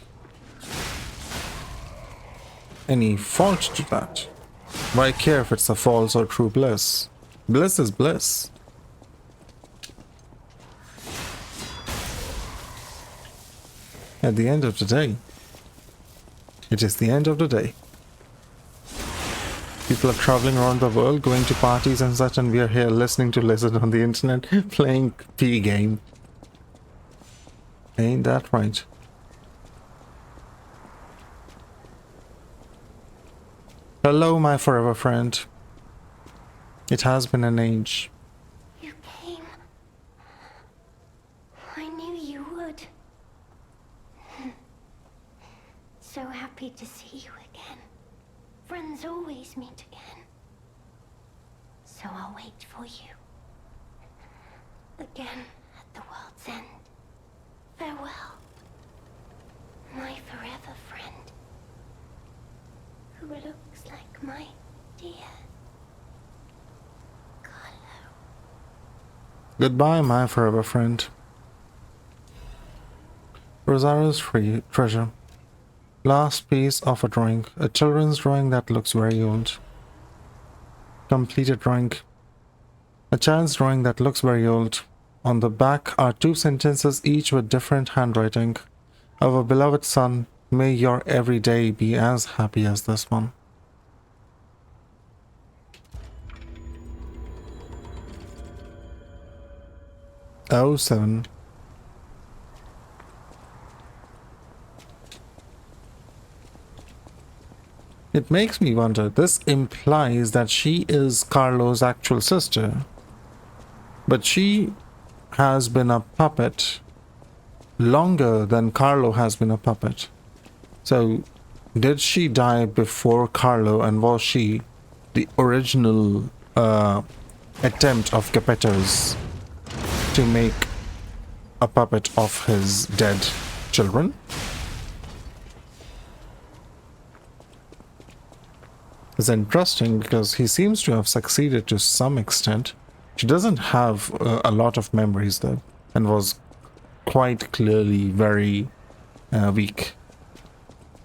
any fault to that? Why care if it's a false or true bliss? Bliss is bliss. At the end of the day, it is the end of the day. People are traveling around the world, going to parties and such, and we are here listening to Lizard on the internet, playing P-game. Ain't that right? Hello, my forever friend. It has been an age. You came. I knew you would. So happy to see you again. Friends always meet again. So I'll wait for you. Again at the world's end. Farewell. My forever friend. Who looks like my dear Carlo. Goodbye, my forever friend. Rosario's treasure. Last piece of a drawing. A children's drawing that looks very old. Completed drawing. A child's drawing that looks very old. On the back are 2 sentences, each with different handwriting. Our beloved son, may your every day be as happy as this one. Oh, 7. It makes me wonder, this implies that she is Carlo's actual sister. But she has been a puppet longer than Carlo has been a puppet. So, did she die before Carlo, and was she the original attempt of Geppetto's to make a puppet of his dead children? It's interesting because he seems to have succeeded to some extent. She doesn't have a lot of memories though, and was quite clearly very weak.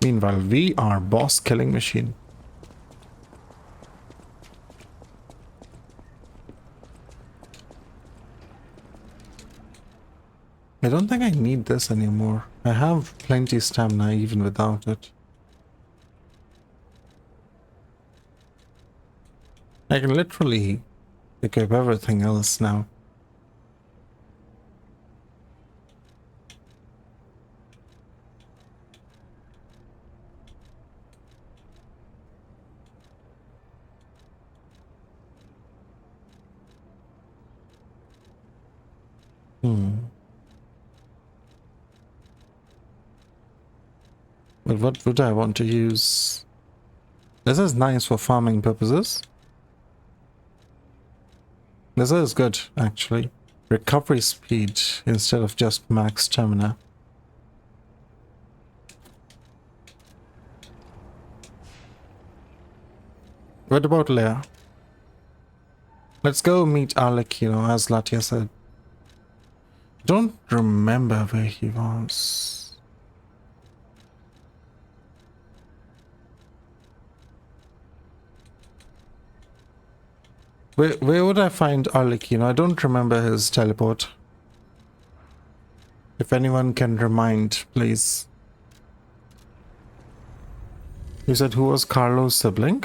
Meanwhile, we are boss killing machine. I don't think I need this anymore. I have plenty stamina even without it. I can literally pick up everything else now. But what would I want to use? This is nice for farming purposes. This is good, actually. Recovery speed instead of just max stamina. What about Leia? Let's go meet Arlecchino, as Latia said. Don't remember where he was. Where would I find Arlecchino? I don't remember his teleport. If anyone can remind, please. You said who was Carlo's sibling?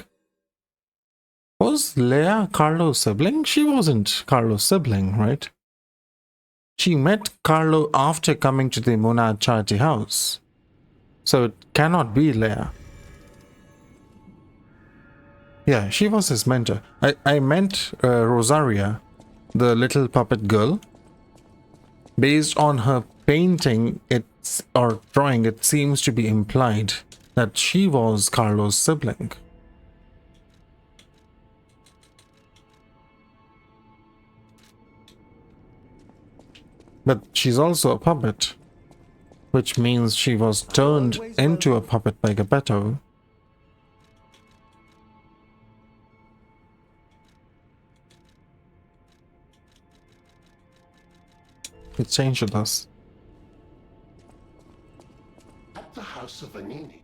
Was Leia Carlo's sibling? She wasn't Carlo's sibling, right? She met Carlo after coming to the Monad charity house. So it cannot be Leia. Yeah, she was his mentor. I meant Rosaria, the little puppet girl. Based on her painting, or drawing, it seems to be implied that she was Carlo's sibling. But she's also a puppet, which means she was turned into a puppet by Geppetto. It changed us. At the house of Vanini.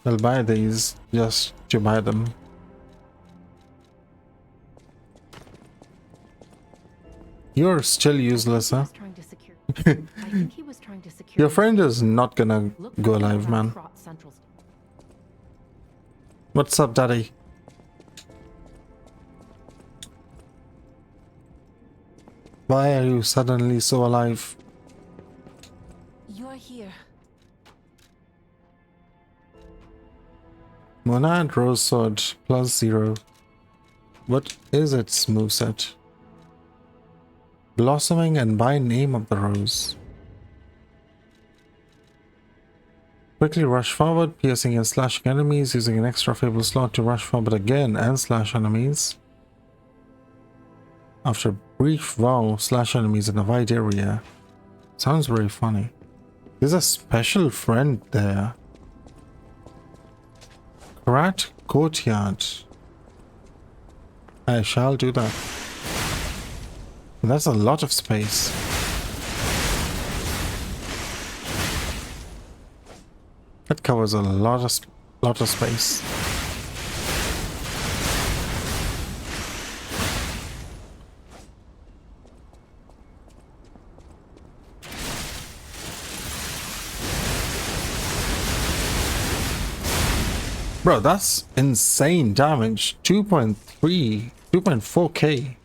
I'll buy these just to buy them. You're still useless, huh? Your friend is not gonna go alive, man. What's up, daddy? Why are you suddenly so alive? You're here. Monad Rose Sword +0. What is its moveset? Blossoming and by name of the rose. Quickly rush forward, piercing and slashing enemies, using an extra fable slot to rush forward again and slash enemies. After a brief vow, slash enemies in a wide area. Sounds very funny. There's a special friend there. Karat Courtyard. I shall do that. That's a lot of space. That covers a lot of space. Bro, that's insane damage. 2.3, 2.4k.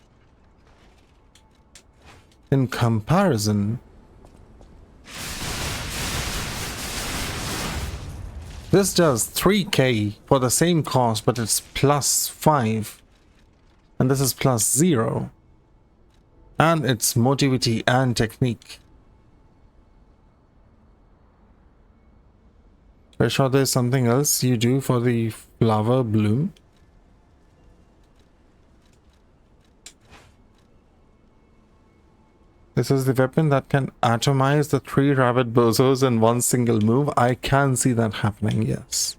In comparison, This does 3k for the same cost, but it's plus 5. And this is plus 0. And it's motivity and technique. Are you sure there's something else you do for the flower bloom? This is the weapon that can atomize the 3 rabbit bozos in one single move. I can see that happening, yes.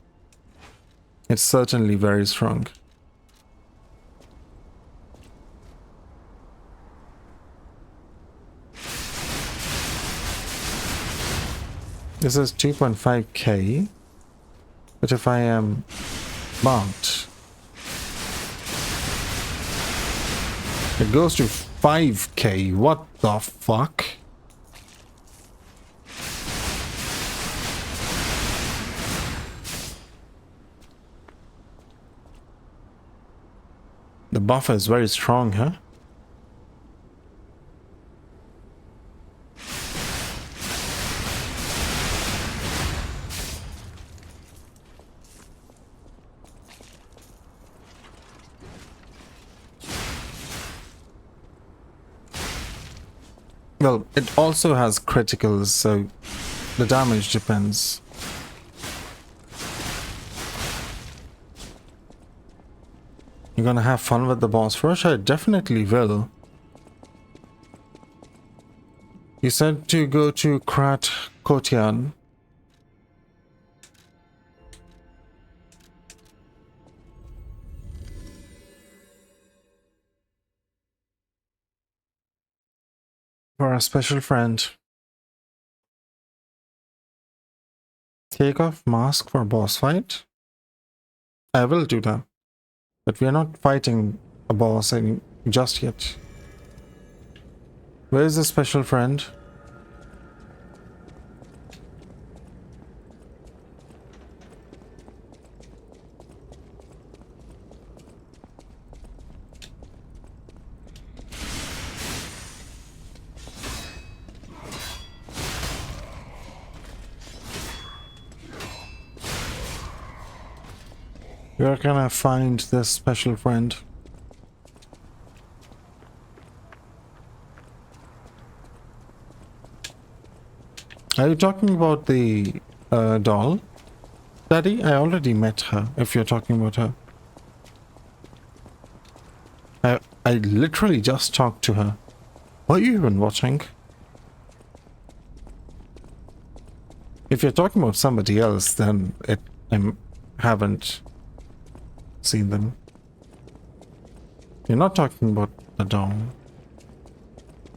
It's certainly very strong. This is 2.5k. But if I am marked, it goes to 5k. What the fuck? The buffer is very strong, huh? Well, it also has criticals, so the damage depends. You're gonna have fun with the boss rush? I definitely will. You said to go to Krat Kotian. For a special friend. Take off mask for boss fight? I will do that. But we are not fighting a boss just yet. Where is the special friend? Where can I find this special friend? Are you talking about the doll? Daddy, I already met her, if you're talking about her. I literally just talked to her. Are you even watching? If you're talking about somebody else, then I haven't seen them. You're not talking about the doll.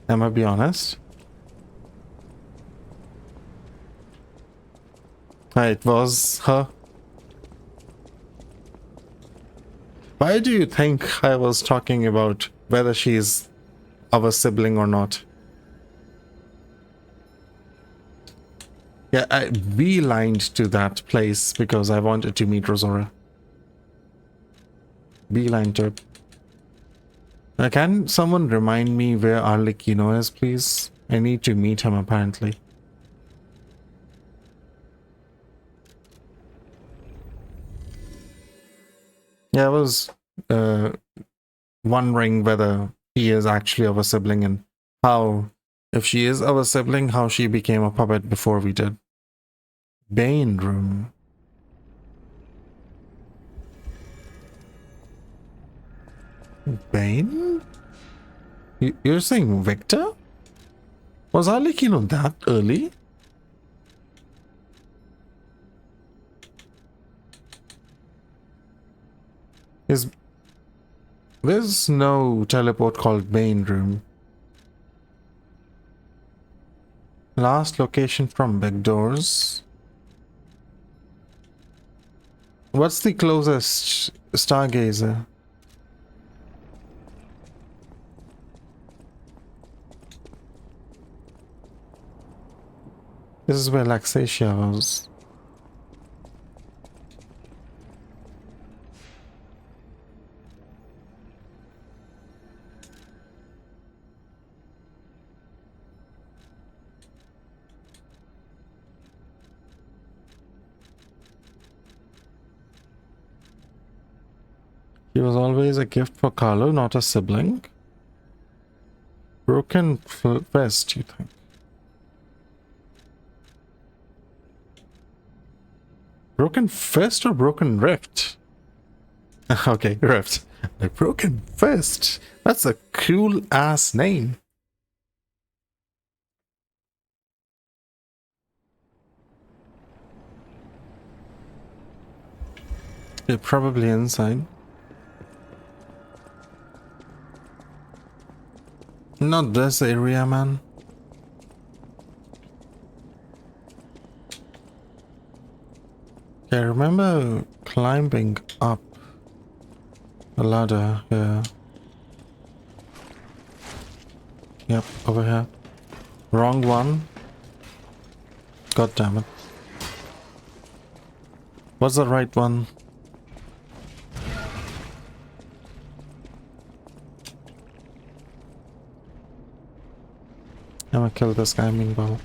Am I be honest? It was her. Why do you think I was talking about whether she's our sibling or not? Yeah, I beelined to that place because I wanted to meet Rosora. Beeline to it. Can someone remind me where Arlecchino is, please? I need to meet him, apparently. Yeah, I was wondering whether he is actually our sibling and how, if she is our sibling, how she became a puppet before we did. Bane room. Bane? You're saying Victor? Was Arlecchino that early? There's no teleport called Bane room. Last location from big doors. What's the closest stargazer? This is where Laxatia was. He was always a gift for Carlo, not a sibling. Broken fist, you think? Broken fist or broken rift? Okay, rift. A broken fist. That's a cool ass name. You're probably inside. Not this area, man. I remember climbing up a ladder here. Yep, over here. Wrong one. God damn it. What's the right one? I'm gonna kill this guy meanwhile.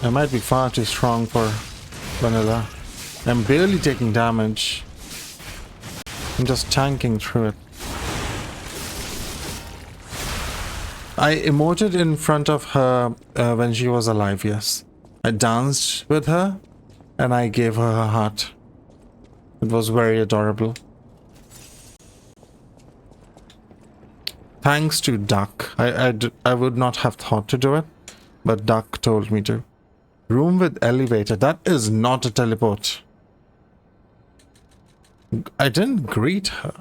I might be far too strong for vanilla. I'm barely taking damage. I'm just tanking through it. I emoted in front of her when she was alive, yes. I danced with her and I gave her a heart. It was very adorable. Thanks to Duck. I would not have thought to do it, but Duck told me to. Room with elevator. That is not a teleport. I didn't greet her.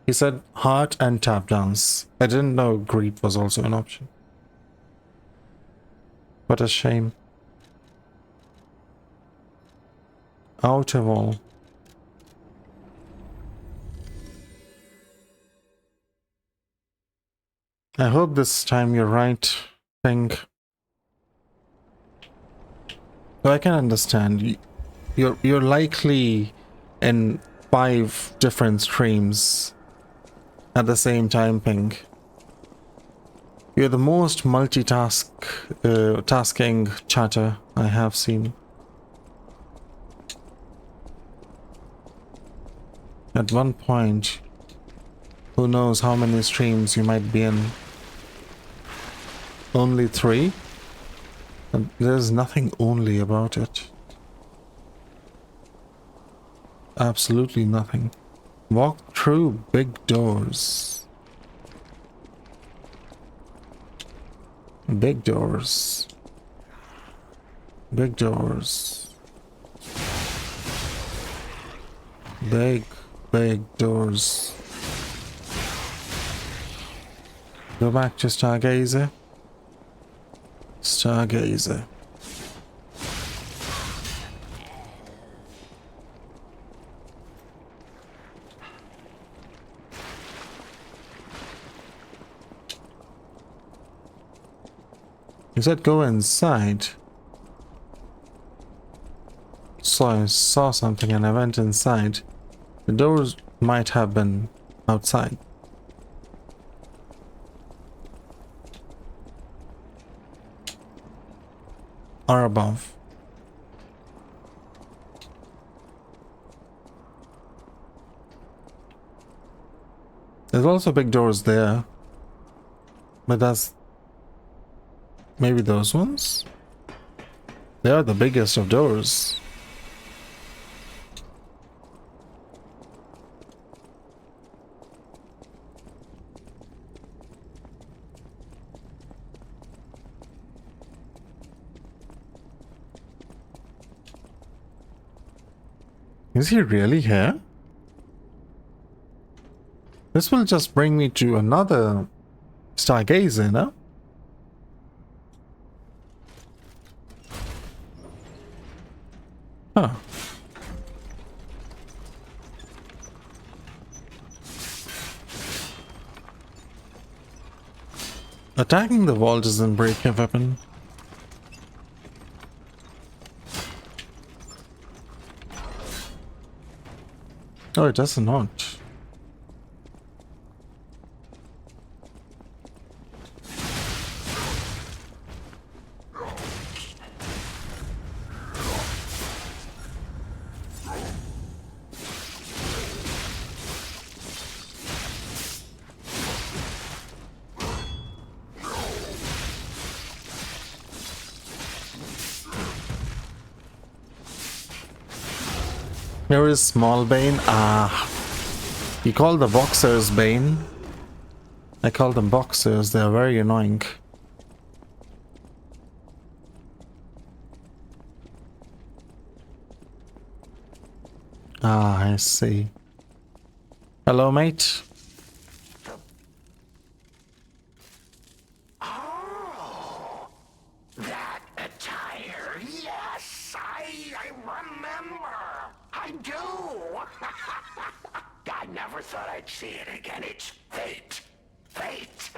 He said heart and tap dance. I didn't know greet was also an option. What a shame. Outer wall. I hope this time you're right, Pink. So I can understand. You're likely in 5 different streams at the same time, Pink. You're the most tasking chatter I have seen. At one point, who knows how many streams you might be in? Only 3? And there's nothing only about it. Absolutely nothing. Walk through big doors. Big doors. Big doors. Big doors. Go back to Stargazer. Stargazer. You said go inside. So I saw something and I went inside. The doors might have been outside. Or above. There's also big doors there. But that's... maybe those ones? They are the biggest of doors. Is he really here? This will just bring me to another Stargazer, no? Huh. Attacking the wall doesn't break a weapon. Oh, it does not. Here is Small Bane. You call the boxers Bane? I call them boxers, they are very annoying. I see. Hello, mate. Oh, that attire. Yes, I remember. I do. I never thought I'd see it again. It's fate. Fate.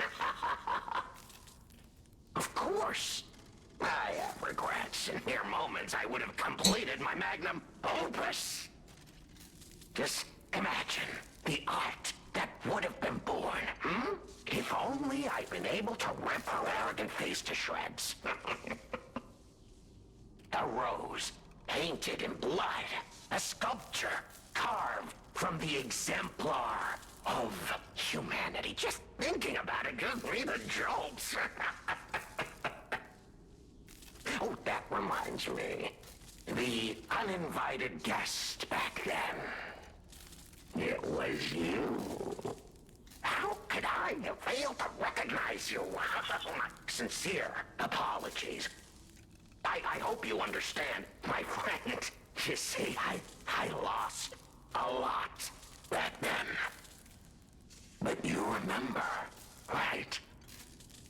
Of course. I have regrets. In mere moments, I would have completed my magnum opus. Just imagine the art that would have been born, hmm? If only I'd been able to rip her arrogant face to shreds. A rose painted in blood. A sculpture carved from the exemplar of humanity. Just thinking about it gives me the jolts. Oh, that reminds me. The uninvited guest back then. It was you. How could I have failed to recognize you? Sincere apologies. I hope you understand, my friend. You see, I lost a lot back then. But you remember, right?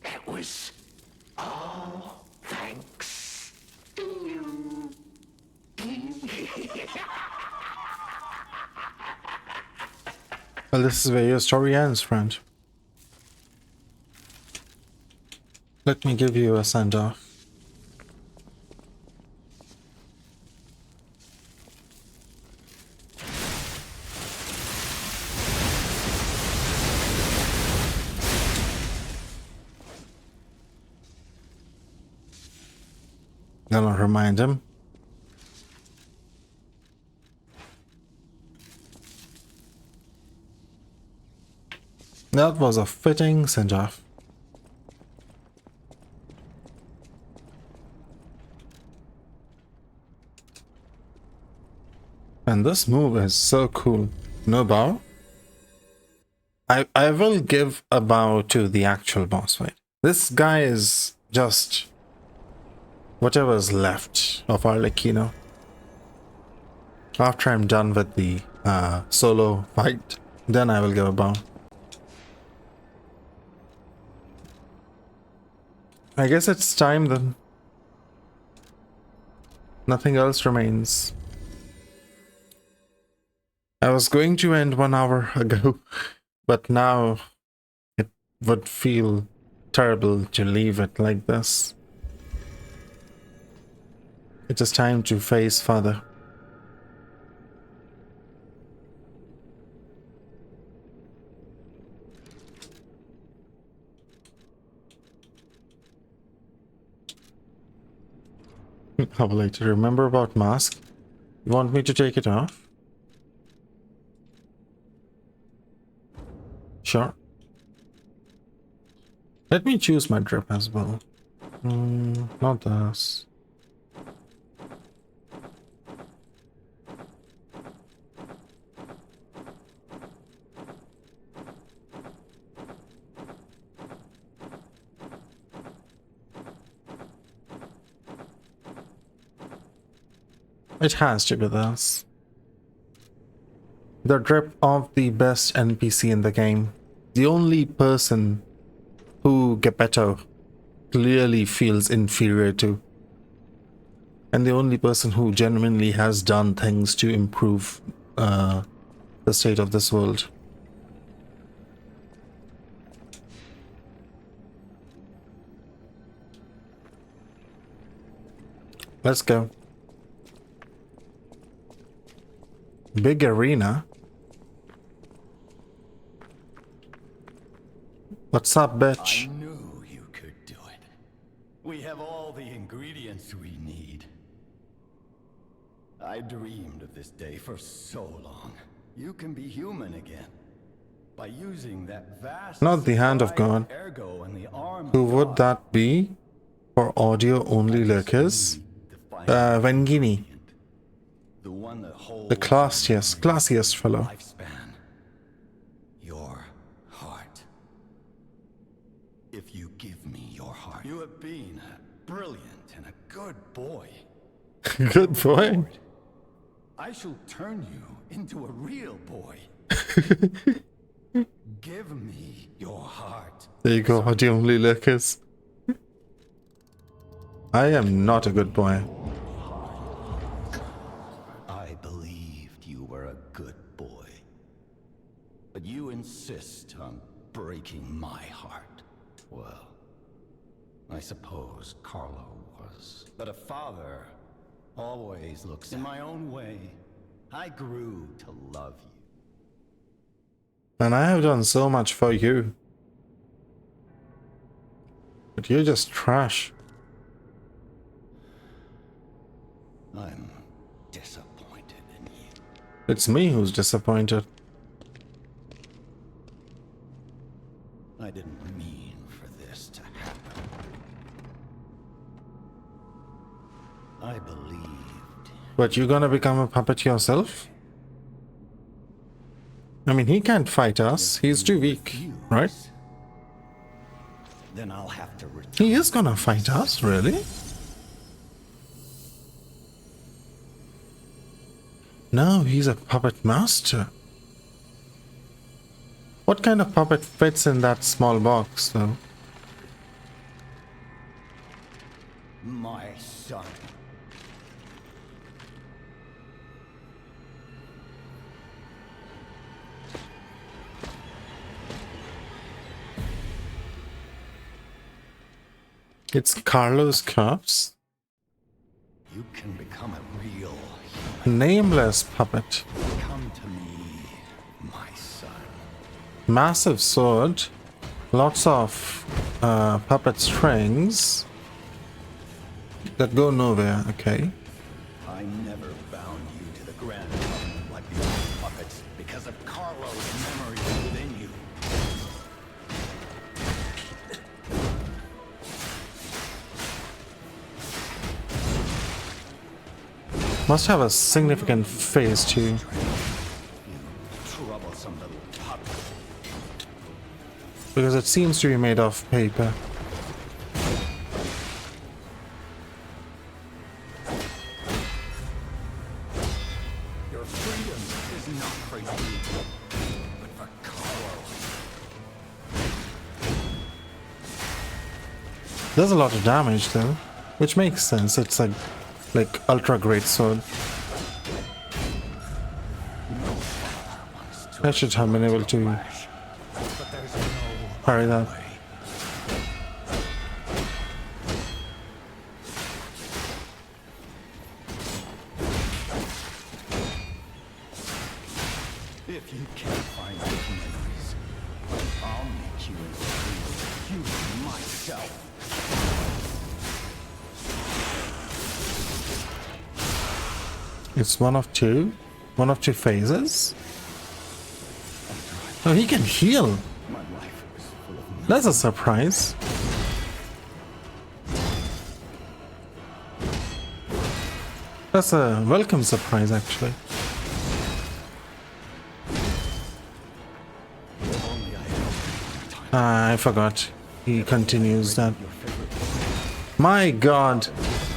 It was all thanks to you. Well, this is where your story ends, friend. Let me give you a send-off. Then I'll remind him. That was a fitting send-off. And this move is so cool. No bow? I will give a bow to the actual boss fight. This guy is just whatever's left of Arlecchino. After I'm done with the solo fight, then I will give a bow. I guess it's time then. Nothing else remains. I was going to end 1 hour ago, but now it would feel terrible to leave it like this. It is time to face Father. I would like to remember about mask. You want me to take it off? Sure. Let me choose my drip as well. Not this. It has to be this. The drip of the best NPC in the game. The only person who Geppetto clearly feels inferior to. And the only person who genuinely has done things to improve the state of this world. Let's go. Big arena. What's up, I bitch? knew you could do it. We have all the ingredients we need. I dreamed of this day for so long. You can be human again. By using that vast Not the hand of supply God. ergo and the arm Who of would God. that be? For audio only lurkers? Vengini. The one that holds The classiest fellow. lifespan. Your heart. If you give me your heart, you have been a brilliant and a good boy. Good boy. I shall turn you into a real boy. Give me your heart. There you go, audio only lurkers. I am not a good boy. I believed you were a good boy. But you insist on breaking my heart. Well, I suppose Carlo was. But a father always looks in my own way. I grew to love you. And I have done so much for you. But you're just trash. I'm disappointed in you. It's me who's disappointed. I didn't mean for this to happen. I believed. But you're gonna become a puppet yourself? I mean, he can't fight us. He's too weak, right? Then I'll have to return. He is gonna fight us, really? No, he's a puppet master. What kind of puppet fits in that small box, though? My son. It's Carlos Corpse. You can become a real Nameless puppet. Come to me, my son. Massive sword. Lots of puppet strings that go nowhere, okay. I never bound you to the Grand Covenant like the other puppets because of Carlo's memories within you. Must have a significant face too. You troublesome little puppet. Because it seems to be made of paper. Your freedom is not for you, but for Carlo. Does a lot of damage though, which makes sense. It's a like ultra great sword. I should have been able to parry that. If you can't find those memories, I'll make you into a human myself. It's one of two phases. Oh, he can heal. My life was full of That's a surprise. That's a welcome surprise, actually. I forgot. He continues that. My god,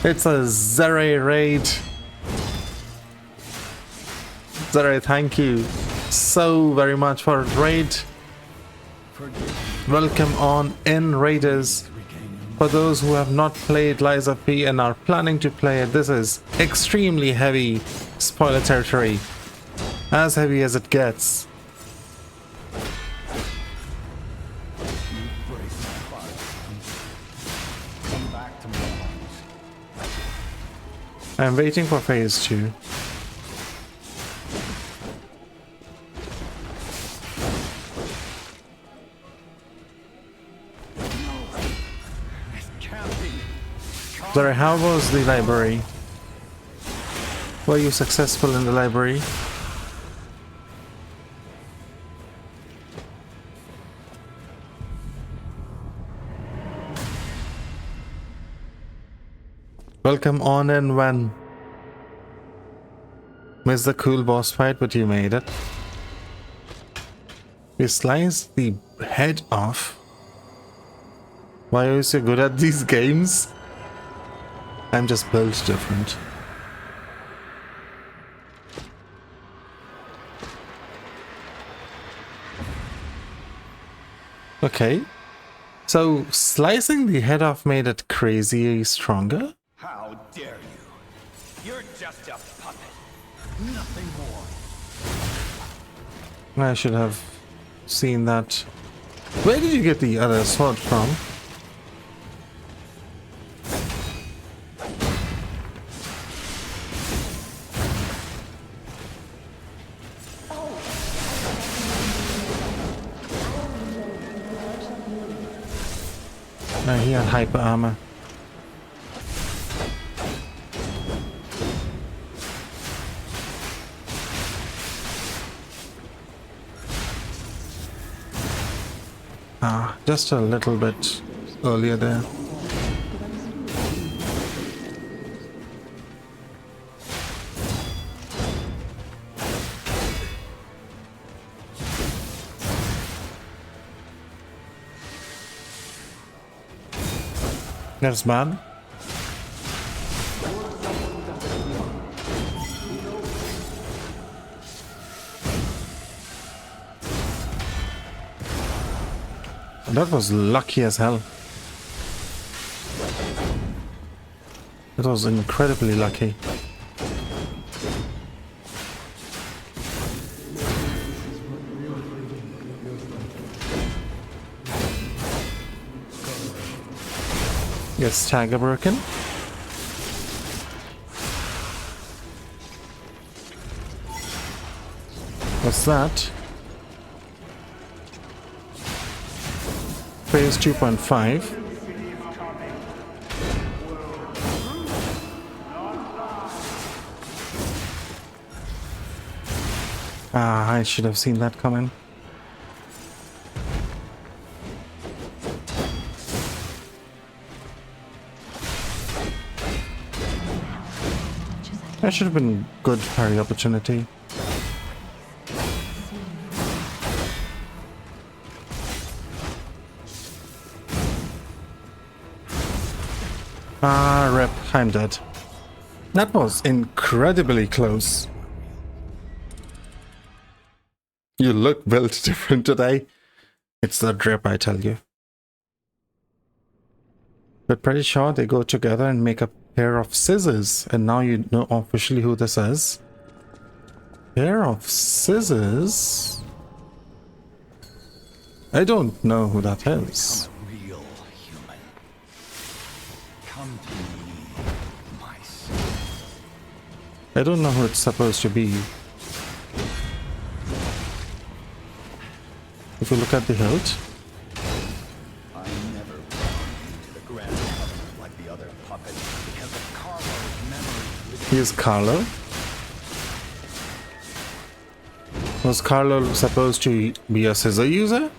it's a Zere raid. Zere, thank you so very much for raid. Welcome on in, raiders. For those who have not played Lies of P and are planning to play it, this is extremely heavy spoiler territory. As heavy as it gets. I'm waiting for phase 2. Sorry, how was the library? Were you successful in the library? Welcome on and when. Missed the cool boss fight, but you made it. You sliced the head off. Why are you so good at these games? I'm just built different. Okay. So, slicing the head off made it crazy stronger? How dare you? You're just a puppet. Nothing more. I should have seen that. Where did you get the other sword from? No, he had hyper armor. Ah, just a little bit earlier there. That's bad. That was lucky as hell. It was incredibly lucky. Get stagger broken. What's that? Phase 2.5. Ah, I should have seen that coming. That should have been good parry opportunity. Ah, rip, I'm dead. That was incredibly close. You look built different today. It's the drip, I tell you. But pretty sure they go together and make a pair of scissors. And now you know officially who this is. Pair of scissors? I don't know who that is. Real human. Come to me, my son. I don't know who it's supposed to be. If you look at the hilt. I never brought you to the Grand Covenant like the other puppets because of Carlo's memory. He is Carlo. Was Carlo supposed to be a scissor user?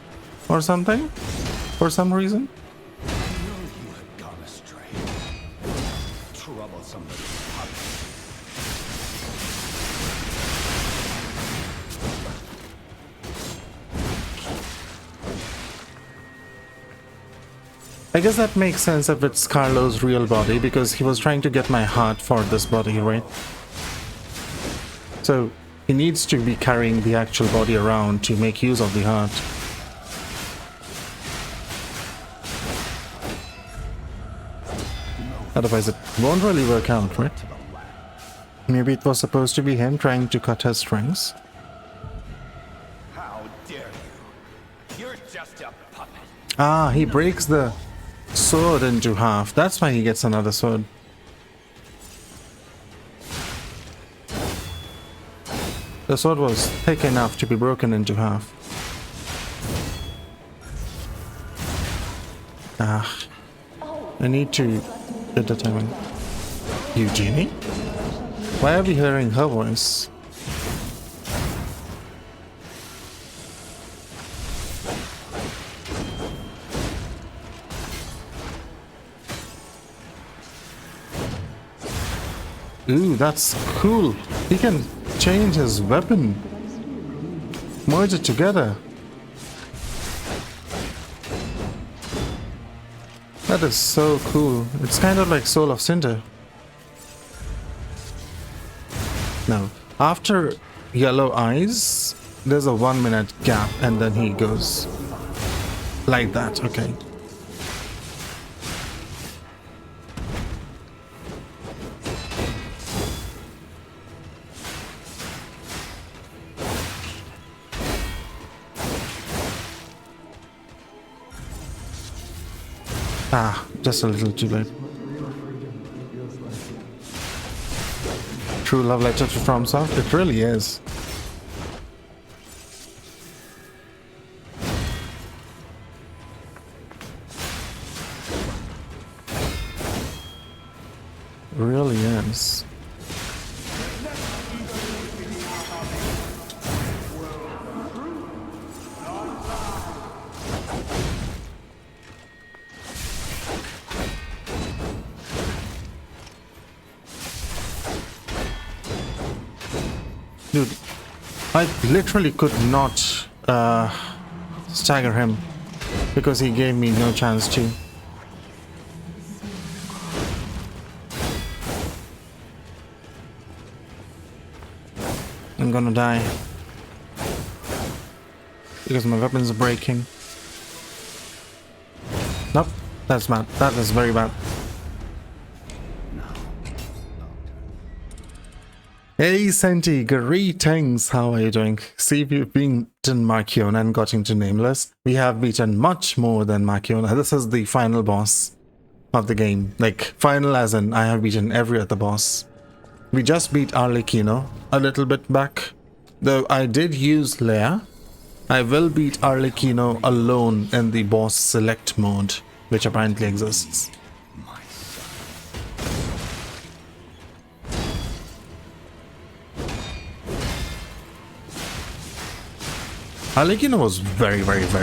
Or something? For some reason? I know you had gone astray. Troublesome little puppet. I guess that makes sense if it's Carlo's real body, because he was trying to get my heart for this body, right? So he needs to be carrying the actual body around to make use of the heart. Otherwise it won't really work out, right? Maybe it was supposed to be him trying to cut her strings. How dare you? You're just a puppet. Ah, he breaks the sword into half. That's why he gets another sword. The sword was thick enough to be broken into half. Ah. I need to Good the timing. Eugenie? Why are we hearing her voice? Ooh, that's cool. He can change his weapon. Merge it together. That is so cool. It's kind of like Soul of Cinder. Now, after Yellow Eyes, there's a 1 minute gap and then he goes like that. Okay. Ah, just a little too late. True love letter to FromSoft? It really is. Really is. Dude, I literally could not stagger him because he gave me no chance to. I'm gonna die because my weapons are breaking. Nope, that's bad. That is very bad. Hey Senti, greetings, how are you doing? See, we've beaten Marchiona and got into Nameless. We have beaten much more than Marchiona. This is the final boss of the game. Like, final as in, I have beaten every other boss. We just beat Arlecchino a little bit back. Though I did use Leia, I will beat Arlecchino alone in the boss select mode, which apparently exists. Arlecchino was very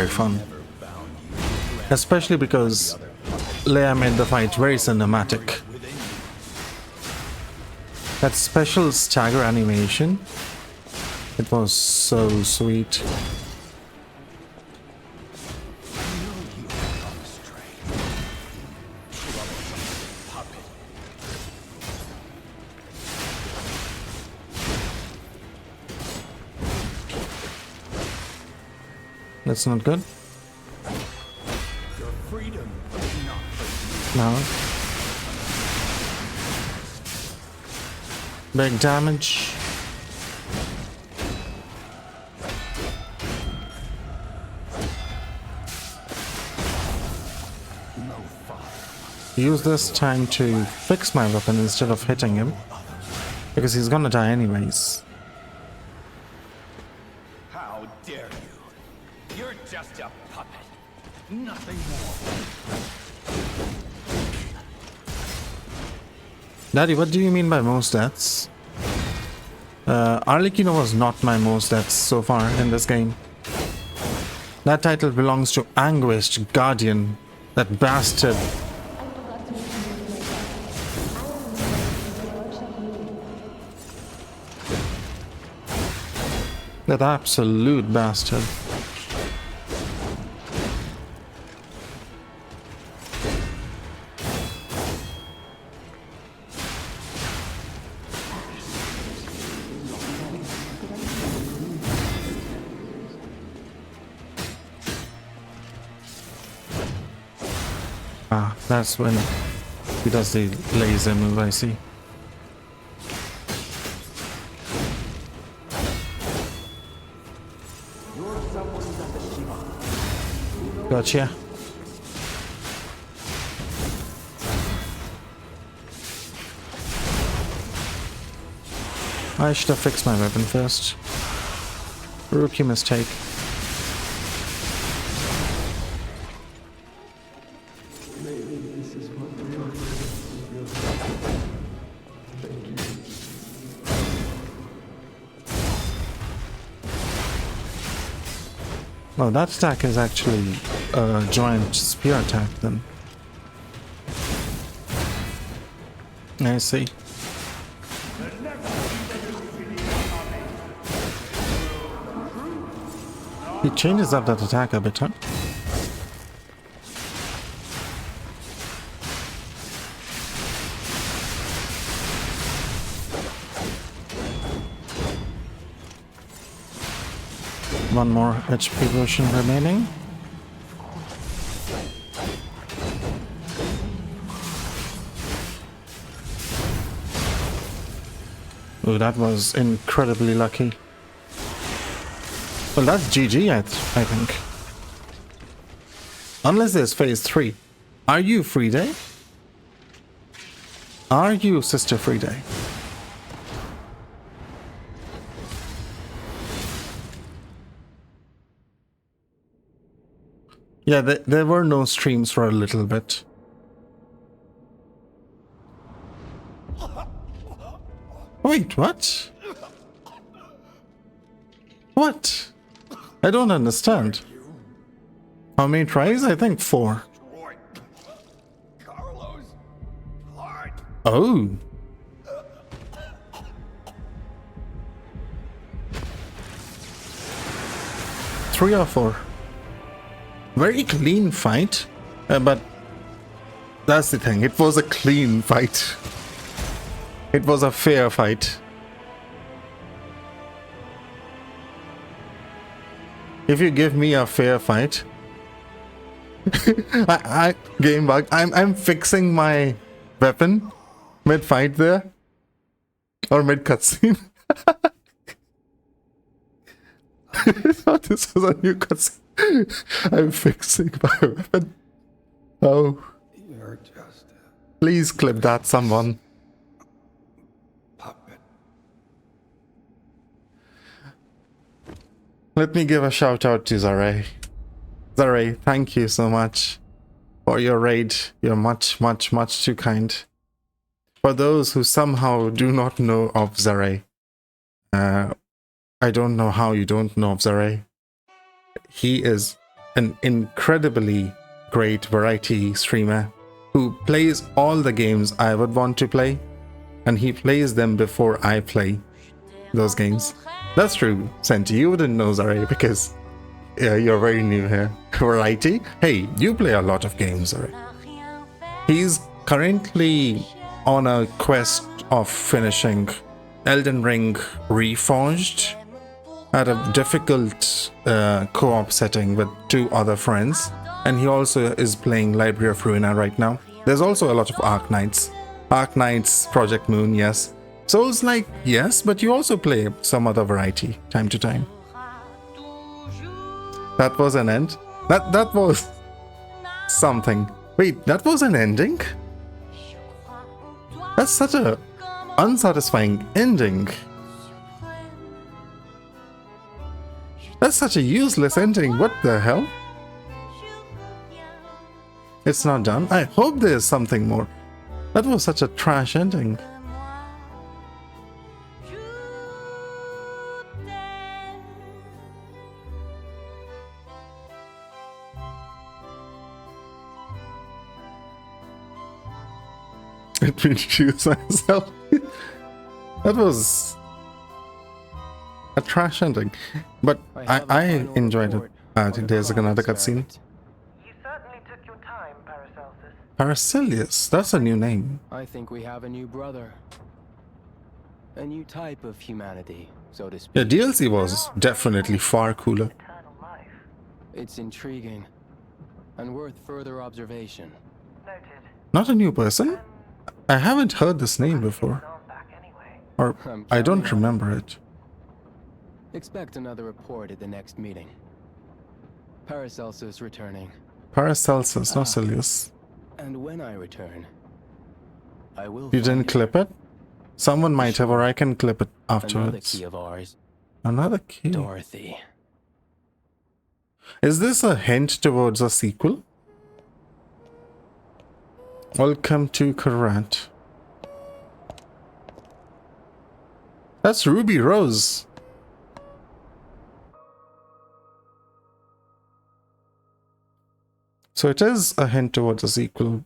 fun. Especially because Leia made the fight very cinematic. That special stagger animation, it was so sweet. That's not good. No. Big damage. Use this time to fix my weapon instead of hitting him, because he's gonna die anyways. How dare you? You're just a puppet. Nothing more. Daddy, what do you mean by most deaths? Arlecchino was not my most deaths so far in this game. That title belongs to Anguished Guardian, that bastard. That absolute bastard. Ah, that's when he does the laser move, I see. Gotcha. I should have fixed my weapon first. Rookie mistake. No, that attack is actually a giant spear attack then. I see. He changes up that attack a bit, huh? One more HP potion remaining. Oh, that was incredibly lucky. Well, that's GG, I think. Unless there's phase 3. Are you Friday? Are you Sister Friday? Yeah, there were no streams for a little bit. Wait, what? What? I don't understand. How many tries? I think 4. Oh. Three or 4. Very clean fight, but that's the thing. It was a clean fight. It was a fair fight. If you give me a fair fight, game bug. I'm fixing my weapon mid fight there, or mid cutscene. Thought this was a new cutscene. I'm fixing my weapon. Oh. You're just Please clip that, someone. puppet. Let me give a shout out to Zaray. Zaray, thank you so much for your raid. You're much too kind. For those who somehow do not know of Zaray, I don't know how you don't know of Zaray. He is an incredibly great variety streamer who plays all the games I would want to play, and he plays them before I play those games. That's true, Senti. You wouldn't know Zaray because you're very new here. Variety? Hey, you play a lot of games, Zaray. He's currently on a quest of finishing Elden Ring Reforged at a difficult co-op setting with 2 other friends, and he also is playing Library of Ruina right now. There's also a lot of Ark Knights, Project Moon, yes. Souls-like, yes, but you also play some other variety time to time. That was an end? That was something. Wait, that was an ending? That's such a unsatisfying ending. That's such a useless ending. What the hell? It's not done. I hope there's something more. That was such a trash ending. Let me choose myself. That was a trash ending, but I enjoyed it. There's another cutscene. You certainly took your time, Paracelsus. Paracelsus, that's a new name. I think we have a new brother. A new type of humanity, so to speak. Yeah, DLC was definitely far cooler. Eternal life. It's intriguing and worth further observation. Noted. Not a new person? I haven't heard this name before. Or I don't remember it. Expect another report at the next meeting. Paracelsus returning. Paracelsus, not Cilius. And when I return, I will. You didn't clip it? Someone might have, or I can clip it Another afterwards. key of ours. Another key. Dorothy. Is this a hint towards a sequel? Welcome to Karat. That's Ruby Rose. So it is a hint towards a sequel.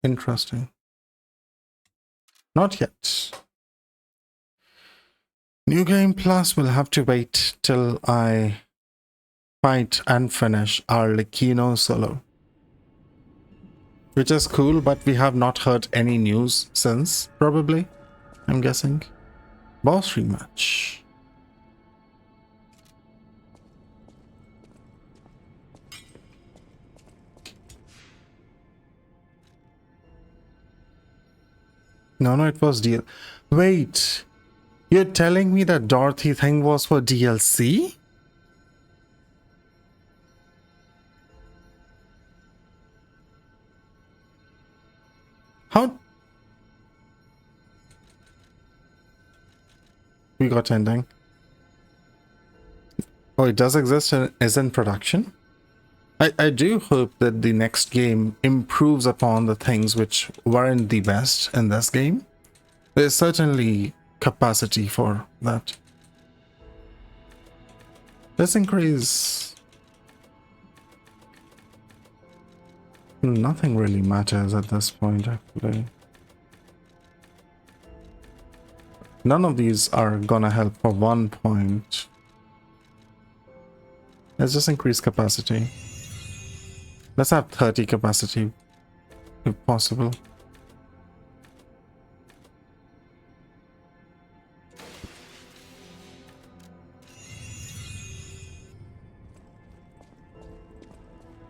Interesting. Not yet. New Game Plus will have to wait till I fight and finish Arlecchino solo. Which is cool, but we have not heard any news since, probably. I'm guessing. Boss rematch. No, it was DL. Wait, you're telling me that Dorothy thing was for DLC? How? We got ending. Oh, it does exist and is in production? I do hope that the next game improves upon the things which weren't the best in this game. There's certainly capacity for that. Let's increase. Nothing really matters at this point, actually. None of these are gonna help for 1 point. Let's just increase capacity. Let's have 30 capacity, if possible.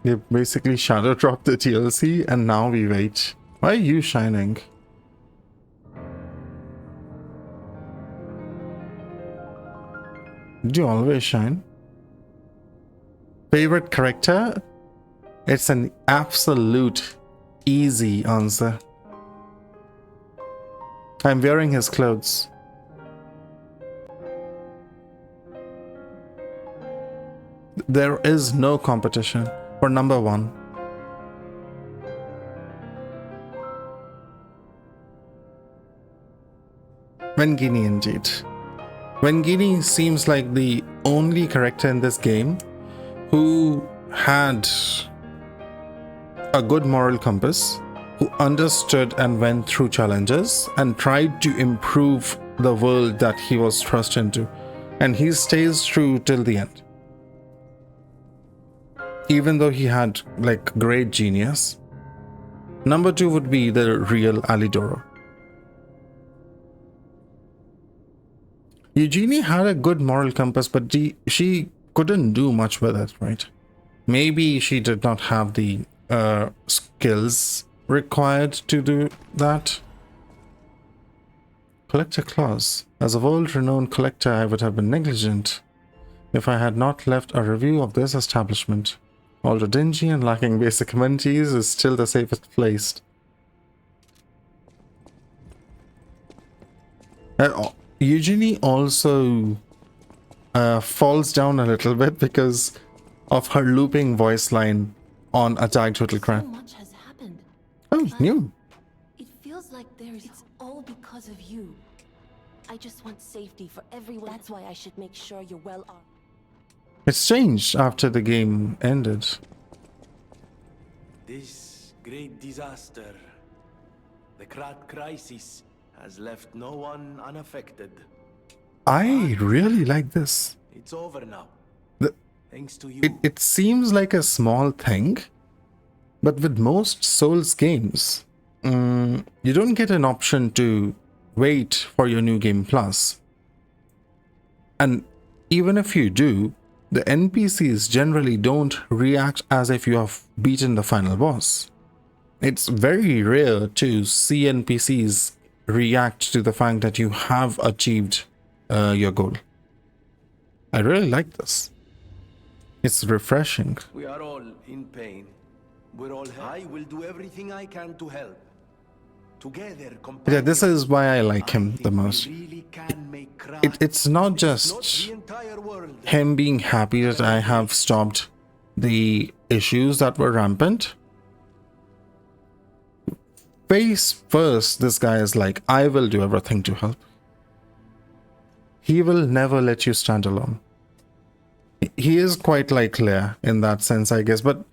They basically shadow dropped the DLC and now we wait. Why are you shining? Did you always shine? Favorite character? It's an absolute easy answer. I'm wearing his clothes. There is no competition for number 1. Vengini indeed. Vengini seems like the only character in this game who had a good moral compass, who understood and went through challenges and tried to improve the world that he was thrust into, and he stays true till the end. Even though he had like great genius. Number 2 would be the real Alidoro. Eugenie had a good moral compass, but she couldn't do much with it, right? Maybe she did not have the skills required to do that. Collector clause. As a world-renowned collector, I would have been negligent if I had not left a review of this establishment. Although dingy and lacking basic amenities, is still the safest place. Eugenie also falls down a little bit because of her looping voice line on Attack Total Crap. So much has happened. Oh, new. It feels like it's all because of you. I just want safety for everyone. That's why I should make sure you're well armed. It's changed after the game ended. This great disaster, the Krat crisis, has left no one unaffected. I really like this. It's over now. Thanks to you. It seems like a small thing, but with most Souls games, you don't get an option to wait for your New Game Plus. And even if you do, the NPCs generally don't react as if you have beaten the final boss. It's very rare to see NPCs react to the fact that you have achieved your goal. I really like this. It's refreshing. We are all in pain. We're all. I will do everything I can to help. Together, Yeah, this is why I like him the most. It's not just him being happy that I have stopped the issues that were rampant. Face first, this guy is like, I will do everything to help. He will never let you stand alone. He is quite like Claire in that sense, I guess, but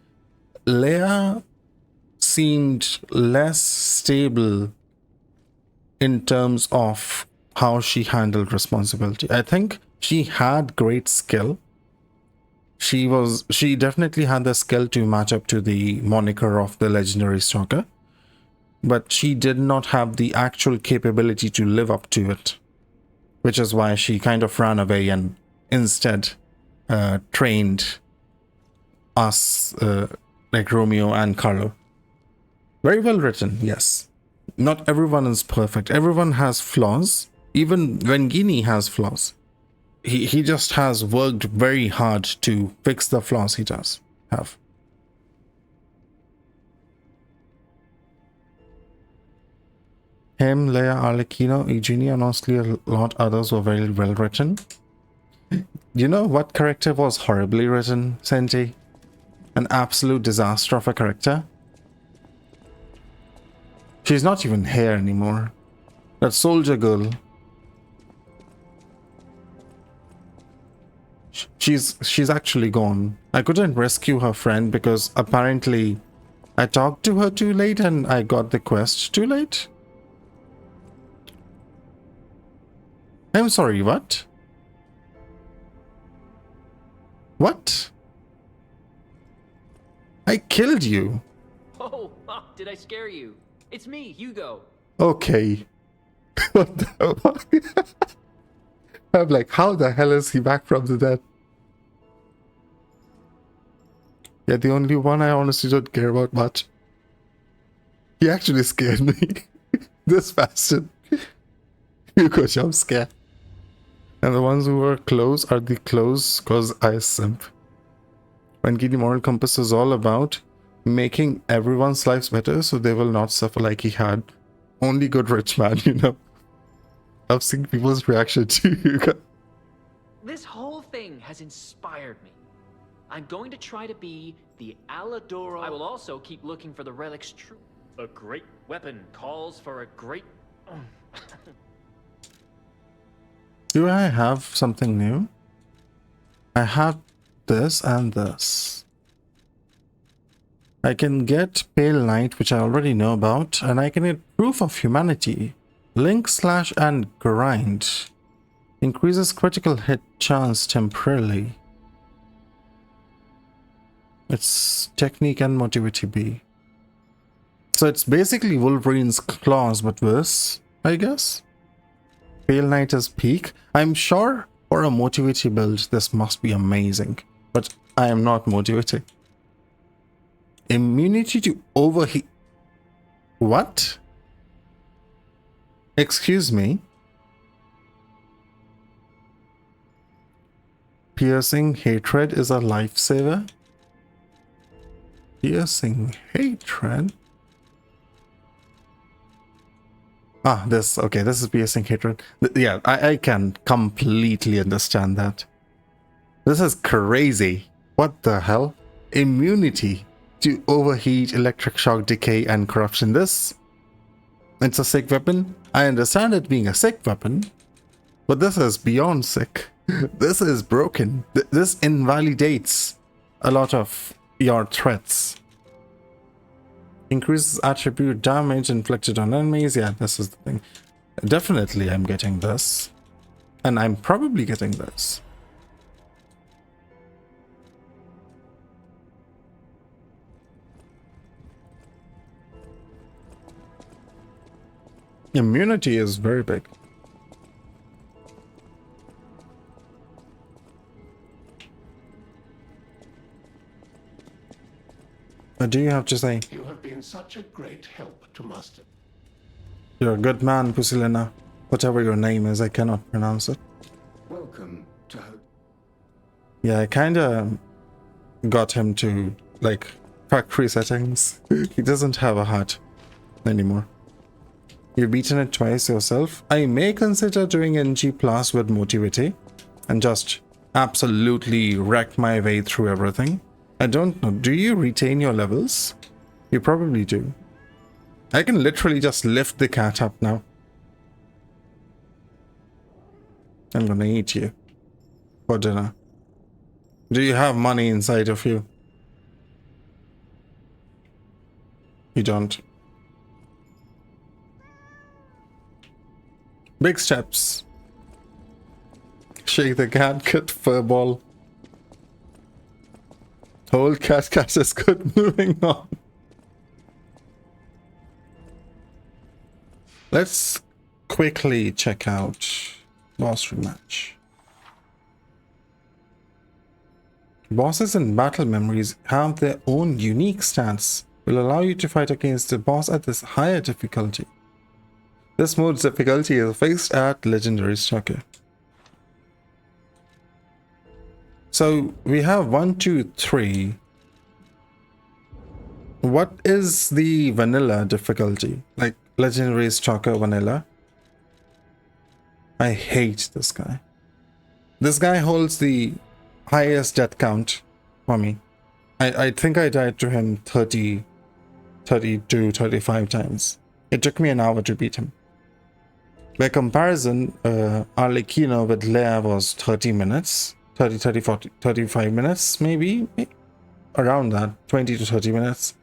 Leia seemed less stable in terms of how she handled responsibility. I think she had great skill. She definitely had the skill to match up to the moniker of the legendary stalker, but she did not have the actual capability to live up to it, which is why she kind of ran away and instead trained us, like Romeo and Carlo. Very well written, yes. Not everyone is perfect. Everyone has flaws. Even Vengini has flaws. He just has worked very hard to fix the flaws he does have. Him, Leia, Arlecchino, Eugenia, and honestly a lot others were very well written. You know what character was horribly written, Senti? An absolute disaster of a character. She's not even here anymore. That soldier girl. She's actually gone. I couldn't rescue her friend because apparently I talked to her too late and I got the quest too late. I'm sorry, what? What? I killed you. Oh, did I scare you? It's me, Hugo. Okay. What the fuck? I'm like, how the hell is he back from the dead? Yeah, the only one I honestly don't care about much. He actually scared me. This bastard. Hugo jump scare. And the ones who were close are the close cause I simp. Vengini Moral Compass is all about making everyone's lives better so they will not suffer like he had. Only good rich man, you know. I've seen people's reaction to Hugo. This whole thing has inspired me. I'm going to try to be the Aladoro. I will also keep looking for the relic's true. A great weapon calls for a great... Do I have something new? I have this and this. I can get Pale Knight, which I already know about, and I can get Proof of Humanity. Link Slash and Grind. Increases critical hit chance temporarily. It's Technique and Motivity B. So it's basically Wolverine's claws, but worse, I guess. Pale Knight is peak. I'm sure for a Motivity build, this must be amazing. But I am not motivated. Immunity to overheat. What? Excuse me? Piercing Hatred is a lifesaver? Piercing Hatred? Ah, this, okay, this is Piercing Hatred. Yeah, I can completely understand that. This is crazy. What the hell? Immunity to overheat, electric shock, decay, and corruption. This, it's a sick weapon. I understand it being a sick weapon, but this is beyond sick. This is broken. This invalidates a lot of your threats. Increases attribute damage inflicted on enemies. Yeah, this is the thing. Definitely I'm getting this. And I'm probably getting this. Immunity is very big. What do you have to say? You have been such a great help to Master. You're a good man, Pusilina. Whatever your name is, I cannot pronounce it. Welcome to... Yeah, I kinda got him to, like, factory settings. He doesn't have a heart anymore. You've beaten it twice yourself. I may consider doing NG Plus with Motivity and just absolutely wreck my way through everything. I don't know. Do you retain your levels? You probably do. I can literally just lift the cat up now. I'm gonna eat you for dinner. Do you have money inside of you? You don't. Big steps. Shake the cat, cut furball. Whole cat is good. Moving on. Let's quickly check out boss rematch. Bosses in Battle Memories have their own unique stats, will allow you to fight against the boss at this higher difficulty. This mode's difficulty is fixed at Legendary Stalker. So we have 1, 2, 3. What is the vanilla difficulty? Like Legendary Stalker vanilla? I hate this guy. This guy holds the highest death count for me. I think I died to him 30, 32, 35 times. It took me an hour to beat him. By comparison, Arlecchino with Leia was 30 minutes. 30, 30, 40, 35 minutes, maybe around that, 20 to 30 minutes.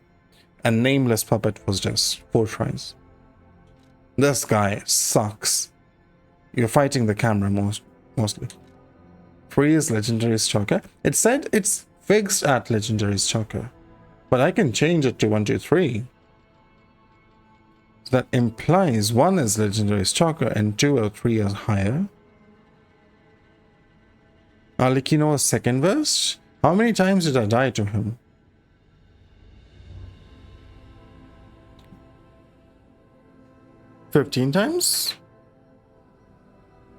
And Nameless Puppet was just 4 tries. This guy sucks. You're fighting the camera mostly. Free is Legendary Stalker. It said it's fixed at Legendary Stalker, but I can change it to 1, 2, 3. So that implies 1 is Legendary Stalker and 2 or 3 are higher. Arlecchino was second verse. How many times did I die to him? $15 times?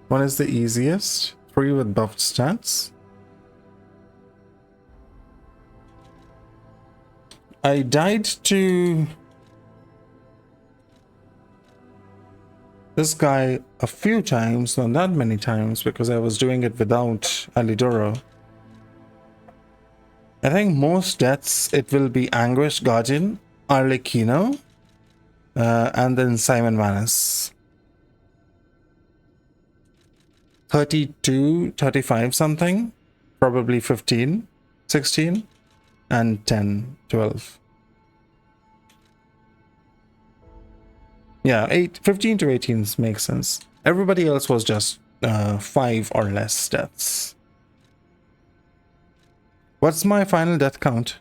1 is the easiest. 3 with buffed stats. I died to this guy a few times, not that many times, because I was doing it without Alidoro. I think most deaths it will be Anguish Guardian, Arlecchino, and then Simon Manus. 32, 35 something, probably 15, 16, and 10, 12. Yeah, 15 to 18 makes sense. Everybody else was just 5 or less deaths. What's my final death count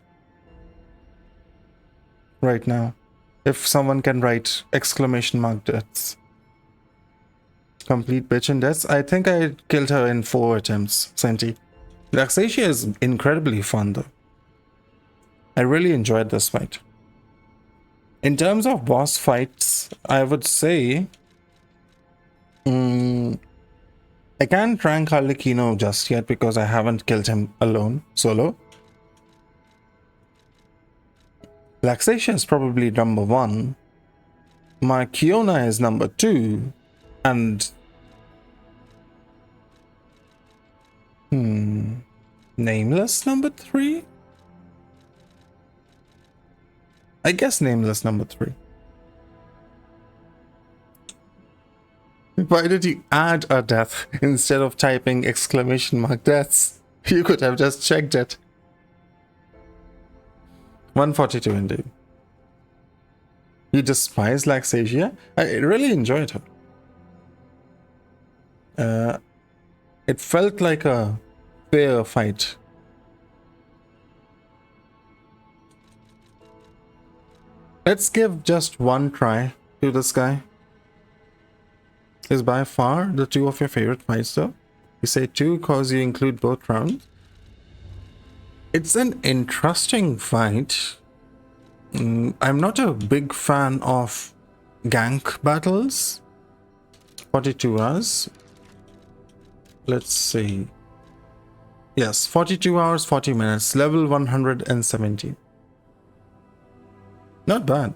right now? If someone can write exclamation mark deaths. Complete bitch in deaths. I think I killed her in 4 attempts, Senti. Laxasia is incredibly fun though. I really enjoyed this fight. In terms of boss fights, I would say I can't rank Arlecchino just yet because I haven't killed him alone, solo. Laxasia is probably number 1. My Kiona is number 2. And Nameless number 3? I guess Nameless number 3. Why did you add a death instead of typing exclamation mark deaths? You could have just checked it. 142 indeed. You despise Laxasia? I really enjoyed her. It felt like a fair fight. Let's give just 1 try to this guy. Is by far the 2 of your favorite fights though? You say 2 because you include both rounds. It's an interesting fight. I'm not a big fan of gank battles. 42 hours. Let's see. Yes, 42 hours, 40 minutes. Level 117. Not bad.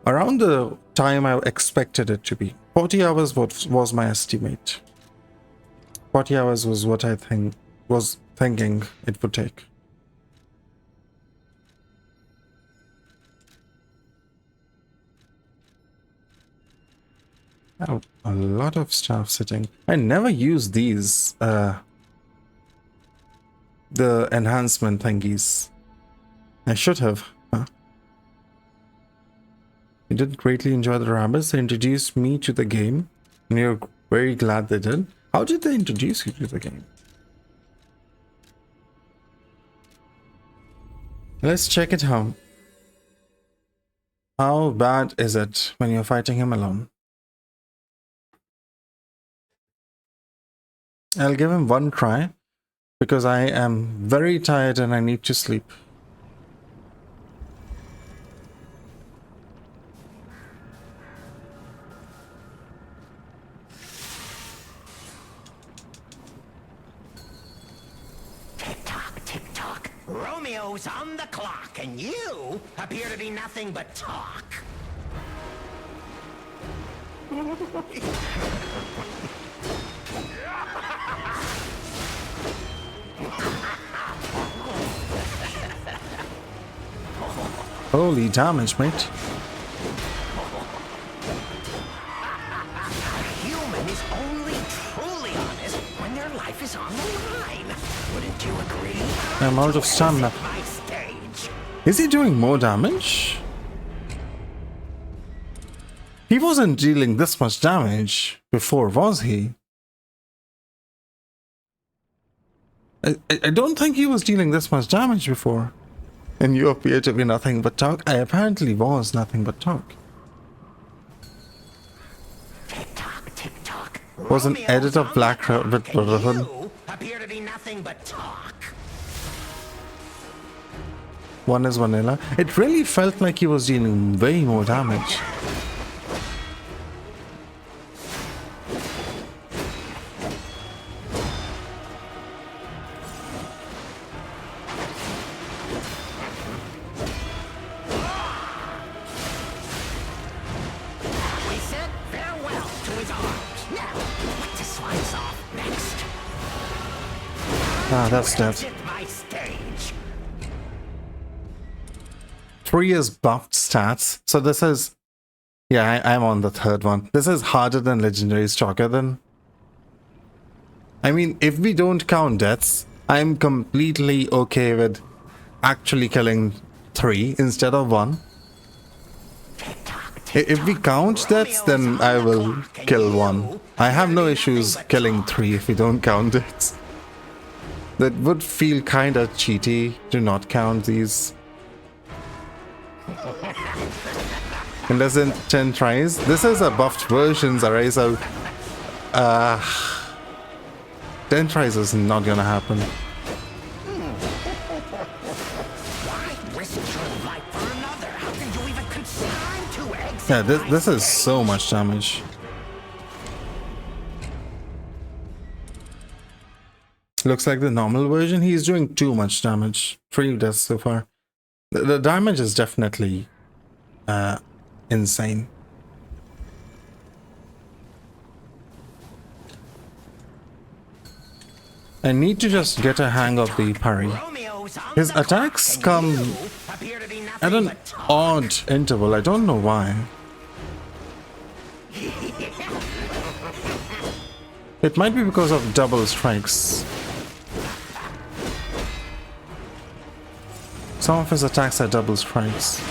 Around the time I expected it to be. 40 hours was my estimate. 40 hours was what I was thinking it would take. Oh, a lot of stuff sitting. I never use these the enhancement thingies. I should have. Huh? You did greatly enjoy the rabbits. They introduced me to the game, and you're very glad they did. How did they introduce you to the game? Let's check it out. How bad is it when you're fighting him alone? I'll give him one try because I am very tired and I need to sleep. Tick-tock, tick-tock. Romeo's on the clock, and you appear to be nothing but talk. Holy damage, mate. A human is only truly honest when their life is on the line. Wouldn't you agree? I'm out of stamina. My stage. Is he doing more damage? He wasn't dealing this much damage before, was he? I don't think he was dealing this much damage before. And you appear to be nothing but talk. I apparently was nothing but talk. Tick-tock, tick-tock. Was an edit of Black Rabbit Brotherhood. You appear to be nothing but talk. One is vanilla. It really felt like he was dealing way more damage. We said farewell to his arms. Now, what to slice off next? Ah, that's dead. Exit my stage. 3 is buffed stats. So this is... Yeah, I'm on the third one. This is harder than Legendary Stalker then. I mean, if we don't count deaths, I'm completely okay with actually killing 3 instead of 1. If we count deaths, then I will kill 1. I have no issues killing 3 if we don't count deaths. That would feel kinda cheaty to not count these. In less than 10 tries. This is a buffed version, alright, so 10 tries is not gonna happen. Why risk your life for another? How can you even consign to exit Yeah, my this is stage? so much damage. Looks like the normal version, he's doing too much damage. 3 deaths so far. The damage is definitely insane. I need to just get a hang of the parry. Romeo's on His the attacks clock, come and you appear to be at nothing an but talk. odd interval. I don't know why. It might be because of double strikes. Some of his attacks are double strikes.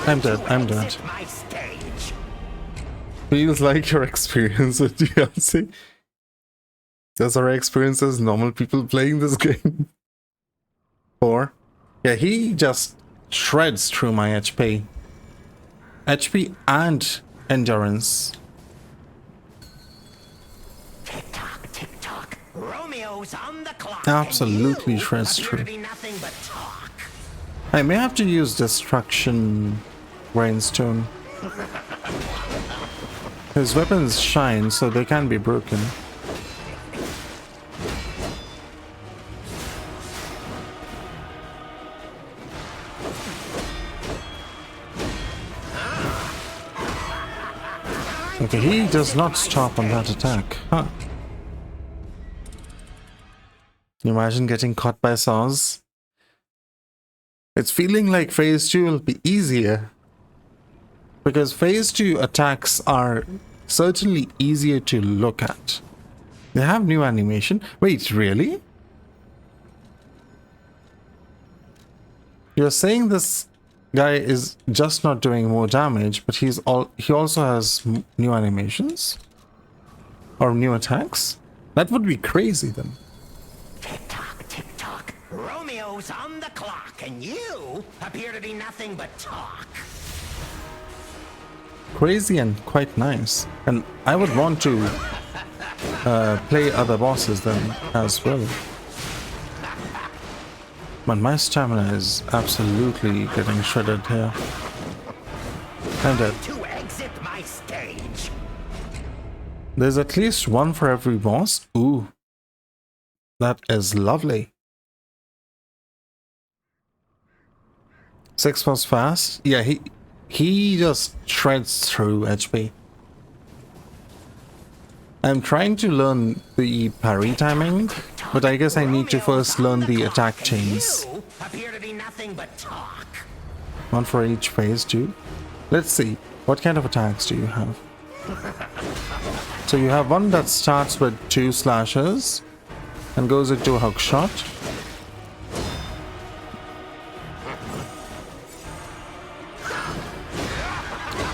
I'm dead, I'm dead. Exit my stage. Feels like your experience with DLC. That's our experience as normal people playing this game. 4. Yeah, he just shreds through my HP. HP and endurance. Tick-tock, tick-tock. Romeo's on the clock. Absolutely and you shreds appear to through. be nothing but talk. I may have to use Destruction Rainstone. His weapons shine, so they can be broken. Okay, he does not stop on that attack. Huh. Can you imagine getting caught by saws? It's feeling like phase 2 will be easier. Because phase 2 attacks are certainly easier to look at. They have new animation. Wait, really? You're saying this guy is just not doing more damage, but he also has new animations or new attacks? That would be crazy then. Tick-tock, tick-tock. Romeo's on the clock, and you appear to be nothing but talk. Crazy and quite nice. And I would want to play other bosses then as well. But my stamina is absolutely getting shredded here. I'm dead. To exit my stage. There's at least one for every boss. Ooh. That is lovely. 6 was fast. Yeah, he just shreds through HP. I'm trying to learn the parry timing, but I guess I need to first learn the attack chains. Appear to be nothing but talk. One for each phase too. Let's see, what kind of attacks do you have? So you have one that starts with 2 slashes and goes into a hook shot.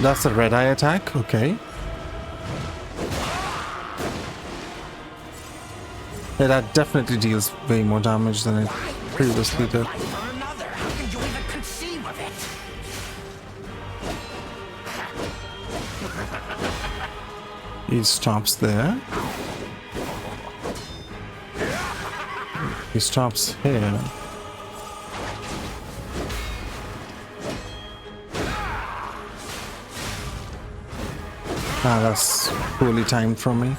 That's a red eye attack, okay. Yeah, that definitely deals way more damage than it previously did. He stops there. He stops here. Ah, that's poorly timed from me.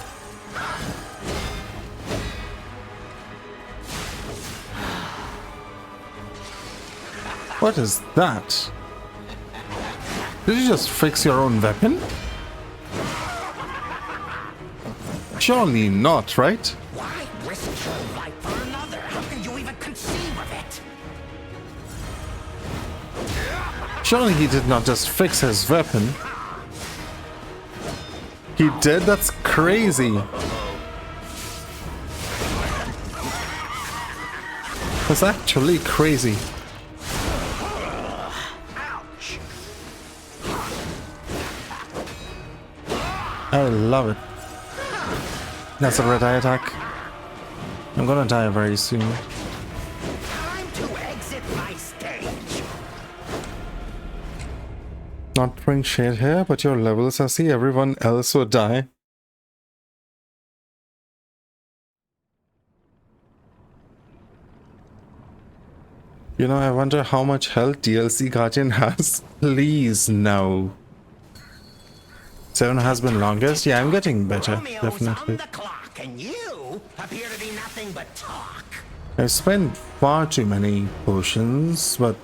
What is that? Did you just fix your own weapon? Surely not, right? Why risk your life for another? How can you even conceive of it? Surely he did not just fix his weapon. He did? That's crazy. That's actually crazy. I love it. That's a red eye attack. I'm gonna die very soon. Time to exit my stage. Not throwing shade here, but your levels, I see everyone else would die. You know, I wonder how much health DLC Guardian has. Please, no. 7 has been longest. Yeah, I'm getting better, definitely. And you appear to be nothing but talk. I've spent far too many potions, but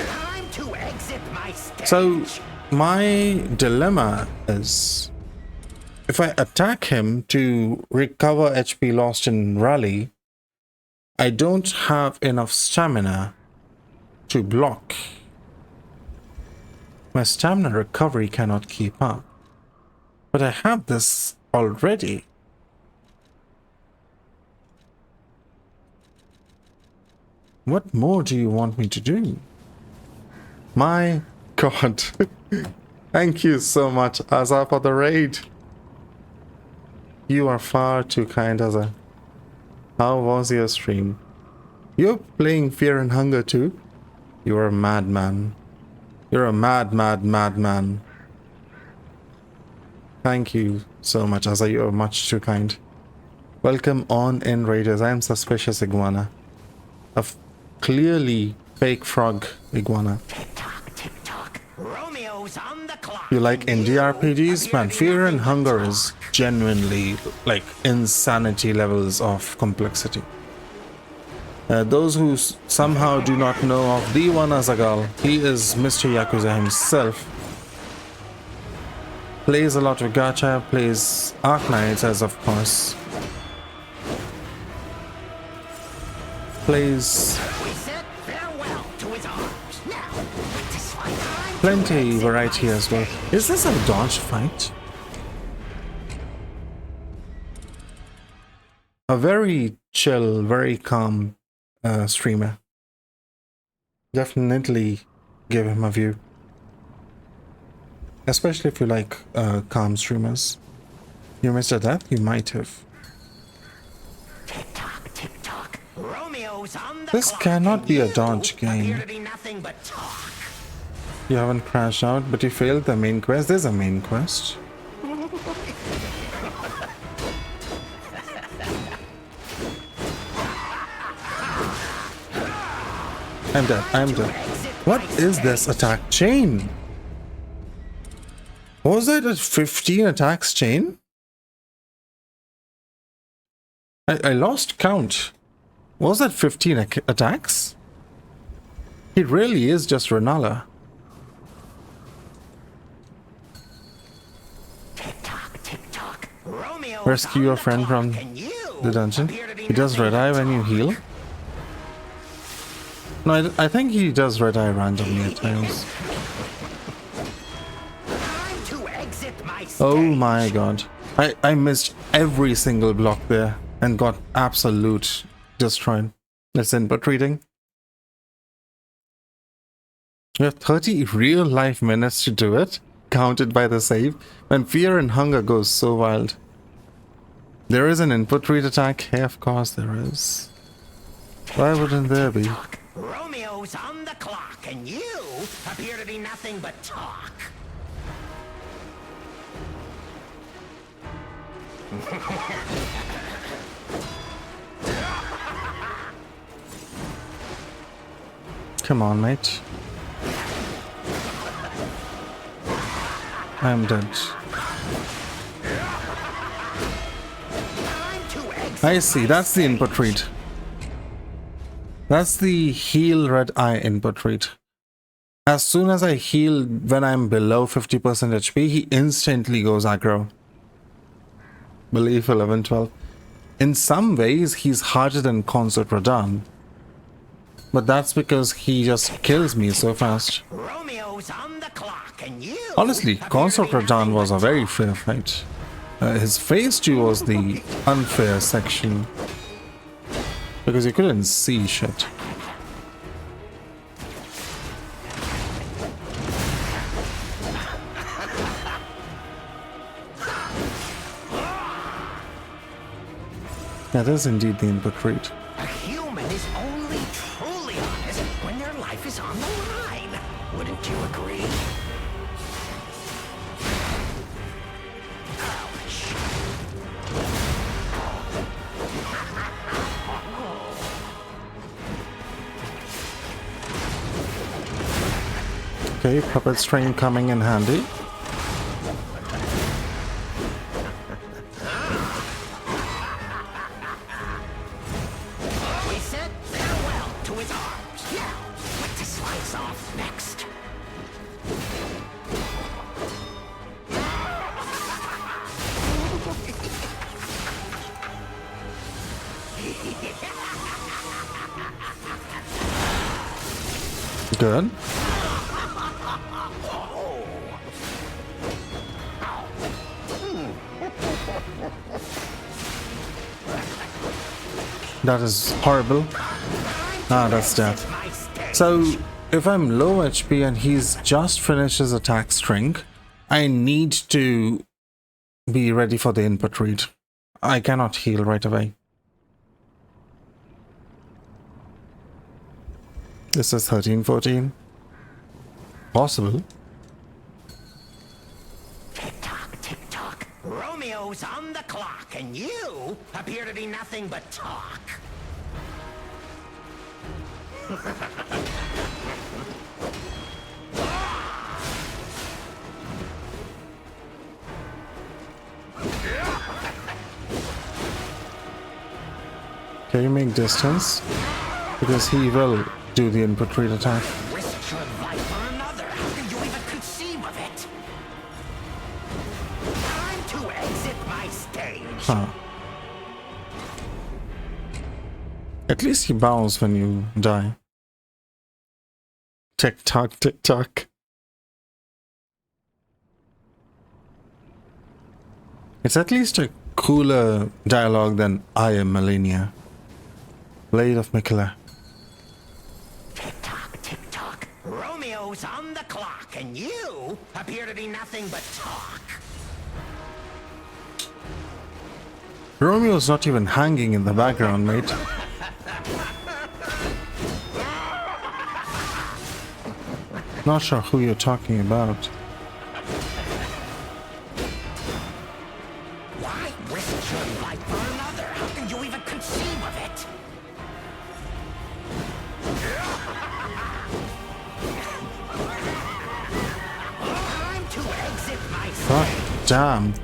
Time to exit my stage. so my dilemma is if I attack him to recover HP lost in rally, I don't have enough stamina to block. My stamina recovery cannot keep up. But I have this already. What more do you want me to do? My God. Thank you so much, Azza, for the raid. You are far too kind, Azza. How was your stream? You're playing Fear and Hunger too? You're a madman. You're a madman. Thank you so much, Azza. You are much too kind. Welcome on in, Raiders. I am Suspicious Iguana. A clearly fake frog iguana. Tick-tock. Romeo's on the clock. You like indie RPGs? Man, Fear and Hunger is genuinely like insanity levels of complexity. Those who somehow do not know of the one Azaghal, he is Mr. Yakuza himself. Plays a lot of gacha, plays Arknights as of course. Plays plenty variety as well. Is this a dodge fight? a very chill, very calm streamer. Definitely give him a view. Especially if you like calm streamers. You missed a death? You might have. Tick-tock, tick-tock. Romeo's on the This clock, cannot and be a you dodge appear game. to be nothing but talk. You haven't crashed out, but you failed the main quest. There's a main quest. I'm dead. I'm dead. What is this attack chain? Was that a 15 attacks chain? I lost count. Was that 15 attacks? He really is just Renala. Tick-tock, tick-tock. Romeo's Rescue your friend from the dungeon. He does red eye when you heal. No, I think he does red eye randomly at times. Oh my god. I missed every single block there and got absolute destroyed. Let's input reading. You have 30 real life minutes to do it, counted by the save, when fear and hunger goes so wild. There is an input read attack? Yeah, of course there is. Why wouldn't there be? Romeo's on the clock, and you appear to be nothing but talk. Come on, mate. I'm dead. I see, that's the input read. That's the heal red eye input read. As soon as I heal when I'm below 50% HP, he instantly goes aggro. Believe 11-12. In some ways, he's harder than Consort Radahn. But that's because he just kills me so fast. Romeo's on the clock, and you Honestly, Consort Radahn was a very fair fight. His phase 2 was the unfair section. Because you couldn't see shit. That is indeed the input read. A human is only truly honest when their life is on the line. Wouldn't you agree? Okay, puppet string coming in handy. We said farewell to his arms. Yeah, what to slice off next? Good. That is horrible. Ah, that's death. So, if I'm low HP and he's just finished his attack string, I need to be ready for the input read. I cannot heal right away. This is 13-14. Possible. Tick-tock, tick-tock. Romeo's on the clock, and you appear to be nothing but talk. Can you make distance? Because he will do the input read attack. Risk your life for another. How can you even conceive of it? Time to exit my stage. Huh. At least he bows when you die. Tick tock, tick tock. It's at least a cooler dialogue than I am Melania. Blade of Miquella. Tick-tock, tick-tock. Romeo's on the clock, and you appear to be nothing but talk. Romeo's not even hanging in the background, mate. Not sure who you're talking about. Why risk your life for another? How can you even conceive of it? Time to exit my God stage. damn.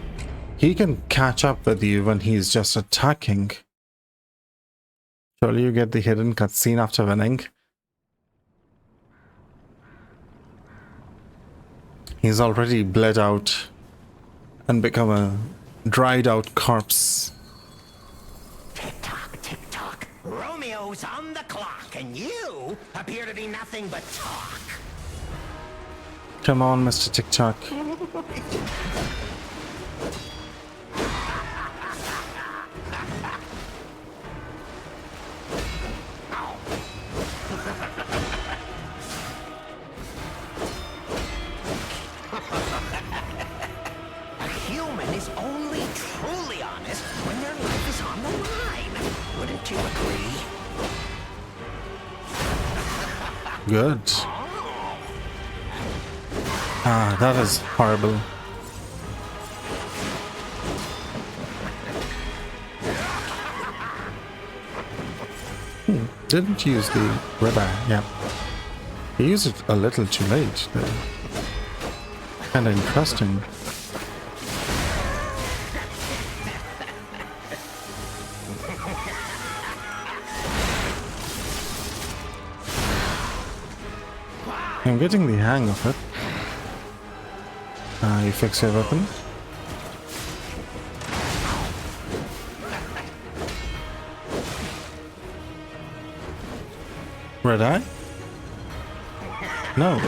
He can catch up with you when he's just attacking. Surely you get the hidden cutscene after winning. He's already bled out and become a dried out corpse. Tick-tock, tick-tock. Romeo's on the clock, and you appear to be nothing but talk. Come on, Mr. TikTok. A human is only truly honest when their life is on the line. Wouldn't you agree? Good. Ah, that is horrible. Didn't use the red eye, yeah. He used it a little too late, though. Kinda interesting. I'm getting the hang of it. You fix your weapon. Red eye? No.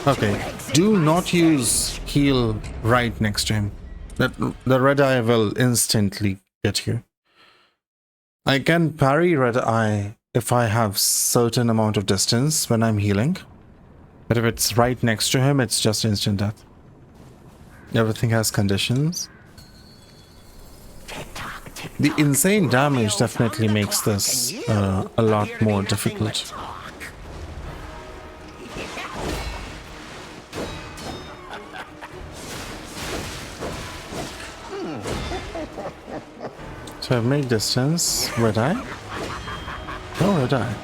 Okay, do not use heal right next to him. The red eye will instantly get you. I can parry red eye if I have certain amount of distance when I'm healing. But if it's right next to him, it's just instant death. Everything has conditions. The insane damage definitely makes this a lot more difficult. So I've made distance. Red eye? No red eye.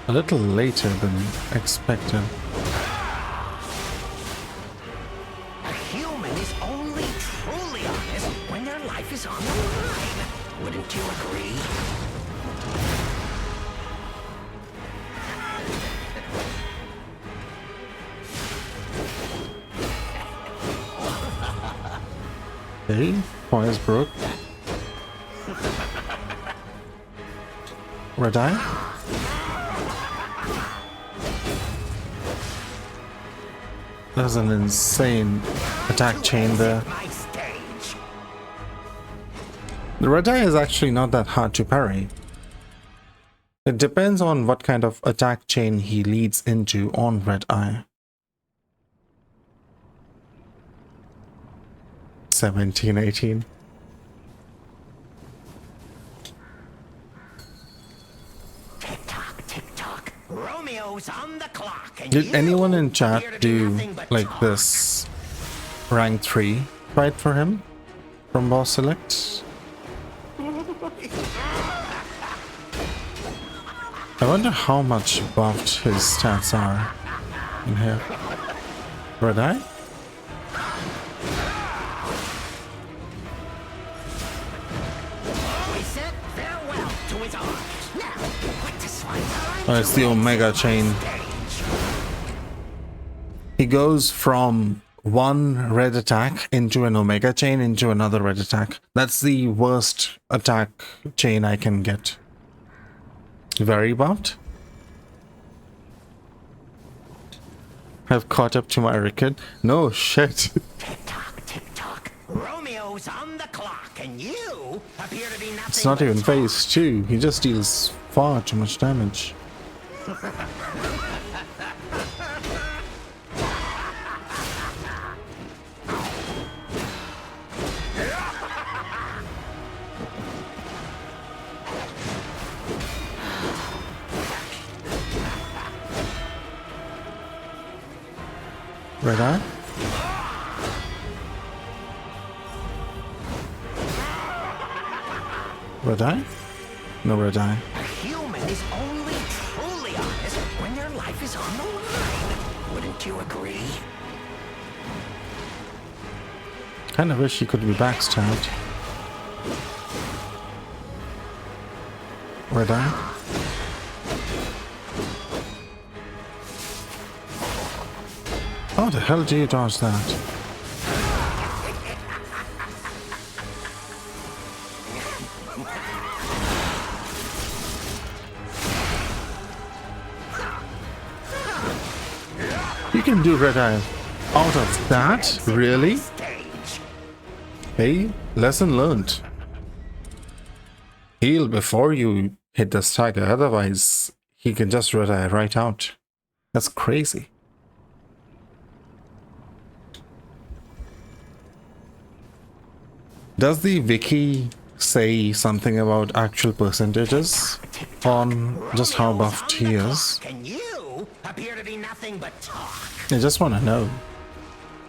A little later than expected. A human is only truly honest when their life is on the line. Wouldn't you agree? Okay, poise broke. Red eye? There's an insane attack chain there. The red eye is actually not that hard to parry. It depends on what kind of attack chain he leads into on red eye. 1718. Romeo's on the clock. Did anyone in chat do like this rank 3 fight for him from boss select? I wonder how much buffed his stats are in here. Red eye? Oh, it's the Omega chain. He goes from one red attack into an Omega chain into another red attack. That's the worst attack chain I can get. Very buffed. I've caught up to my record. No shit. Tick tock. Romeo's on the clock, and you appear to be nothing. It's not even phase 2. He just deals far too much damage. Red eye? Red eye? No red eye. A human is only truly honest when their life is on the line. Wouldn't you agree? Kinda wish he could be backstabbed. Red eye? How the hell do you dodge that? You can do red eye out of that? Really? Hey, lesson learned. Heal before you hit the stagger, otherwise he can just red eye right out. That's crazy. Does the wiki say something about actual percentages on just how buffed he is? And you appear to be nothing but talk. I just want to know.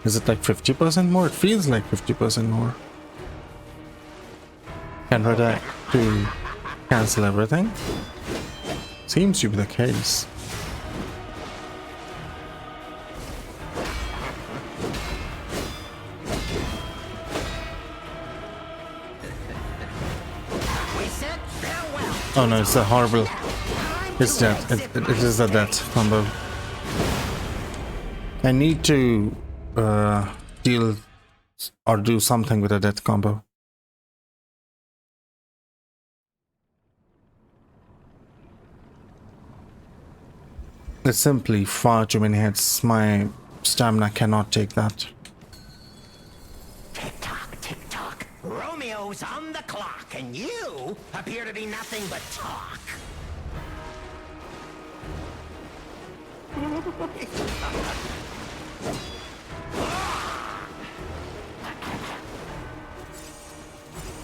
Is it like 50% more? It feels like 50% more. Can red eye to cancel everything? Seems to be the case. Oh no, it's a horrible. It's death. It is a death combo. I need to deal or do something with a death combo. It's simply far too many hits. My stamina cannot take that. Tick tock. Romeo's on the clock, and you appear to be nothing but talk.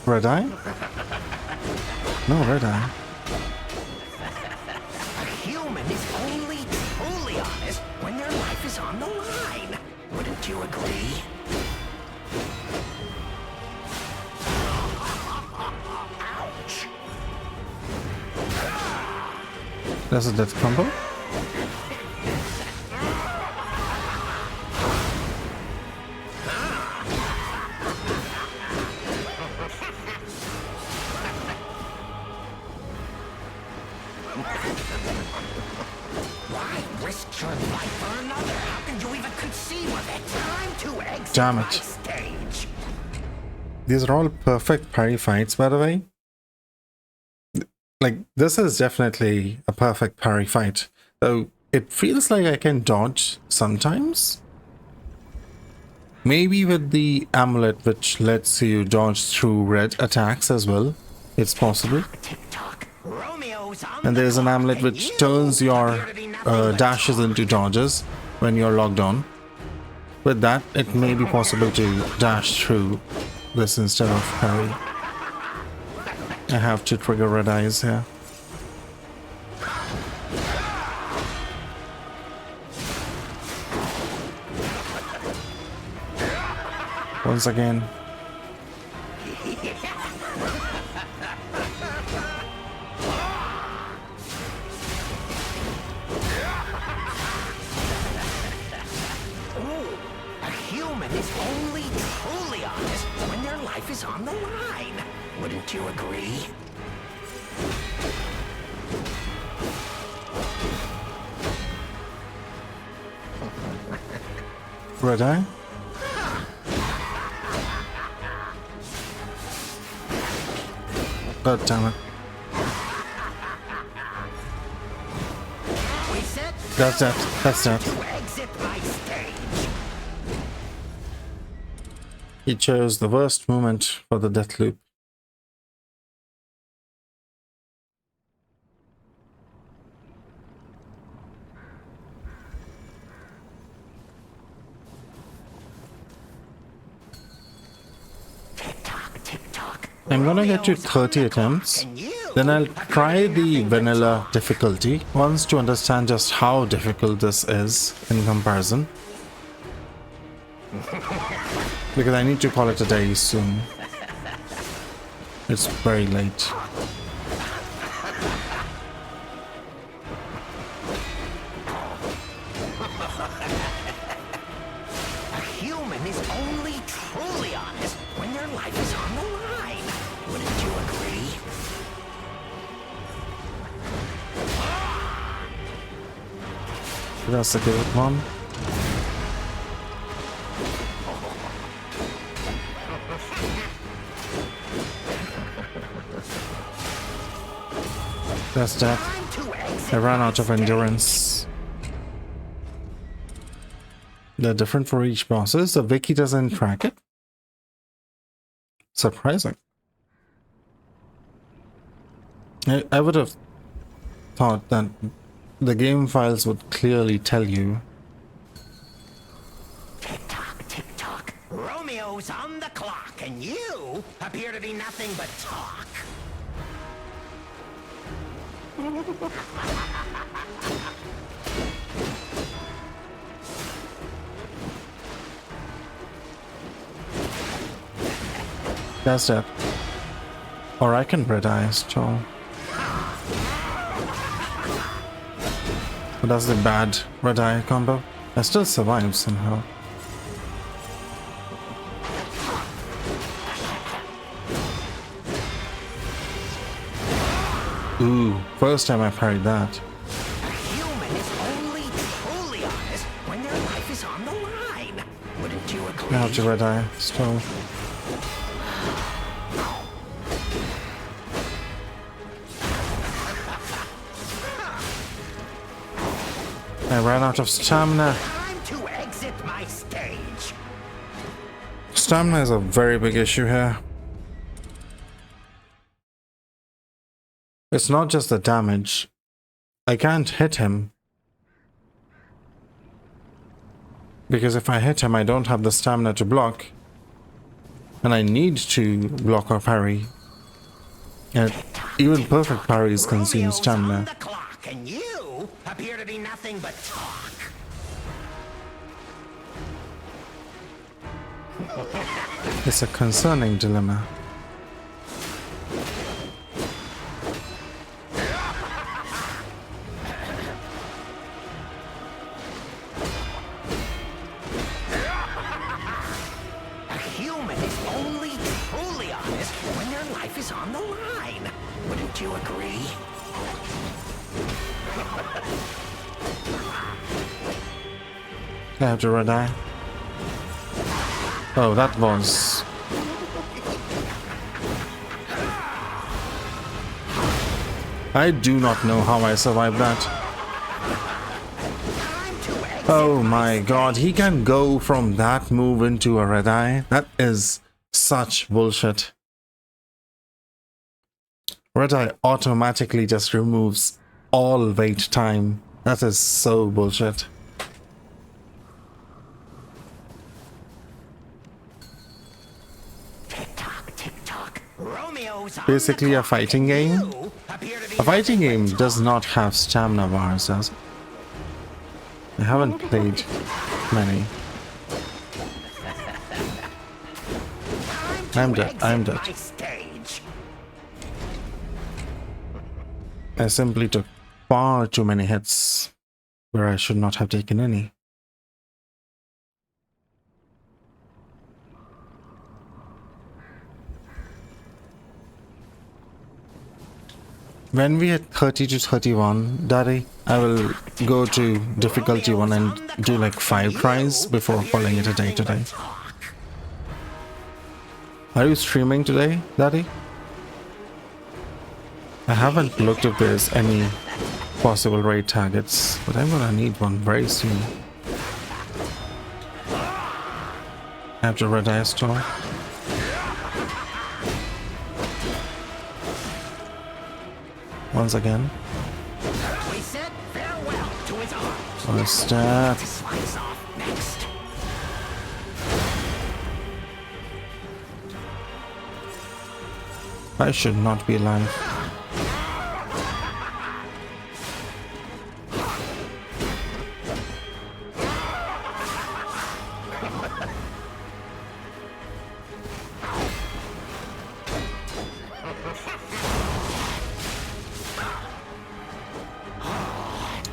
Red eye? No red eye. A human is only truly honest when their life is on the line. Wouldn't you agree? Ouch. That's a death combo? Why risk your life for another? How can you even conceive of it? Time to exit Damn my it. stage. These are all perfect parry fights, by the way. Like, this is definitely a perfect parry fight. Though, it feels like I can dodge sometimes. Maybe with the amulet, which lets you dodge through red attacks as well. It's possible. And there's an amulet which turns your dashes into dodges when you're logged on. With that, it may be possible to dash through this instead of parry. I have to trigger red eyes here. Once again. A human is only truly honest when their life is on the line. Wouldn't you agree? Red eye? God damn it. That's that. That's that. He chose the worst moment for the death loop. I'm gonna get to 30 attempts, then I'll try the vanilla difficulty once to understand just how difficult this is in comparison. Because I need to call it a day soon. It's very late. A human is only truly honest when their life is on the line. Wouldn't you agree? That's a good one. That's that. I ran out of endurance. They're different for each bosses. The wiki doesn't track it. Surprising. I would have thought that the game files would clearly tell you. Tick-tock, tick-tock. Romeo's on the clock, and you appear to be nothing but talk. That's it. Or I can red eye still. But that's the bad red eye combo. I still survive somehow. Ooh, first time I parried that. A human is only truly honest when their life is on the line. Wouldn't you agree? I have to red eye still. I ran out of stamina. Time to exit my stage. Stamina is a very big issue here. It's not just the damage. I can't hit him. Because if I hit him, I don't have the stamina to block. And I need to block or parry. And even perfect parries consume stamina. And you appear to be nothing but talk. It's a concerning dilemma. A human is only truly honest when their life is on the line. Wouldn't you agree? I have to red eye. Oh, that was... I do not know how I survived that. Oh my god, he can go from that move into a red eye? That is such bullshit. Red eye automatically just removes all wait time. That is so bullshit. Basically a fighting game. A fighting game does not have stamina bars, does it? I haven't played many. I'm dead. I'm dead. I simply took far too many hits where I should not have taken any. When we hit 30 to 31, Daddy, I will go to difficulty 1 and do like 5 tries before calling it a day today. Are you streaming today, Daddy? I haven't looked if there's any possible raid targets, but I'm gonna need one very soon. After Red Eye Store. Once again. We said farewell to his arms. What's that? To slice off next. I should not be alive.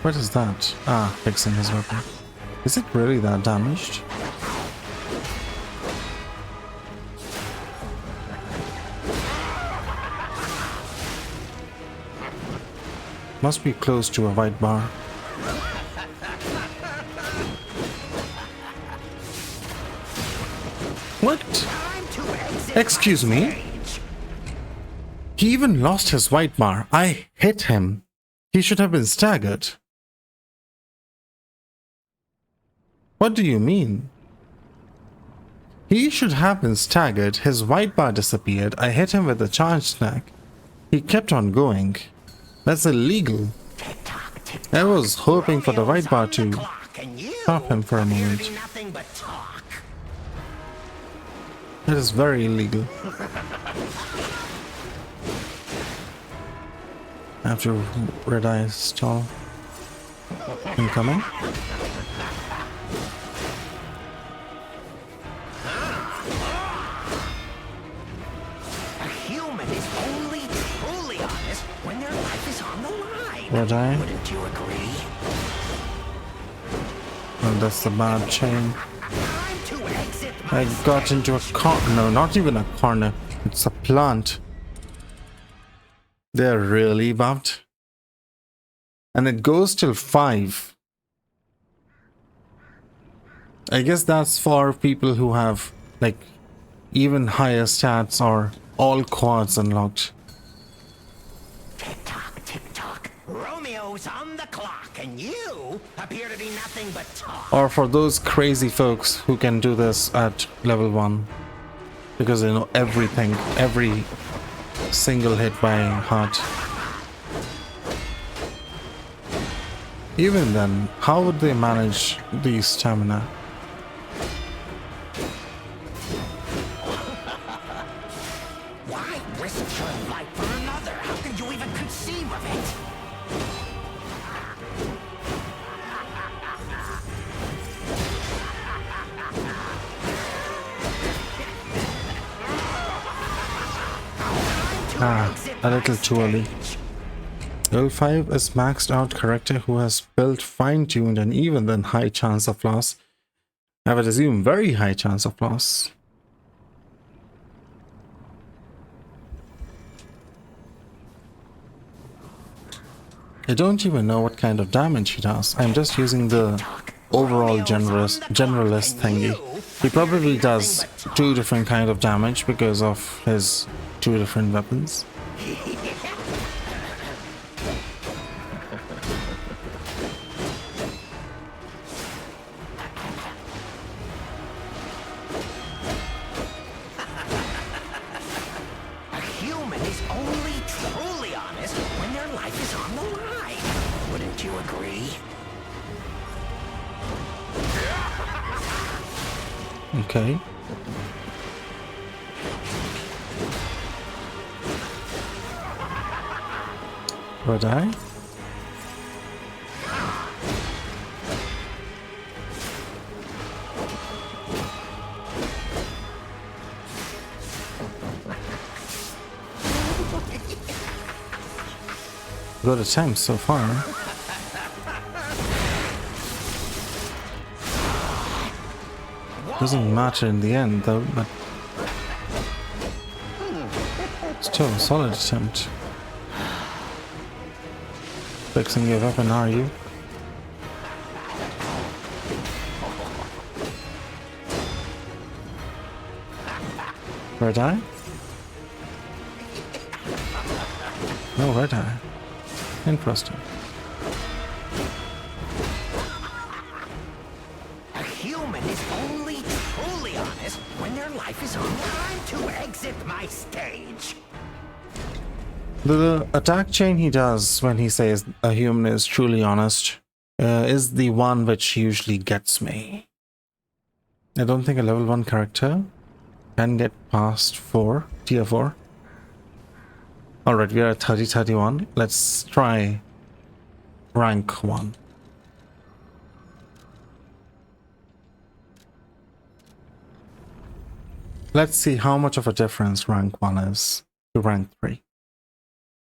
What is that? Ah, fixing his weapon. Is it really that damaged? Must be close to a white bar. What? Excuse me? He even lost his white bar. I hit him. He should have been staggered. What do you mean? He should have been staggered. His white bar disappeared. I hit him with a charge snack. He kept on going. That's illegal. I was hoping for the white bar to stop him for a moment. That is very illegal. After Red Eye stall. Incoming. Red Eye. Wouldn't you agree? Well, that's the bad chain. I got into a corner. No, not even a corner. It's a plant. They're really buffed. And it goes till 5. I guess that's for people who have like even higher stats or all quads unlocked. Romeo's on the clock, and you appear to be nothing but talk. Or for those crazy folks who can do this at level 1. Because they know everything, every single hit by heart. Even then, how would they manage the stamina? Why risk your life for another? How can you even conceive of it? A little too early. Level 5 is maxed out character who has built fine-tuned and even then high chance of loss. I would assume very high chance of loss. I don't even know what kind of damage he does. I'm just using the overall generalist thingy. He probably does 2 different kind of damage because of his 2 different weapons. A human is only truly honest when their life is on the line. Wouldn't you agree? Okay. Red Eye. Good attempt so far. Doesn't matter in the end though, but still a solid attempt. Fixing your weapon, are you? Red Eye? No Red Eye. Interesting. life is on. Time to exit my stage. The attack chain he does when he says a human is truly honest is the one which usually gets me. I don't think a level 1 character can get past 4, tier 4. Alright, we are at 30-31. Let's try rank 1. Let's see how much of a difference rank 1 is to rank 3.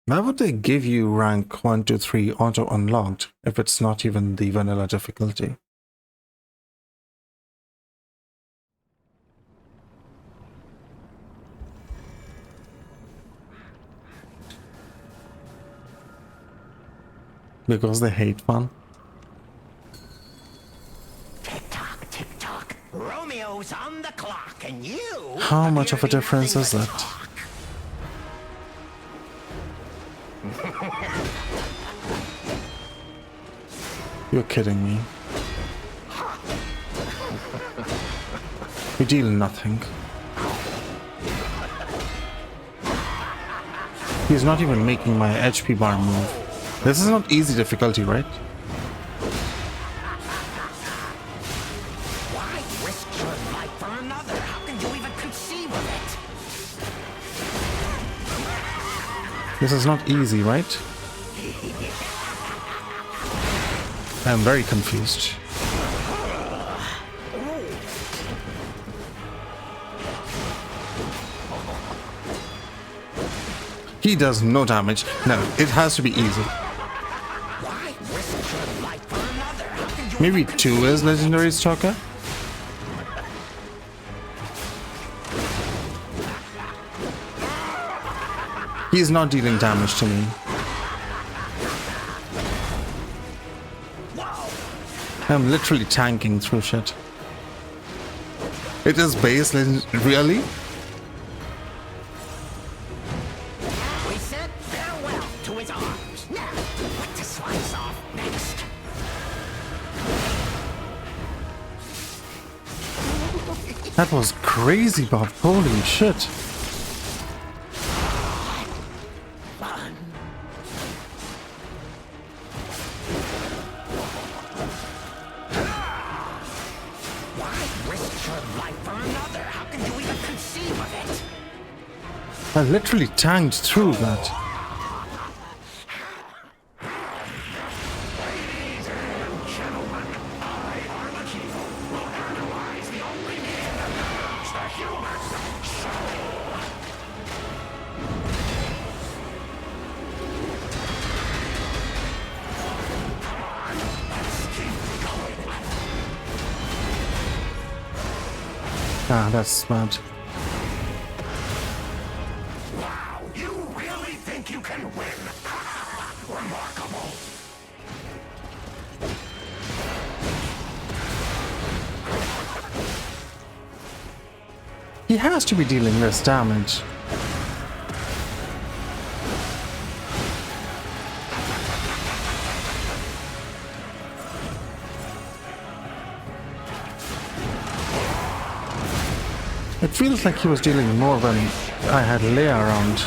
Why would they give you rank 1 to 3 auto unlocked if it's not even the vanilla difficulty? Because they hate fun. Tick-tock, tick-tock. Romeo's on the clock, and you... How much of a difference is that? You're kidding me. You deal nothing. He's not even making my HP bar move. This is not easy difficulty, right? Why risk your life for another? How can you even conceive of it? This is not easy, right? I'm very confused. He does no damage. No, it has to be easy. Maybe 2 is Legendary Stalker? He's not dealing damage to me. I'm literally tanking through shit. It is base legend. Really? We said farewell to his arms. Now, what to slice off next? That was crazy, Bob. Holy shit. I literally tanked through that. Ah, that's smart. He has to be dealing less damage. It feels like he was dealing more when I had Leia around.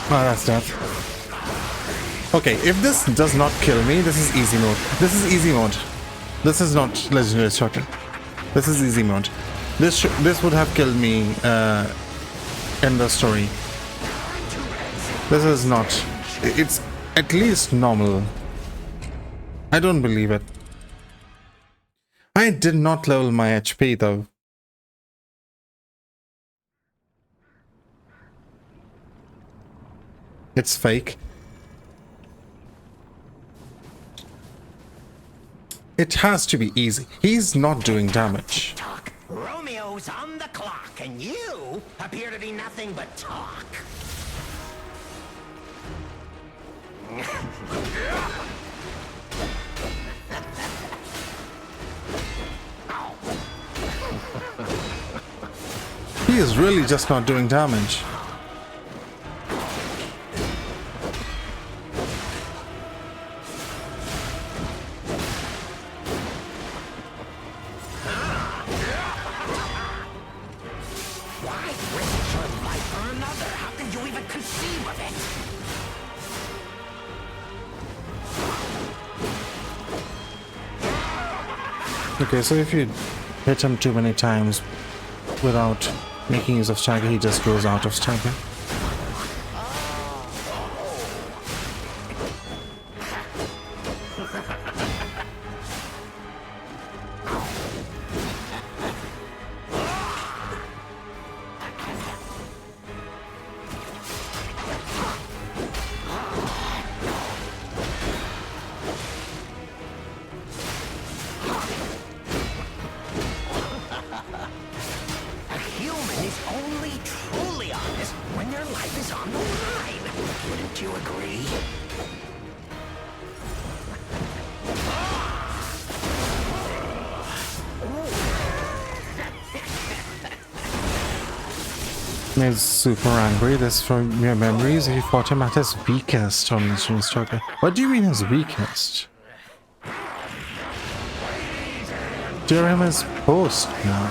Oh, that's death. Okay, if this does not kill me, this is easy mode. This is easy mode. This is not Legendary Stalker. This is easy mode. This would have killed me in the story. This is not. It's at least normal. I don't believe it. I did not level my HP though. It's fake. It has to be easy. He's not doing damage. Romeo's on the clock, and you appear to be nothing but talk. He is really just not doing damage. seam of it. Okay, so if you hit him too many times without making use of stagger, he just goes out of stagger. A human is only truly honest when their life is on the line. Wouldn't you agree? He's super angry. This from your memories. He fought him at his weakest on Stream Stalker. What do you mean his weakest? During his post now.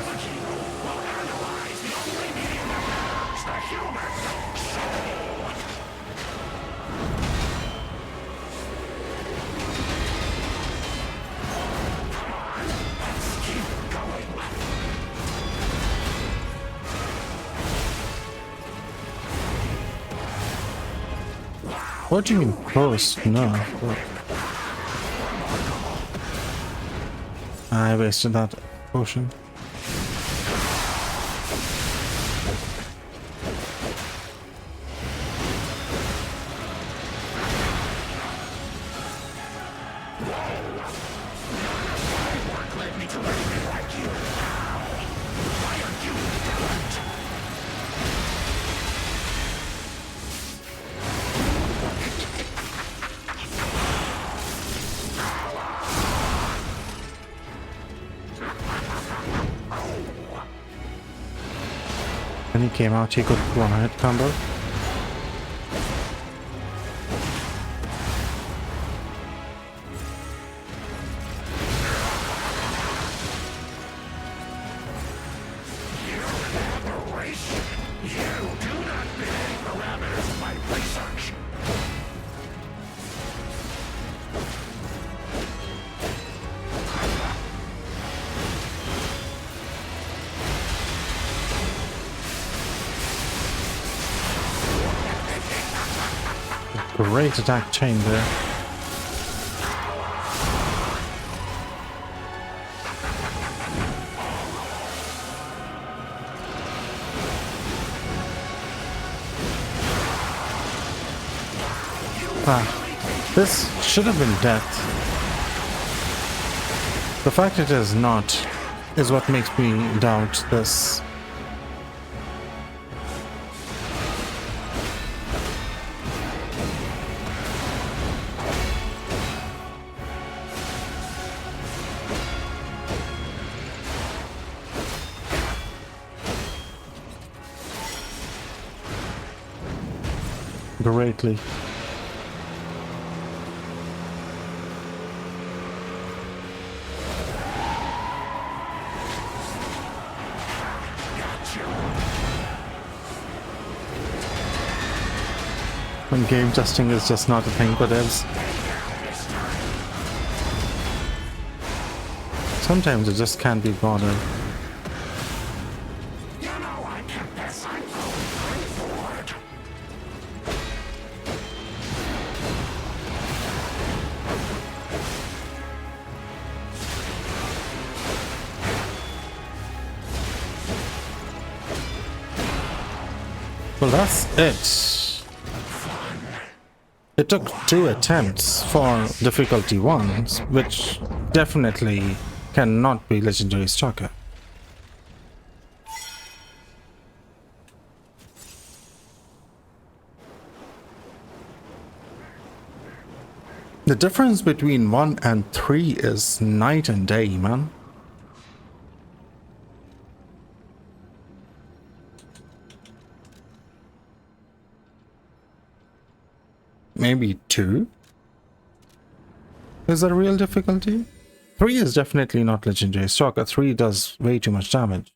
What do you mean post? No. I wasted that potion. When he came out, he could one-hit combo. Great attack chain there. This should have been death. The fact it is not is what makes me doubt this. Greatly. When game testing is just not a thing for devs. Sometimes it just can't be bothered. Well, that's it. It took 2 attempts for difficulty 1, which definitely cannot be Legendary Stalker. The difference between 1 and 3 is night and day, man. Maybe 2 is the real difficulty. 3 is definitely not Legendary Stalker. 3 does way too much damage.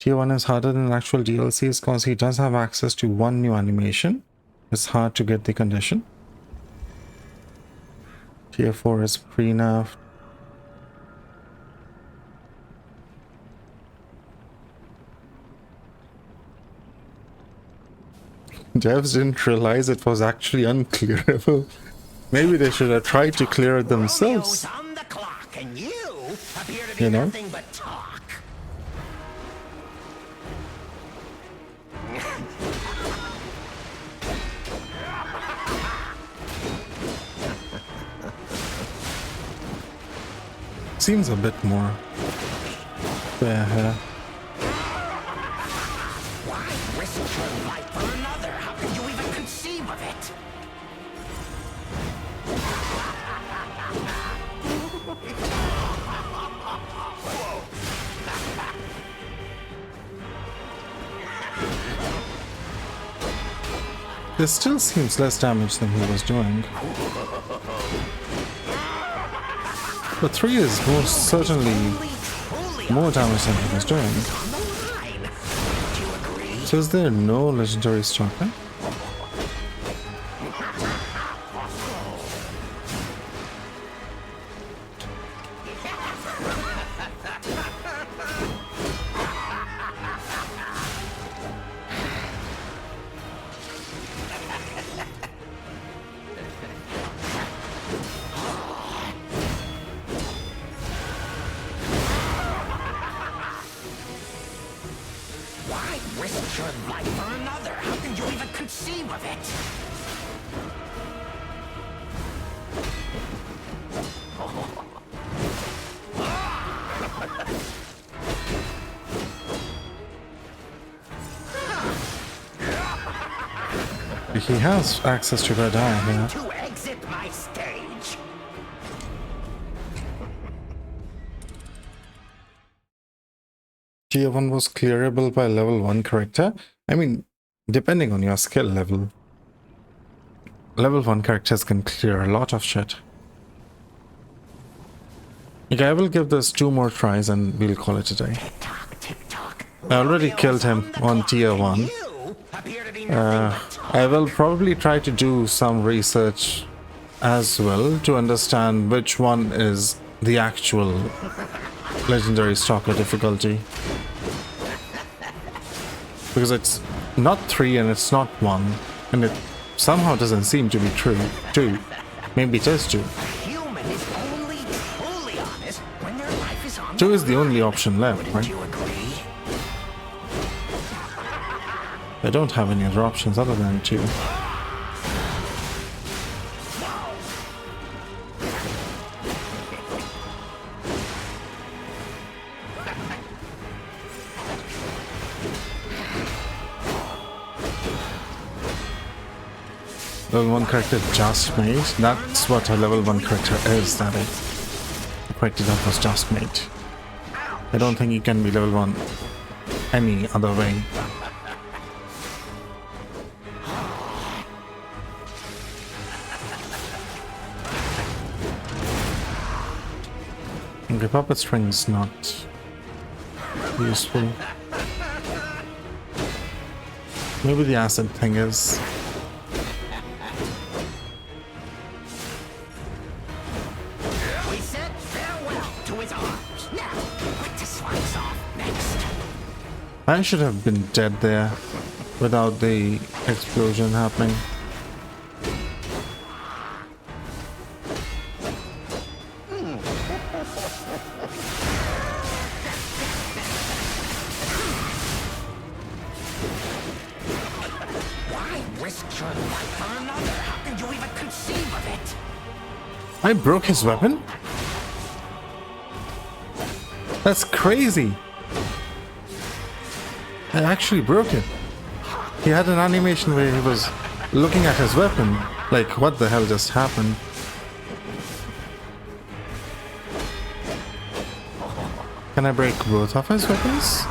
Tier 1 is harder than actual DLCs because he does have access to one new animation. It's hard to get the condition. Tier 4 is pre-nerfed. Devs didn't realize it was actually unclearable. Maybe they should have tried to clear it themselves. On the clock, and you appear to be You know? nothing but talk. Seems a bit more fair here. Why risk your life for another? How could you even conceive of it? This still seems less damage than he was doing. But 3 is most certainly more damage than he was doing. So is there no legendary stalker? Why risk your life for another? How can you even conceive of it? He has access to Red Eye here. To exit my stage. Tier 1 was clearable by level 1 character. I mean, depending on your skill level. Level 1 characters can clear a lot of shit. Okay, I will give this 2 more tries and we'll call it a day. I already killed him on tier 1. I will probably try to do some research as well to understand which one is the actual legendary stalker difficulty. Because it's not 3 and it's not 1, and it somehow doesn't seem to be true. 2. Maybe it is 2. 2 is the only option left, right? I don't have any other options other than 2. Level 1 character just made. That's what a level 1 character is, that is. The character that was just made. I don't think he can be level 1 any other way. Okay, puppet string's not useful. Maybe the acid thing is. We said farewell to his arms. Now, what to slice off next? I should have been dead there without the explosion happening. I broke his weapon? That's crazy. I actually broke it. He had an animation where he was looking at his weapon. Like, what the hell just happened? Can I break both of his weapons?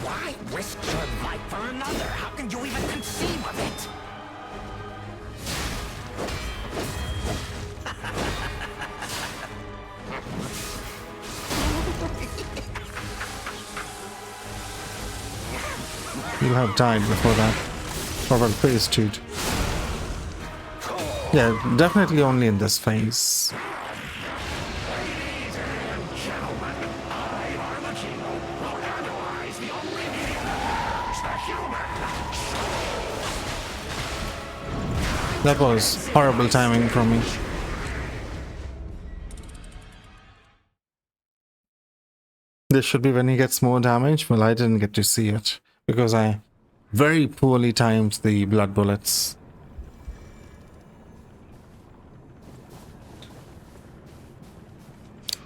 Why risk your life for another? How can you even conceive of it? You'll have died before that. Or well, phase 2. Yeah, definitely only in this phase. That was horrible timing from me. This should be when he gets more damage. Well, I didn't get to see it because I very poorly timed the blood bullets.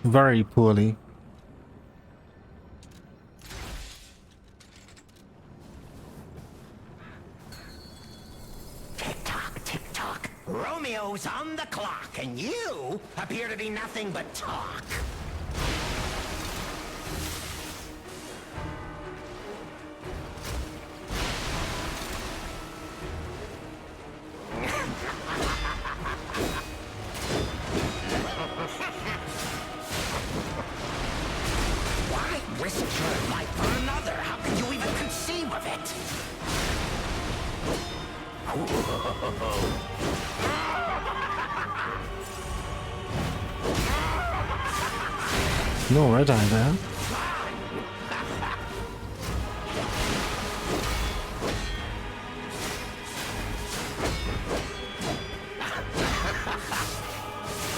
Very poorly. Tick-tock. Romeo's on the clock, and you appear to be nothing but talk. Why risk your life for another? How could you even conceive of it? No red eye there.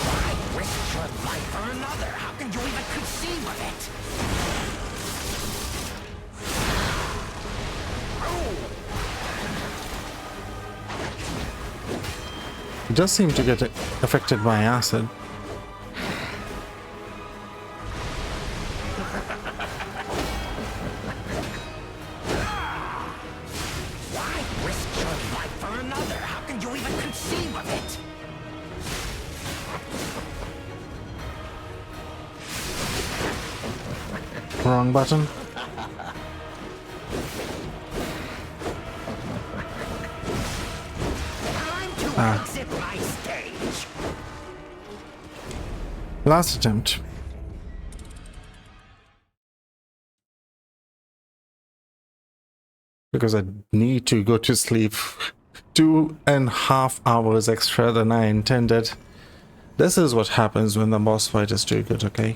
Why risk your life for another? How can you even conceive of it? He does seem to get affected by acid. Why risk your life for another? How can you even conceive of it? Wrong button. Exit my stage. Last attempt. Because I need to go to sleep 2.5 hours extra than I intended. This is what happens when the boss fight is too good, okay?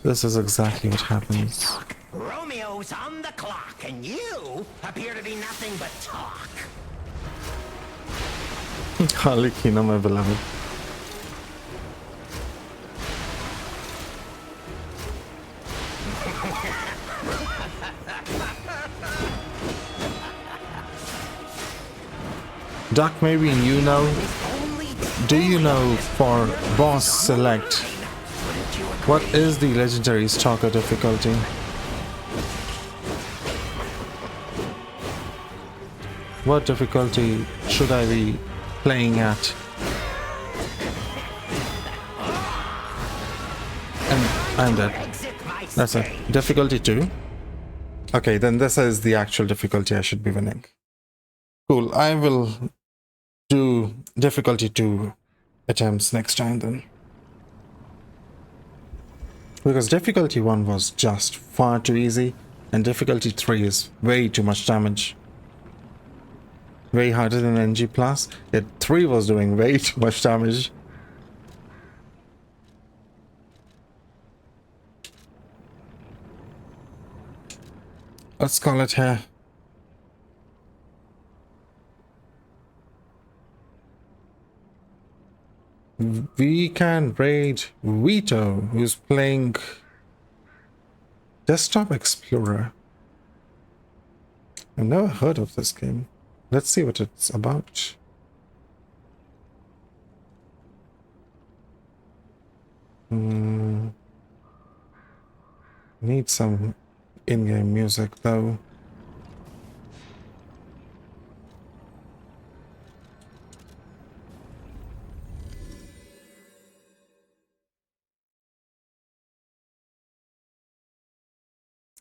This is exactly what happens. Romeo's on the clock, and you appear to be nothing but talk. Harlequina, my beloved. Doc, maybe you know. Do you know for boss select what is the legendary stalker difficulty? What difficulty should I be playing at? And I'm dead. That's it. Difficulty 2. Okay, then this is the actual difficulty I should be winning. Cool. I will do difficulty 2 attempts next time then. Because difficulty 1 was just far too easy, and difficulty 3 is way too much damage. Way harder than NG+, yet 3 was doing way too much damage. Let's call it here. We can raid Vito, who's playing Desktop Explorer. I've never heard of this game. Let's see what it's about. Need some in-game music though.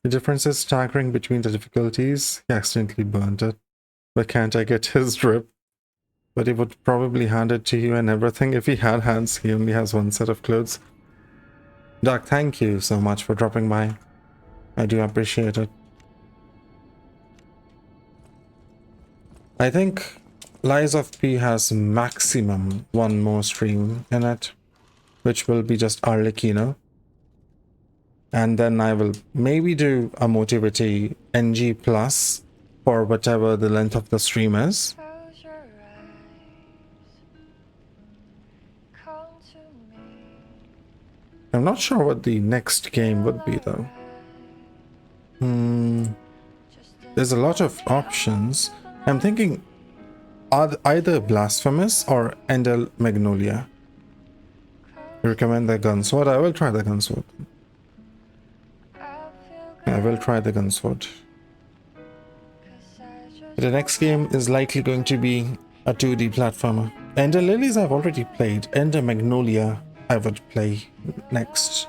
The difference is staggering between the difficulties. He accidentally burned it. But can't I get his drip? But he would probably hand it to you and everything. If he had hands, he only has one set of clothes. Doc, thank you so much for dropping by. I do appreciate it. I think Lies of P has maximum one more stream in it, which will be just Arlecchino. And then I will maybe do a Motivity NG plus for whatever the length of the stream is. I'm not sure what the next game would be though. There's a lot of options. I'm thinking either Blasphemous or Ender Magnolia. You recommend the Gunsword? I will try the Gunsword. I will try the Gunsword. The next game is likely going to be a 2D platformer. Ender Lilies I've already played. Ender Magnolia I would play next.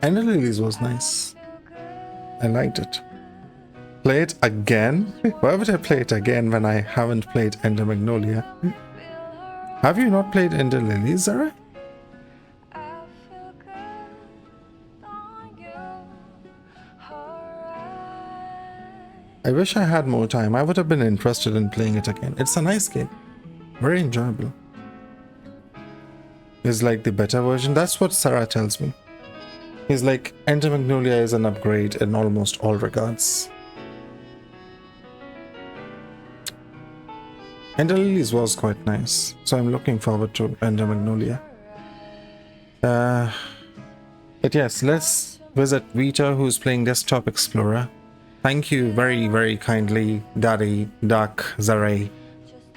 Ender Lilies was nice. I liked it. Play it again? Why would I play it again when I haven't played Ender Magnolia? Have you not played Ender Lilies, Zara? I wish I had more time. I would have been interested in playing it again. It's a nice game. Very enjoyable. It's like the better version. That's what Sarah tells me. He's like, Enter Magnolia is an upgrade in almost all regards. Ender Lilies was quite nice. So I'm looking forward to Ender Magnolia. But yes, let's visit Vita, who's playing Desktop Explorer. Thank you very, very kindly, Daddy, Duck, Zaray,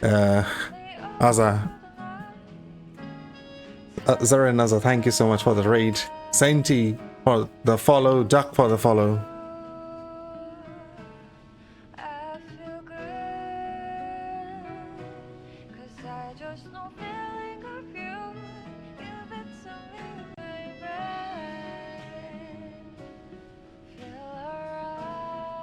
Azza. Zara and Azza, thank you so much for the raid. Sainty for the follow, Duck for the follow.